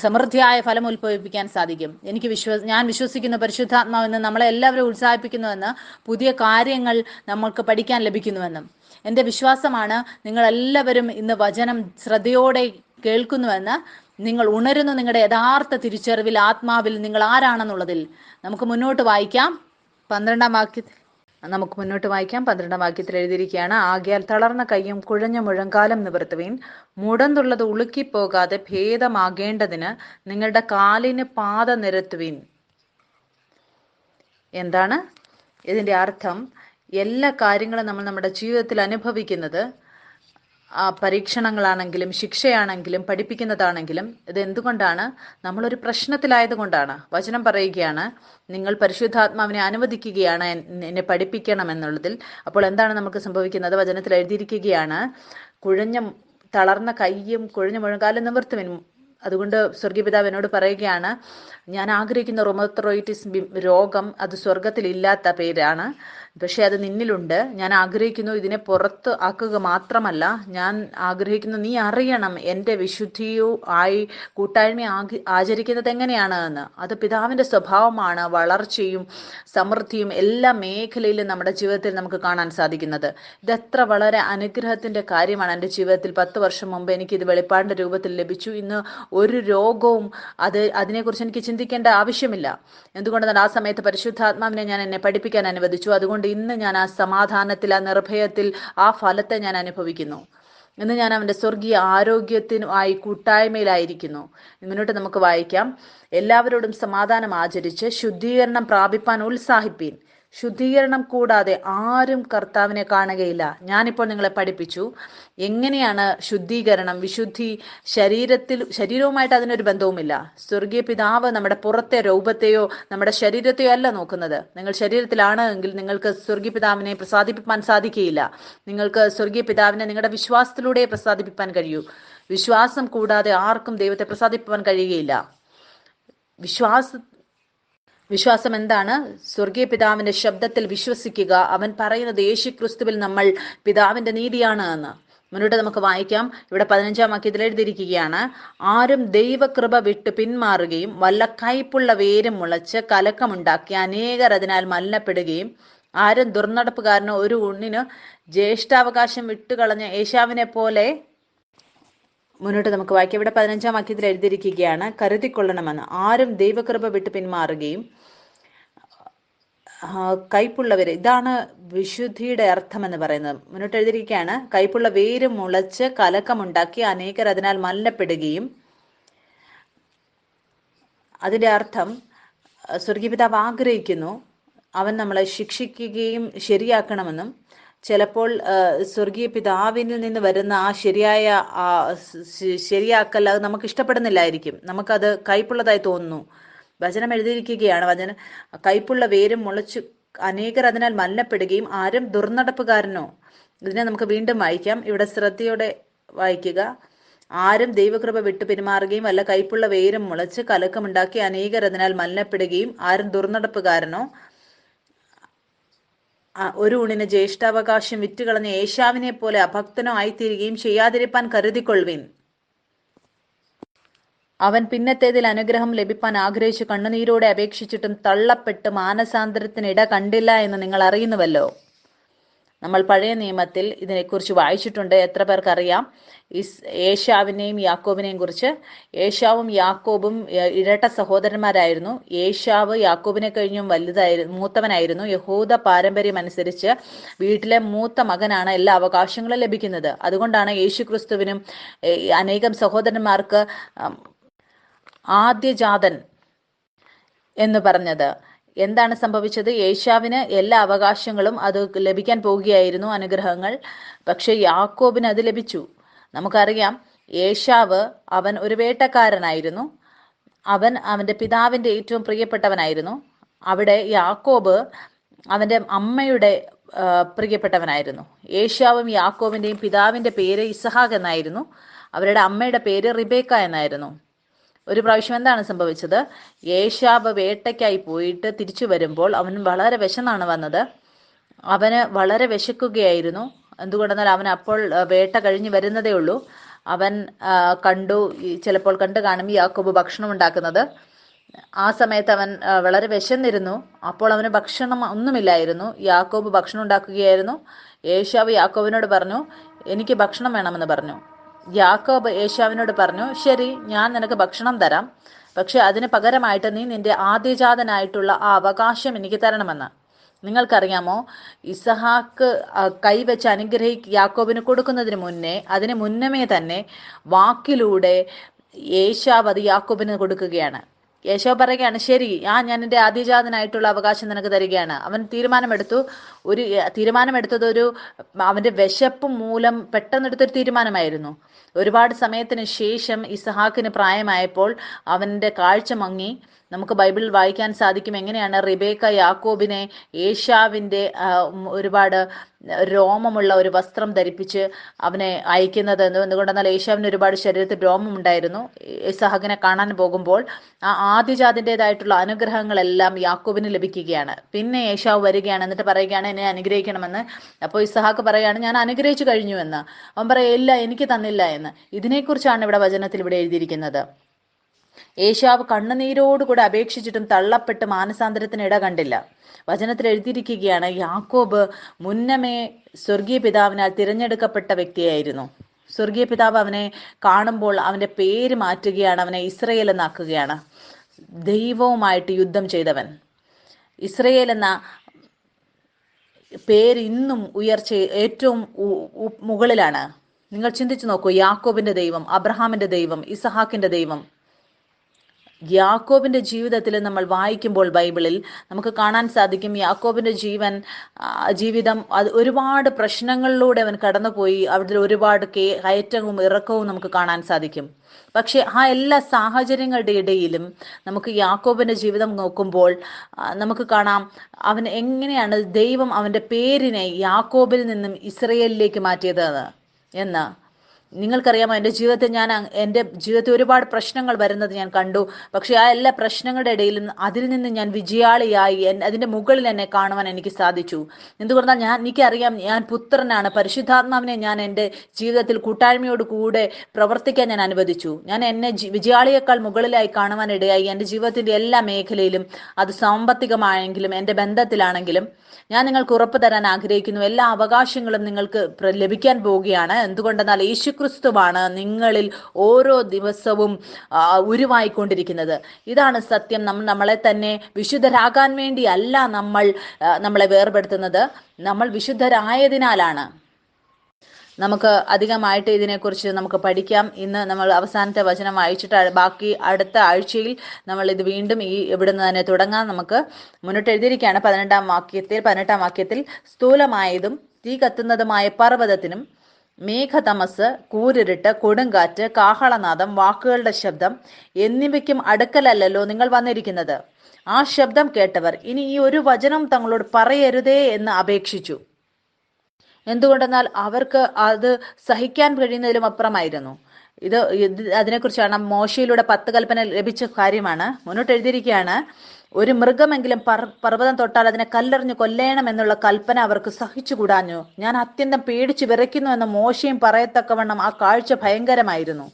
സമൃദ്ധിയായ ഫലം ഉത്ഭവിപ്പിക്കാൻ സാധിക്കും. ഞാൻ വിശ്വസിക്കുന്ന പരിശുദ്ധാത്മാവെന്ന് നമ്മളെ എല്ലാവരും ഉത്സാഹിപ്പിക്കുന്നുവെന്ന്, പുതിയ കാര്യങ്ങൾ നമ്മൾക്ക് പഠിക്കാൻ ലഭിക്കുന്നുവെന്നും എൻ്റെ വിശ്വാസമാണ്. നിങ്ങളെല്ലാവരും ഇന്ന് വചനം ശ്രദ്ധയോടെ കേൾക്കുന്നുവെന്ന്, നിങ്ങൾ ഉണരുന്നു നിങ്ങളുടെ യഥാർത്ഥ തിരിച്ചറിവിൽ, ആത്മാവിൽ നിങ്ങൾ ആരാണെന്നുള്ളതിൽ. നമുക്ക് മുന്നോട്ട് വായിക്കാം. 12-ാം വാക്യത്തിൽ എഴുതിയിരിക്കുകയാണ്, ആകയാൽ തളർന്ന കൈയും കുഴഞ്ഞ മുഴങ്കാലം നിവർത്തുവീൻ, മുടന്തുള്ളത് ഉളുക്കിപ്പോകാതെ ഭേദമാകേണ്ടതിന് നിങ്ങളുടെ കാലിന് പാത നിരത്തുവീൻ. എന്താണ് ഇതിൻ്റെ അർത്ഥം? എല്ലാ കാര്യങ്ങളും നമ്മൾ നമ്മുടെ ജീവിതത്തിൽ അനുഭവിക്കുന്നത്, പരീക്ഷണങ്ങളാണെങ്കിലും ശിക്ഷയാണെങ്കിലും പഠിപ്പിക്കുന്നതാണെങ്കിലും, ഇത് എന്തുകൊണ്ടാണ്? നമ്മളൊരു പ്രശ്നത്തിലായതുകൊണ്ടാണ്. വചനം പറയുകയാണ്, നിങ്ങൾ പരിശുദ്ധാത്മാവിനെ അനുവദിക്കുകയാണ് എന്നെ പഠിപ്പിക്കണം എന്നുള്ളതിൽ. അപ്പോൾ എന്താണ് നമുക്ക് സംഭവിക്കുന്നത്? വചനത്തിൽ എഴുതിയിരിക്കുകയാണ്, തളർന്ന കൈയും കുഴഞ്ഞ മുഴങ്കാലും നിവർത്തുവിൻ. അതുകൊണ്ട് സ്വർഗീയ പിതാവ് എന്നോട് പറയുകയാണ്, ഞാൻ ആഗ്രഹിക്കുന്ന റൊമത്തോറൈറ്റിസ് രോഗം അത് സ്വർഗത്തിൽ ഇല്ലാത്ത പേരാണ്, പക്ഷെ അത് നിന്നിലുണ്ട്. ഞാൻ ആഗ്രഹിക്കുന്നു ഇതിനെ പുറത്ത് ആക്കുക മാത്രമല്ല, ഞാൻ ആഗ്രഹിക്കുന്നു നീ അറിയണം എൻ്റെ വിശുദ്ധിയുമായി കൂട്ടായ്മ ആചരിക്കുന്നത് എങ്ങനെയാണ് എന്ന്. അത് പിതാവിൻ്റെ സ്വഭാവമാണ്. വളർച്ചയും സമൃദ്ധിയും എല്ലാ മേഖലയിലും നമ്മുടെ ജീവിതത്തിൽ നമുക്ക് കാണാൻ സാധിക്കുന്നത്. ഇതെത്ര വളരെ അനുഗ്രഹത്തിൻ്റെ കാര്യമാണ്. എൻ്റെ ജീവിതത്തിൽ 10 വർഷം മുമ്പ് എനിക്കിത് വെളിപ്പാടിൻ്റെ രൂപത്തിൽ ലഭിച്ചു. ഇന്ന് ഒരു രോഗവും അതിനെക്കുറിച്ച് എനിക്ക് ചിന്തിക്കേണ്ട ആവശ്യമില്ല. എന്തുകൊണ്ടെന്നാൽ ആ സമയത്ത് പരിശുദ്ധാത്മാവിനെ എന്നെ പഠിപ്പിക്കാൻ അനുവദിച്ചു. അതുകൊണ്ട് ഇന്ന് ഞാൻ ആ സമാധാനത്തിൽ, ആ നിർഭയത്തിൽ, ആ ഫലത്തെ ഞാൻ അനുഭവിക്കുന്നു. ഇന്ന് ഞാൻ അവൻ്റെ സ്വർഗീയ ആരോഗ്യത്തിനുമായി കൂട്ടായ്മയിലായിരിക്കുന്നു. മുന്നോട്ട് നമുക്ക് വായിക്കാം. എല്ലാവരോടും സമാധാനം ആചരിച്ച് ശുദ്ധീകരണം പ്രാപിപ്പാൻ ഉത്സാഹിപ്പീൻ. ശുദ്ധീകരണം കൂടാതെ ആരും കർത്താവിനെ കാണുകയില്ല. ഞാനിപ്പോൾ നിങ്ങളെ പഠിപ്പിച്ചു എങ്ങനെയാണ് ശുദ്ധീകരണം. വിശുദ്ധി ശരീരവുമായിട്ട് അതിനൊരു ബന്ധവുമില്ല. സ്വർഗീയ പിതാവ് നമ്മുടെ പുറത്തെ രൂപത്തെയോ നമ്മുടെ ശരീരത്തെയോ അല്ല നോക്കുന്നത്. നിങ്ങൾ ശരീരത്തിലാണ് എങ്കിൽ നിങ്ങൾക്ക് സ്വർഗീയ പിതാവിനെ പ്രസാദിപ്പിക്കാൻ സാധിക്കുകയില്ല. നിങ്ങൾക്ക് സ്വർഗീയ പിതാവിനെ നിങ്ങളുടെ വിശ്വാസത്തിലൂടെ പ്രസാദിപ്പിക്കാൻ കഴിയൂ. വിശ്വാസം കൂടാതെ ആർക്കും ദൈവത്തെ പ്രസാദിപ്പിക്കാൻ കഴിയുകയില്ല. വിശ്വാസം എന്താണ്? സ്വർഗീയ പിതാവിന്റെ ശബ്ദത്തിൽ വിശ്വസിക്കുക. അവൻ പറയുന്നത് യേശുക്രിസ്തുവിൽ നമ്മൾ പിതാവിന്റെ നീതിയാണ് എന്ന്. മുന്നോട്ട് നമുക്ക് വായിക്കാം. ഇവിടെ 15-ാം വാക്യത്തിൽ എഴുതിയിരിക്കുകയാണ്, ആരും ദൈവകൃപ വിട്ട് പിന്മാറുകയും വല്ല കയ്പുള്ള വേരും മുളച്ച് കലക്കമുണ്ടാക്കി അനേകർ അതിനാൽ മലിനപ്പെടുകയും ആരും ദുർനടപ്പുകാരനോ ഒരു ഉണ്ണിന് ജ്യേഷ്ഠാവകാശം വിട്ടുകളഞ്ഞ ഏശാവിനെ പോലെ. മുന്നോട്ട് നമുക്ക് വായിക്കാം. ഇവിടെ 15-ാം വാക്യത്തിൽ എഴുതിയിരിക്കുകയാണ്, കരുതിക്കൊള്ളണമെന്ന്. ആരും ദൈവകൃപ വിട്ട് പിന്മാറുകയും കയ്പുള്ളവര്. ഇതാണ് വിശുദ്ധിയുടെ അർത്ഥം എന്ന് പറയുന്നത്. മുന്നോട്ട് എഴുതിയിരിക്കുകയാണ്, കയ്പുള്ള വേര് മുളച്ച് കലക്കമുണ്ടാക്കി അനേകർ അതിനാൽ മലിനപ്പെടുകയും. അതിന്റെ അർത്ഥം സ്വർഗീയ പിതാവ് ആഗ്രഹിക്കുന്നു അവൻ നമ്മളെ ശിക്ഷിക്കുകയും ശരിയാക്കണമെന്നും ചിലപ്പോൾ സ്വർഗീയ പിതാവിൽ നിന്ന് വരുന്ന ആ ശരിയാക്കൽ അത് നമുക്ക് ഇഷ്ടപ്പെടുന്നില്ലായിരിക്കും. നമുക്കത് കയ്പുള്ളതായി തോന്നുന്നു. വചനം എഴുതിയിരിക്കുകയാണ്, കയ്പുള്ള വേരും മുളച്ചു അനേകർ അതിനാൽ മലിനപ്പെടുകയും ആരും ദുർനടപ്പുകാരനോ. ഇതിനെ നമുക്ക് വീണ്ടും വായിക്കാം. ഇവിടെ ശ്രദ്ധയോടെ വായിക്കുക. ആരും ദൈവകൃപ വിട്ടു പെരുമാറുകയും വല്ല കയ്പുള്ള വേരും മുളച്ച് കലക്കമുണ്ടാക്കി അനേകർ അതിനാൽ മലിനപ്പെടുകയും ആരും ദുർനടപ്പുകാരനോ ഒരു ഊണിന് ജ്യേഷ്ഠാവകാശം വിറ്റുകളഞ്ഞ ഏശാവിനെ പോലെ അഭക്തനോ ആയിത്തീരുകയും ചെയ്യാതിരിപ്പാൻ കരുതിക്കൊള്ളുവിൻ. അവൻ പിന്നത്തേതിൽ അനുഗ്രഹം ലഭിപ്പാൻ ആഗ്രഹിച്ചു കണ്ണുനീരോടെ അപേക്ഷിച്ചിട്ടും തള്ളപ്പെട്ട് മാനസാന്തരത്തിനിട കണ്ടില്ല എന്ന് നിങ്ങൾ അറിയുന്നുവല്ലോ. നമ്മൾ പഴയ നിയമത്തിൽ ഇതിനെക്കുറിച്ച് വായിച്ചിട്ടുണ്ട്. എത്ര പേർക്കറിയാം ഏശാവിനെയും യാക്കോബിനെയും കുറിച്ച്? ഏശാവും യാക്കോബും ഇരട്ട സഹോദരന്മാരായിരുന്നു. ഏശാവ് യാക്കോബിനെ കഴിഞ്ഞും മൂത്തവനായിരുന്നു. യഹൂദ പാരമ്പര്യം അനുസരിച്ച് വീട്ടിലെ മൂത്ത മകനാണ് എല്ലാ അവകാശങ്ങളും ലഭിക്കുന്നത്. അതുകൊണ്ടാണ് യേശുക്രിസ്തുവിനും അനേകം സഹോദരന്മാർക്ക് ആദ്യജാതൻ എന്ന് പറഞ്ഞത്. എന്താണ് സംഭവിച്ചത്? ഏശാവിന് എല്ലാ അവകാശങ്ങളും അത് ലഭിക്കാൻ പോവുകയായിരുന്നു, അനുഗ്രഹങ്ങൾ. പക്ഷെ യാക്കോബിന് അത് ലഭിച്ചു. നമുക്കറിയാം, ഏശാവ് അവൻ ഒരു വേട്ടക്കാരനായിരുന്നു. അവന്റെ പിതാവിന്റെ ഏറ്റവും പ്രിയപ്പെട്ടവനായിരുന്നു. അവിടെ യാക്കോബ് അവന്റെ അമ്മയുടെ പ്രിയപ്പെട്ടവനായിരുന്നു. ഏശാവും യാക്കോബിന്റെയും പിതാവിന്റെ പേര് ഇസഹാക്ക് എന്നായിരുന്നു. അവരുടെ അമ്മയുടെ പേര് റിബേക്ക എന്നായിരുന്നു. ഒരു പ്രാവശ്യം എന്താണ് സംഭവിച്ചത്? ഏശാവ് വേട്ടയ്ക്കായി പോയിട്ട് തിരിച്ചു വരുമ്പോൾ അവൻ വളരെ വിശന്നാണ് വന്നത്. അവന് വളരെ വിശക്കുകയായിരുന്നു. എന്തുകൊണ്ടെന്നാൽ അവൻ അപ്പോൾ വേട്ട കഴിഞ്ഞ് വരുന്നതേ ഉള്ളൂ. അവൻ ചിലപ്പോൾ കണ്ടു കാണും യാക്കോബ് ഭക്ഷണം ഉണ്ടാക്കുന്നത്. ആ സമയത്ത് അവൻ വളരെ വിശന്നിരുന്നു. അപ്പോൾ അവന് ഭക്ഷണം ഒന്നുമില്ലായിരുന്നു. യാക്കോബ് ഭക്ഷണം ഉണ്ടാക്കുകയായിരുന്നു. ഏശാവ് യാക്കോബിനോട് പറഞ്ഞു, എനിക്ക് ഭക്ഷണം വേണമെന്ന് പറഞ്ഞു. യാക്കോബ് ഏശാവിനോട് പറഞ്ഞു, ശരി, ഞാൻ നിനക്ക് ഭക്ഷണം തരാം, പക്ഷെ അതിന് പകരമായിട്ട് നീ നിന്റെ ആദ്യജാതനായിട്ടുള്ള ആ അവകാശം എനിക്ക് തരണമെന്ന്. നിങ്ങൾക്കറിയാമോ, ഇസഹാക്ക് കൈവച്ച് യാക്കോബിന് കൊടുക്കുന്നതിന് അതിന് മുന്നമേ തന്നെ വാക്കിലൂടെ ഏശാവ് അത് യാക്കോബിന് കൊടുക്കുകയാണ്. യേശോ പറയുകയാണ്, ശരി, ഞാൻ എൻ്റെ ആദ്യജാതനായിട്ടുള്ള അവകാശം നിനക്ക് തരികയാണ്. അവൻ തീരുമാനമെടുത്തത് അവന്റെ വിശപ്പ് മൂലം പെട്ടെന്നെടുത്തൊരു തീരുമാനമായിരുന്നു. ഒരുപാട് സമയത്തിന് ശേഷം ഇസഹാക്കിന് പ്രായമായപ്പോൾ അവന്റെ കാഴ്ച മങ്ങി. നമുക്ക് ബൈബിളിൽ വായിക്കാൻ സാധിക്കും എങ്ങനെയാണ് റിബേക്ക യാക്കോബിനെ ഏശാവിന്റെ ഒരുപാട് രോമമുള്ള ഒരു വസ്ത്രം ധരിപ്പിച്ച് അവനെ അയക്കുന്നത്. എന്തുകൊണ്ടെന്നാൽ ഏശാവിന് ഒരുപാട് ശരീരത്തിൽ രോമം ഉണ്ടായിരുന്നു. ഇസഹാക്കിനെ കാണാൻ പോകുമ്പോൾ ആ ആദ്യജാതിൻ്റെതായിട്ടുള്ള അനുഗ്രഹങ്ങളെല്ലാം യാക്കോബിന് ലഭിക്കുകയാണ്. പിന്നെ ഏശാവ് വരികയാണ്, എന്നിട്ട് പറയുകയാണ്, എന്നെ അനുഗ്രഹിക്കണമെന്ന്. അപ്പോൾ ഇസഹാക്ക് പറയുകയാണ്, ഞാൻ അനുഗ്രഹിച്ചു കഴിഞ്ഞു എന്ന്. അവൻ പറയില്ല, എനിക്ക് തന്നില്ല എന്ന്. ഇതിനെക്കുറിച്ചാണ് ഇവിടെ വചനത്തിൽ ഇവിടെ എഴുതിയിരിക്കുന്നത്. ഏശാവ് കണ്ണുനീരോടുകൂടെ അപേക്ഷിച്ചിട്ടും തള്ളപ്പെട്ട് മാനസാന്തരത്തിന് ഇട കണ്ടില്ല. വചനത്തിൽ എഴുതിയിരിക്കുകയാണ്, യാക്കോബ് മുന്നമേ സ്വർഗീയ പിതാവിനാൽ തിരഞ്ഞെടുക്കപ്പെട്ട വ്യക്തിയായിരുന്നു. സ്വർഗീയ പിതാവ് അവനെ കാണുമ്പോൾ അവന്റെ പേര് മാറ്റുകയാണ്, അവനെ ഇസ്രയേൽ എന്നാക്കുകയാണ്. ദൈവവുമായിട്ട് യുദ്ധം ചെയ്തവൻ. ഇസ്രയേൽ എന്ന പേര് ഇന്നും ഏറ്റവും മുകളിലാണ്. നിങ്ങൾ ചിന്തിച്ചു നോക്കൂ, യാക്കോബിന്റെ ദൈവം, അബ്രഹാമിന്റെ ദൈവം, ഇസഹാക്കിന്റെ ദൈവം, യാക്കോബിന്റെ ജീവിതത്തിൽ നമ്മൾ വായിക്കുമ്പോൾ ബൈബിളിൽ നമുക്ക് കാണാൻ സാധിക്കും, യാക്കോബിന്റെ ജീവിതം അത് ഒരുപാട് പ്രശ്നങ്ങളിലൂടെ അവൻ കടന്നുപോയി. അവിടെ ഒരുപാട് കയറ്റവും ഇറക്കവും നമുക്ക് കാണാൻ സാധിക്കും. പക്ഷെ ആ എല്ലാ സാഹചര്യങ്ങളുടെ ഇടയിലും നമുക്ക് യാക്കോബിന്റെ ജീവിതം നോക്കുമ്പോൾ നമുക്ക് കാണാം അവൻ എങ്ങനെയാണ് ദൈവം അവന്റെ പേരിനെ യാക്കോബിൽ നിന്നും ഇസ്രയേലിലേക്ക് മാറ്റിയത് എന്ന്. നിങ്ങൾക്കറിയാമോ, എൻ്റെ ജീവിതത്തിൽ ഒരുപാട് പ്രശ്നങ്ങൾ വരുന്നത് ഞാൻ കണ്ടു. പക്ഷെ ആ എല്ലാ പ്രശ്നങ്ങളുടെ ഇടയിലും അതിൽ നിന്ന് ഞാൻ വിജയാളിയായി അതിൻ്റെ മുകളിൽ എന്നെ കാണുവാൻ എനിക്ക് സാധിച്ചു. എന്തുകൊണ്ടാൽ എനിക്കറിയാം, ഞാൻ പുത്രനാണ്. പരിശുദ്ധാത്മാവിനെ ഞാൻ എൻ്റെ ജീവിതത്തിൽ കൂട്ടായ്മയോട് കൂടെ പ്രവർത്തിക്കാൻ ഞാൻ അനുവദിച്ചു. ഞാൻ എന്നെ വിജയാളിയേക്കാൾ മുകളിലായി കാണുവാൻ ഇടയായി. എൻ്റെ ജീവിതത്തിൻ്റെ എല്ലാ മേഖലയിലും, അത് സാമ്പത്തികമായെങ്കിലും എൻ്റെ ബന്ധത്തിലാണെങ്കിലും ഞാൻ നിങ്ങൾക്ക് ഉറപ്പ് തരാൻ ആഗ്രഹിക്കുന്നു, എല്ലാ അവകാശങ്ങളും നിങ്ങൾക്ക് ലഭിക്കാൻ പോവുകയാണ്. എന്തുകൊണ്ടെന്നാൽ യേശുക്രിസ്തുവാണ് നിങ്ങളിൽ ഓരോ ദിവസവും ഉരുവായിക്കൊണ്ടിരിക്കുന്നത്. ഇതാണ് സത്യം. നമ്മളെ തന്നെ വിശുദ്ധരാകാൻ വേണ്ടി അല്ല നമ്മളെ വേർപെടുത്തുന്നത്, നമ്മൾ വിശുദ്ധരായതിനാലാണ്. നമുക്ക് അധികമായിട്ട് ഇതിനെക്കുറിച്ച് നമുക്ക് പഠിക്കാം. ഇന്ന് നമ്മൾ അവസാനത്തെ വചനം വായിച്ചിട്ട് ബാക്കി അടുത്ത ആഴ്ചയിൽ നമ്മൾ ഇത് വീണ്ടും ഇവിടുന്ന് തന്നെ തുടങ്ങാൻ നമുക്ക് മുന്നോട്ട് എഴുതിയിരിക്കുകയാണ്. 18 വാക്യത്തിൽ സ്ഥൂലമായതും തീ കത്തുന്നതുമായ പർവ്വതത്തിനും മേഘതമസ്, കൂരിരുട്ട്, കൊടുങ്കാറ്റ്, കാഹളനാദം, വാക്കുകളുടെ ശബ്ദം എന്നിവയ്ക്കും അടുക്കലല്ലോ നിങ്ങൾ വന്നിരിക്കുന്നത്. ആ ശബ്ദം കേട്ടവർ ഇനി ഈ ഒരു വചനം തങ്ങളോട് പറയരുതേ എന്ന് അപേക്ഷിച്ചു. എന്തുകൊണ്ടെന്നാൽ അവർക്ക് അത് സഹിക്കാൻ കഴിയുന്നതിലും അപ്പുറമായിരുന്നു. അതിനെക്കുറിച്ചാണ് മോശയിലൂടെ 10 കൽപ്പന ലഭിച്ച കാര്യമാണ്. മുന്നോട്ട് എഴുതിയിരിക്കുകയാണ്, ഒരു മൃഗമെങ്കിലും പർവ്വതം തൊട്ടാൽ അതിനെ കല്ലെറിഞ്ഞ് കൊല്ലേണം എന്നുള്ള കൽപ്പന അവർക്ക് സഹിച്ചുകൂടാഞ്ഞു. ഞാൻ അത്യന്തം പേടിച്ചു വിറയ്ക്കുന്നു എന്ന് മോശയും പറയത്തക്കവണ്ണം ആ കാഴ്ച ഭയങ്കരമായിരുന്നു.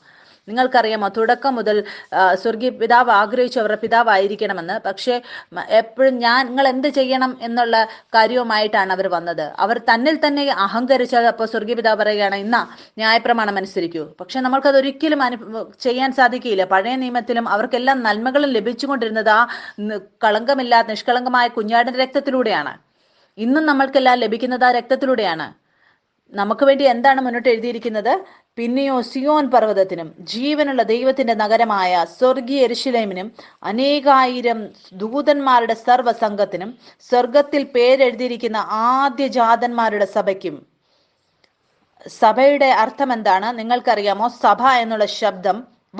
നിങ്ങൾക്കറിയാമോ, തുടക്കം മുതൽ സ്വർഗീയ പിതാവ് ആഗ്രഹിച്ചു അവരുടെ പിതാവായിരിക്കണമെന്ന്. പക്ഷേ എപ്പോഴും നിങ്ങൾ എന്ത് ചെയ്യണം എന്നുള്ള കാര്യവുമായിട്ടാണ് അവർ വന്നത്. അവർ തന്നിൽ തന്നെ അഹങ്കരിച്ചത്. അപ്പോൾ സ്വർഗീയ പിതാവ് പറയുകയാണ്, ഇന്നാ ന്യായപ്രമാണം അനുസരിക്കൂ. പക്ഷെ നമ്മൾക്കത് ഒരിക്കലും ചെയ്യാൻ സാധിക്കില്ല. പഴയ നിയമത്തിലും അവർക്കെല്ലാം നന്മകളും ലഭിച്ചുകൊണ്ടിരുന്നത് ആ കളങ്കമില്ലാത്ത നിഷ്കളങ്കമായ കുഞ്ഞാടിന്റെ രക്തത്തിലൂടെയാണ്. ഇന്നും നമ്മൾക്കെല്ലാം ലഭിക്കുന്നത് ആ രക്തത്തിലൂടെയാണ്. നമുക്ക് വേണ്ടി എന്താണ് മുന്നോട്ട് എഴുതിയിരിക്കുന്നത്? പിന്നെയോ സിയോൻ പർവ്വതത്തിനും ജീവനുള്ള ദൈവത്തിന്റെ നഗരമായ സ്വർഗീയ യെരൂശലേമിനും അനേകായിരം ദൂതന്മാരുടെ സർവ്വസംഘത്തിനും സ്വർഗത്തിൽ പേരെഴുതിയിരിക്കുന്ന ആദ്യജാതന്മാരുടെ സഭയ്ക്കും. സഭയുടെ അർത്ഥം എന്താണ് നിങ്ങൾക്കറിയാമോ? സഭ എന്നുള്ള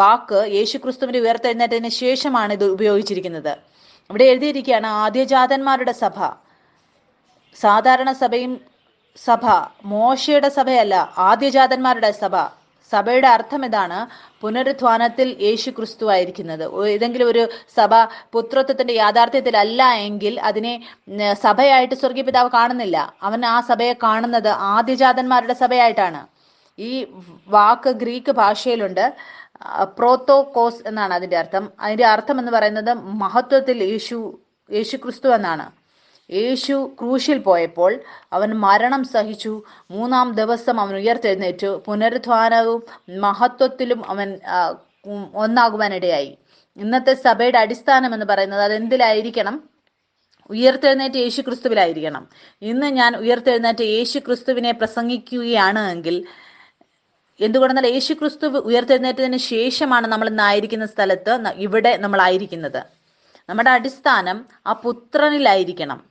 വാക്ക് യേശുക്രിസ്തുവിന്റെ ഉയർത്തെഴുന്നേറ്റതിന് ശേഷമാണ് ഇത് ഉപയോഗിച്ചിരിക്കുന്നത്. ഇവിടെ എഴുതിയിരിക്കുകയാണ് ആദ്യജാതന്മാരുടെ സഭ. സാധാരണ സഭ മോശയുടെ സഭയല്ല, ആദ്യജാതന്മാരുടെ സഭ. സഭയുടെ അർത്ഥം ഇതാണ്, പുനരുത്ഥാനത്തിൽ യേശു ക്രിസ്തു ആയിരിക്കുന്നത്. ഏതെങ്കിലും ഒരു സഭ പുത്രത്വത്തിന്റെ യാഥാർത്ഥ്യത്തിലല്ല എങ്കിൽ അതിനെ സഭയായിട്ട് സ്വർഗീയ പിതാവ് കാണുന്നില്ല. അവൻ ആ സഭയെ കാണുന്നത് ആദ്യജാതന്മാരുടെ സഭയായിട്ടാണ്. ഈ വാക്ക് ഗ്രീക്ക് ഭാഷയിലുണ്ട്, പ്രോത്തോകോസ് എന്നാണ് അതിന്റെ അർത്ഥം. അതിന്റെ അർത്ഥം എന്ന് പറയുന്നത് മഹത്വത്തിൽ യേശു ക്രിസ്തു എന്നാണ്. യേശു ക്രൂശിൽ പോയപ്പോൾ അവൻ മരണം സഹിച്ചു. 3-ാം ദിവസം അവൻ ഉയർത്തെഴുന്നേറ്റു. പുനരുത്ഥാനവും മഹത്വത്തിലും അവൻ ഒന്നാകുവാനിടയായി. ഇന്നത്തെ സഭയുടെ അടിസ്ഥാനം എന്ന് പറയുന്നത് അതെന്തിലായിരിക്കണം? ഉയർത്തെഴുന്നേറ്റ് യേശു ക്രിസ്തുവിലായിരിക്കണം. ഇന്ന് ഞാൻ ഉയർത്തെഴുന്നേറ്റ് യേശു ക്രിസ്തുവിനെ പ്രസംഗിക്കുകയാണ് എങ്കിൽ, എന്തുകൊണ്ടെന്നാൽ യേശു ക്രിസ്തു ഉയർത്തെഴുന്നേറ്റതിന് ശേഷമാണ് നമ്മൾ ഇന്നായിരിക്കുന്ന സ്ഥലത്ത് ഇവിടെ നമ്മളായിരിക്കുന്നത്. നമ്മുടെ അടിസ്ഥാനം ആ പുത്രനിലായിരിക്കണം.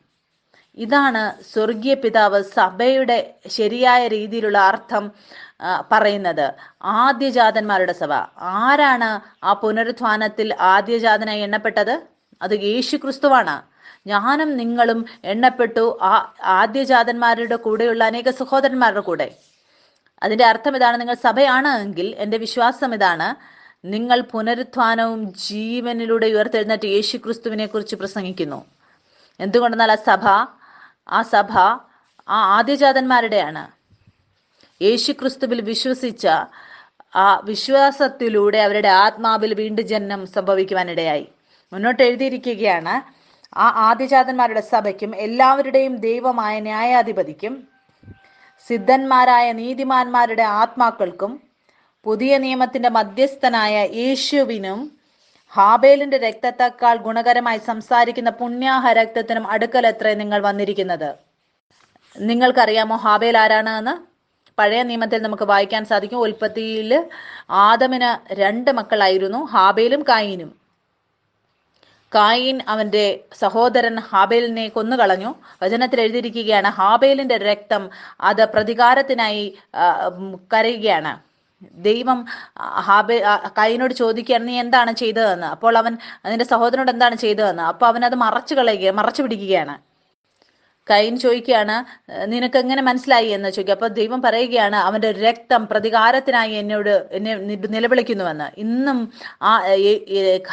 ഇതാണ് സ്വർഗീയ പിതാവ് സഭയുടെ ശരിയായ രീതിയിലുള്ള അർത്ഥം പറയുന്നത്. ആദ്യജാതന്മാരുടെ സഭ. ആരാണ് ആ പുനരുത്ഥാനത്തിൽ ആദ്യജാതനായി എണ്ണപ്പെട്ടത്? അത് യേശു ക്രിസ്തുവാണ്. ഞാനും നിങ്ങളും എണ്ണപ്പെട്ടു ആ ആദ്യജാതന്മാരുടെ കൂടെയുള്ള അനേക സഹോദരന്മാരുടെ കൂടെ. അതിന്റെ അർത്ഥം ഇതാണ്, നിങ്ങൾ സഭയാണ് എങ്കിൽ എൻ്റെ വിശ്വാസം ഇതാണ്, നിങ്ങൾ പുനരുത്ഥാനവും ജീവനിലൂടെ ഉയർത്തെഴുന്നേറ്റ് യേശു ക്രിസ്തുവിനെ കുറിച്ച് പ്രസംഗിക്കുന്നു. എന്തുകൊണ്ടെന്നാൽ ആ സഭ ആ ആദ്യജാതന്മാരുടെയാണ്. യേശു ക്രിസ്തുവിൽ വിശ്വസിച്ച ആ വിശ്വാസത്തിലൂടെ അവരുടെ ആത്മാവിൽ വീണ്ടും ജനനം സംഭവിക്കുവാനിടയായി. മുന്നോട്ട് എഴുതിയിരിക്കുകയാണ്, ആ ആദ്യജാതന്മാരുടെ സഭയ്ക്കും എല്ലാവരുടെയും ദൈവമായ ന്യായാധിപതിക്കും സിദ്ധന്മാരായ നീതിമാന്മാരുടെ ആത്മാക്കൾക്കും പുതിയ നിയമത്തിന്റെ മധ്യസ്ഥനായ യേശുവിനും ഹാബേലിന്റെ രക്തത്തെക്കാൾ ഗുണകരമായി സംസാരിക്കുന്ന പുണ്യാഹ രക്തത്തിനും അടുക്കലത്രേ നിങ്ങൾ വന്നിരിക്കുന്നത്. നിങ്ങൾക്കറിയാമോ ഹാബേൽ ആരാണ് എന്ന്? പഴയ നിയമത്തിൽ നമുക്ക് വായിക്കാൻ സാധിക്കും. ഉൽപ്പത്തിയിൽ ആദമിന് 2 മക്കളായിരുന്നു, ഹാബേലും കായീനും. കായീൻ അവന്റെ സഹോദരൻ ഹാബേലിനെ കൊന്നുകളഞ്ഞു. വചനത്തിൽ എഴുതിയിരിക്കുകയാണ്, ഹാബേലിന്റെ രക്തം അത് പ്രതികാരത്തിനായി കരയുകയാണ്. ദൈവം കായീനോട് ചോദിക്കുകയാണ്, നീ എന്താണ് ചെയ്തതെന്ന്. അപ്പോൾ അവൻ അതിന്റെ സഹോദരനോട് എന്താണ് ചെയ്തതെന്ന്. അപ്പോൾ അവനത് മറച്ചു പിടിക്കുകയാണ്. കയീൻ ചോദിക്കുകയാണ്, നിനക്ക് എങ്ങനെ മനസ്സിലായി എന്ന് ചോദിക്കുക. അപ്പൊ ദൈവം പറയുകയാണ്, അവന്റെ രക്തം പ്രതികാരത്തിനായി എന്നെ നിലവിളിക്കുന്നുവെന്ന്. ഇന്നും ആ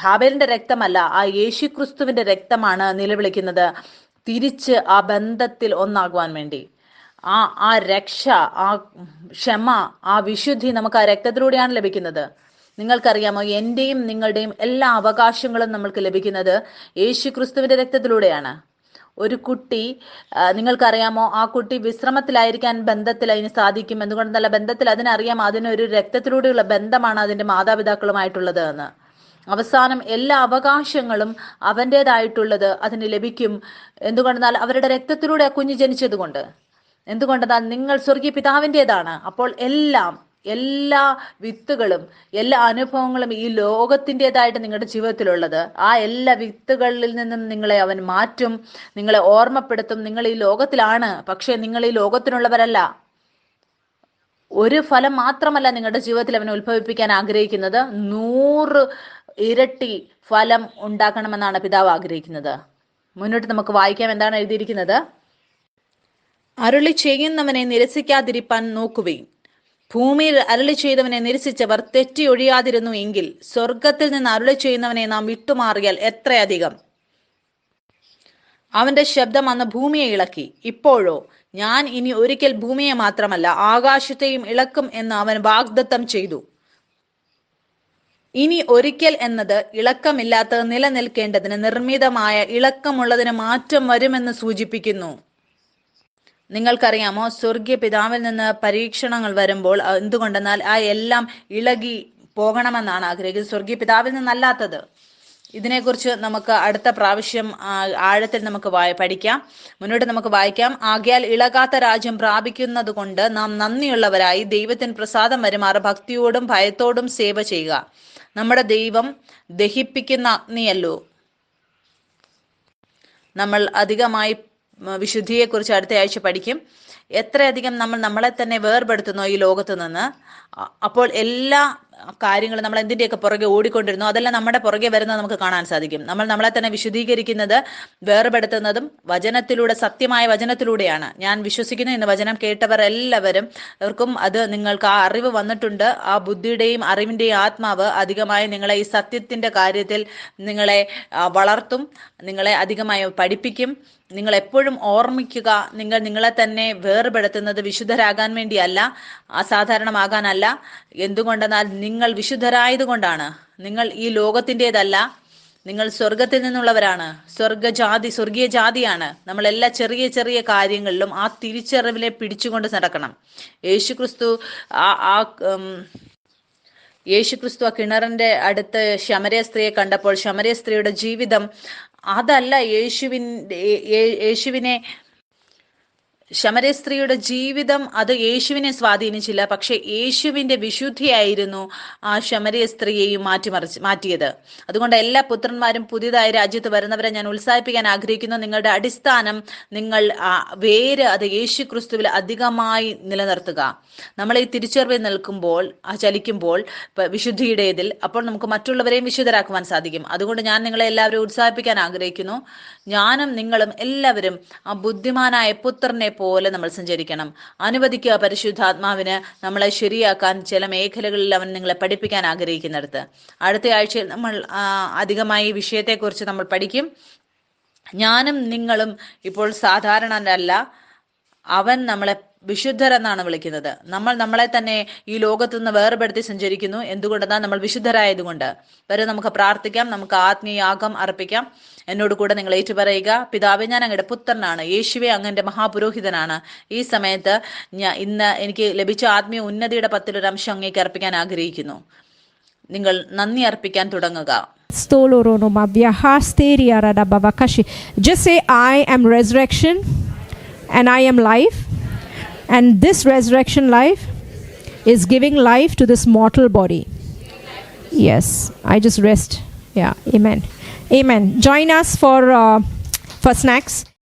ഹാബേലിന്റെ രക്തമല്ല, ആ യേശുക്രിസ്തുവിന്റെ രക്തമാണ് നിലവിളിക്കുന്നത്, തിരിച്ച് ആ ബന്ധത്തിൽ ഒന്നാകുവാൻ വേണ്ടി. ആ രക്ഷ, ആ ക്ഷമ, ആ വിശുദ്ധി നമുക്ക് ആ രക്തത്തിലൂടെയാണ് ലഭിക്കുന്നത്. നിങ്ങൾക്കറിയാമോ, എന്റെയും നിങ്ങളുടെയും എല്ലാ അവകാശങ്ങളും നമ്മൾക്ക് ലഭിക്കുന്നത് യേശുക്രിസ്തുവിന്റെ രക്തത്തിലൂടെയാണ്. ഒരു കുട്ടി, നിങ്ങൾക്കറിയാമോ, ആ കുട്ടി വിശ്രമത്തിലായിരിക്കാൻ ബന്ധത്തിൽ അതിന് സാധിക്കും. എന്തുകൊണ്ടെന്നല്ല, ബന്ധത്തിൽ അതിനറിയാം അതിനൊരു രക്തത്തിലൂടെയുള്ള ബന്ധമാണ് അതിന്റെ മാതാപിതാക്കളുമായിട്ടുള്ളത് എന്ന്. അവസാനം എല്ലാ അവകാശങ്ങളും അവൻ്റെതായിട്ടുള്ളത് അതിന് ലഭിക്കും. എന്തുകൊണ്ടെന്നാൽ അവരുടെ രക്തത്തിലൂടെ ആ കുഞ്ഞ് ജനിച്ചത് കൊണ്ട്. എന്തുകൊണ്ടെന്നാൽ നിങ്ങൾ സ്വർഗീയ പിതാവിൻ്റെതാണ്. അപ്പോൾ എല്ലാ വിത്തുകളും എല്ലാ അനുഭവങ്ങളും ഈ ലോകത്തിൻ്റെതായിട്ട് നിങ്ങളുടെ ജീവിതത്തിലുള്ളത്, ആ എല്ലാ വിത്തുകളിൽ നിന്നും നിങ്ങളെ അവൻ മാറ്റും, നിങ്ങളെ ഓർമ്മപ്പെടുത്തും. നിങ്ങൾ ഈ ലോകത്തിലാണ്, പക്ഷെ നിങ്ങൾ ഈ ലോകത്തിനുള്ളവരല്ല. ഒരു ഫലം മാത്രമല്ല നിങ്ങളുടെ ജീവിതത്തിൽ അവൻ ഉത്ഭവിപ്പിക്കാൻ ആഗ്രഹിക്കുന്നത്, 100 ഇരട്ടി ഫലം ഉണ്ടാക്കണമെന്നാണ് പിതാവ് ആഗ്രഹിക്കുന്നത്. മുന്നോട്ട് നമുക്ക് വായിക്കാം, എന്താണ് എഴുതിയിരിക്കുന്നത്. അരുളി ചെയ്യുന്നവനെ നിരസിക്കാതിരിപ്പാൻ നോക്കുവിൻ. ഭൂമിയിൽ അരുളി ചെയ്തവനെ നിരസിച്ചവർ തെറ്റി ഒഴിയാതിരുന്നു എങ്കിൽ സ്വർഗത്തിൽ നിന്ന് അരുളി ചെയ്യുന്നവനെ നാം വിട്ടുമാറിയാൽ എത്രയധികം. അവന്റെ ശബ്ദം അന്ന് ഭൂമിയെ ഇളക്കി. ഇപ്പോഴോ, ഞാൻ ഇനി ഒരിക്കൽ ഭൂമിയെ മാത്രമല്ല ആകാശത്തെയും ഇളക്കും എന്ന് അവൻ വാഗ്ദത്തം ചെയ്തു. ഇനി ഒരിക്കൽ എന്നത് ഇളക്കമില്ലാത്തത് നിലനിൽക്കേണ്ടതിന് നിർമ്മിതമായ ഇളക്കമുള്ളതിന് മാറ്റം വരുമെന്ന് സൂചിപ്പിക്കുന്നു. നിങ്ങൾക്കറിയാമോ, സ്വർഗീയ പിതാവിൽ നിന്ന് പരീക്ഷണങ്ങൾ വരുമ്പോൾ എന്തുകൊണ്ടെന്നാൽ ആ എല്ലാം ഇളകി പോകണമെന്നാണ് ആഗ്രഹിക്കുന്നത്, സ്വർഗീയ പിതാവിൽ നിന്നല്ലാത്തത്. ഇതിനെക്കുറിച്ച് നമുക്ക് അടുത്ത പ്രാവശ്യം ആഴത്തിൽ നമുക്ക് പഠിക്കാം. മുന്നോട്ട് നമുക്ക് വായിക്കാം. ആകയാൽ ഇളകാത്ത രാജ്യം പ്രാപിക്കുന്നത് കൊണ്ട് നാം നന്ദിയുള്ളവരായി ദൈവത്തിന് പ്രസാദം വരുമാറ് ഭക്തിയോടും ഭയത്തോടും സേവ ചെയ്യുക. നമ്മുടെ ദൈവം ദഹിപ്പിക്കുന്ന അഗ്നിയല്ലോ. നമ്മൾ അധികമായി വിശുദ്ധിയെക്കുറിച്ച് അടുത്ത ആഴ്ച പഠിക്കും. എത്രയധികം നമ്മൾ നമ്മളെ തന്നെ വേർപെടുത്തുന്നോ ഈ ലോകത്ത് നിന്ന്, അപ്പോൾ എല്ലാ കാര്യങ്ങളും നമ്മൾ എന്തിൻ്റെയൊക്കെ പുറകെ ഓടിക്കൊണ്ടിരുന്നു അതെല്ലാം നമ്മുടെ പുറകെ വരുന്നത് നമുക്ക് കാണാൻ സാധിക്കും. നമ്മൾ നമ്മളെ തന്നെ വിശുദ്ധീകരിക്കുന്നത്, വേർപെടുത്തുന്നതും വചനത്തിലൂടെ, സത്യമായ വചനത്തിലൂടെയാണ്. ഞാൻ വിശ്വസിക്കുന്നു ഇന്ന് വചനം കേട്ടവർ എല്ലാവരും അവർക്കും അത് നിങ്ങൾക്ക് ആ അറിവ് വന്നിട്ടുണ്ട്. ആ ബുദ്ധിയുടെയും അറിവിൻ്റെയും ആത്മാവ് അധികമായി നിങ്ങളെ ഈ സത്യത്തിൻ്റെ കാര്യത്തിൽ നിങ്ങളെ വളർത്തും, നിങ്ങളെ അധികമായി പഠിപ്പിക്കും. നിങ്ങൾ എപ്പോഴും ഓർമ്മിക്കുക, നിങ്ങൾ നിങ്ങളെ തന്നെ വേർപെടുത്തുന്നത് വിശുദ്ധരാകാൻ വേണ്ടിയല്ല, അസാധാരണമാകാനല്ല. എന്തുകൊണ്ടെന്നാൽ നിങ്ങൾ വിശുദ്ധരായതുകൊണ്ടാണ്. നിങ്ങൾ ഈ ലോകത്തിൻ്റെതല്ല, നിങ്ങൾ സ്വർഗത്തിൽ നിന്നുള്ളവരാണ്, സ്വർഗീയ ജാതിയാണ്. നമ്മളെല്ലാ ചെറിയ ചെറിയ കാര്യങ്ങളിലും ആ തിരിച്ചറിവിനെ പിടിച്ചുകൊണ്ട് നടക്കണം. യേശുക്രിസ്തു ആ കിണറിന്റെ അടുത്ത് ശമരിയ സ്ത്രീയെ കണ്ടപ്പോൾ ശമരിയ സ്ത്രീയുടെ ജീവിതം അതല്ല യേശുവിനെ ശമരിയ സ്ത്രീയുടെ ജീവിതം അത് യേശുവിനെ സ്വാധീനിച്ചില്ല, പക്ഷെ യേശുവിന്റെ വിശുദ്ധിയായിരുന്നു ആ ശമരിയ സ്ത്രീയെയും മാറ്റിയത്. അതുകൊണ്ട് എല്ലാ പുത്രന്മാരും പുതിയതായ രാജ്യത്ത് വരുന്നവരെ ഞാൻ ഉത്സാഹിപ്പിക്കാൻ ആഗ്രഹിക്കുന്നു. നിങ്ങളുടെ അടിസ്ഥാനം, നിങ്ങൾ വേര് അത് യേശു ക്രിസ്തുവിൽ അധികമായി നിലനിർത്തുക. നമ്മൾ ഈ തിരിച്ചറിവിൽ നിൽക്കുമ്പോൾ, ചലിക്കുമ്പോൾ വിശുദ്ധിയുടെ ഇതിൽ, അപ്പോൾ നമുക്ക് മറ്റുള്ളവരെയും വിശുദ്ധരാക്കുവാൻ സാധിക്കും. അതുകൊണ്ട് ഞാൻ നിങ്ങളെ എല്ലാവരും ഉത്സാഹിപ്പിക്കാൻ ആഗ്രഹിക്കുന്നു. ഞാനും നിങ്ങളും എല്ലാവരും ആ ബുദ്ധിമാനായ പുത്രനെ പോലെ നമ്മൾ സഞ്ചരിക്കണം. അനുവദിക്കുക പരിശുദ്ധാത്മാവിന് നമ്മളെ ശരിയാക്കാൻ. ചില മേഖലകളിൽ അവൻ നിങ്ങളെ പഠിപ്പിക്കാൻ ആഗ്രഹിക്കുന്നിടത്ത് അടുത്ത ആഴ്ചയിൽ നമ്മൾ അധികമായി ഈ വിഷയത്തെക്കുറിച്ച് നമ്മൾ പഠിക്കും. ഞാനും നിങ്ങളും ഇപ്പോൾ സാധാരണരല്ല, അവൻ നമ്മളെ വിശുദ്ധരെന്നാണ് വിളിക്കുന്നത്. നമ്മൾ നമ്മളെ തന്നെ ഈ ലോകത്തു നിന്ന് വേർപെടുത്തി സഞ്ചരിക്കുന്നു. എന്തുകൊണ്ടെന്നാൽ നമ്മൾ വിശുദ്ധരായതുകൊണ്ട്. വരെ നമുക്ക് പ്രാർത്ഥിക്കാം, നമുക്ക് ആത്മീയാഗം അർപ്പിക്കാം. എന്നോട് കൂടെ നിങ്ങൾ ഏറ്റുപറയുക. പിതാവേ, ഞാൻ അങ്ങയുടെ പുത്രനാണ്. യേശുവേ, അങ്ങന്റെ മഹാപുരോഹിതനാണ്. ഈ സമയത്ത് ഇന്ന് എനിക്ക് ലഭിച്ച ആത്മീയ ഉന്നതിയുടെ 10 അംശം അങ്ങേക്ക് അർപ്പിക്കാൻ ആഗ്രഹിക്കുന്നു. നിങ്ങൾ നന്ദി അർപ്പിക്കാൻ തുടങ്ങുക. Just say, I am resurrection and I am life, and this resurrection life is giving life to this mortal body. Yes, I just rest. Yeah, amen. Amen. Join us for snacks.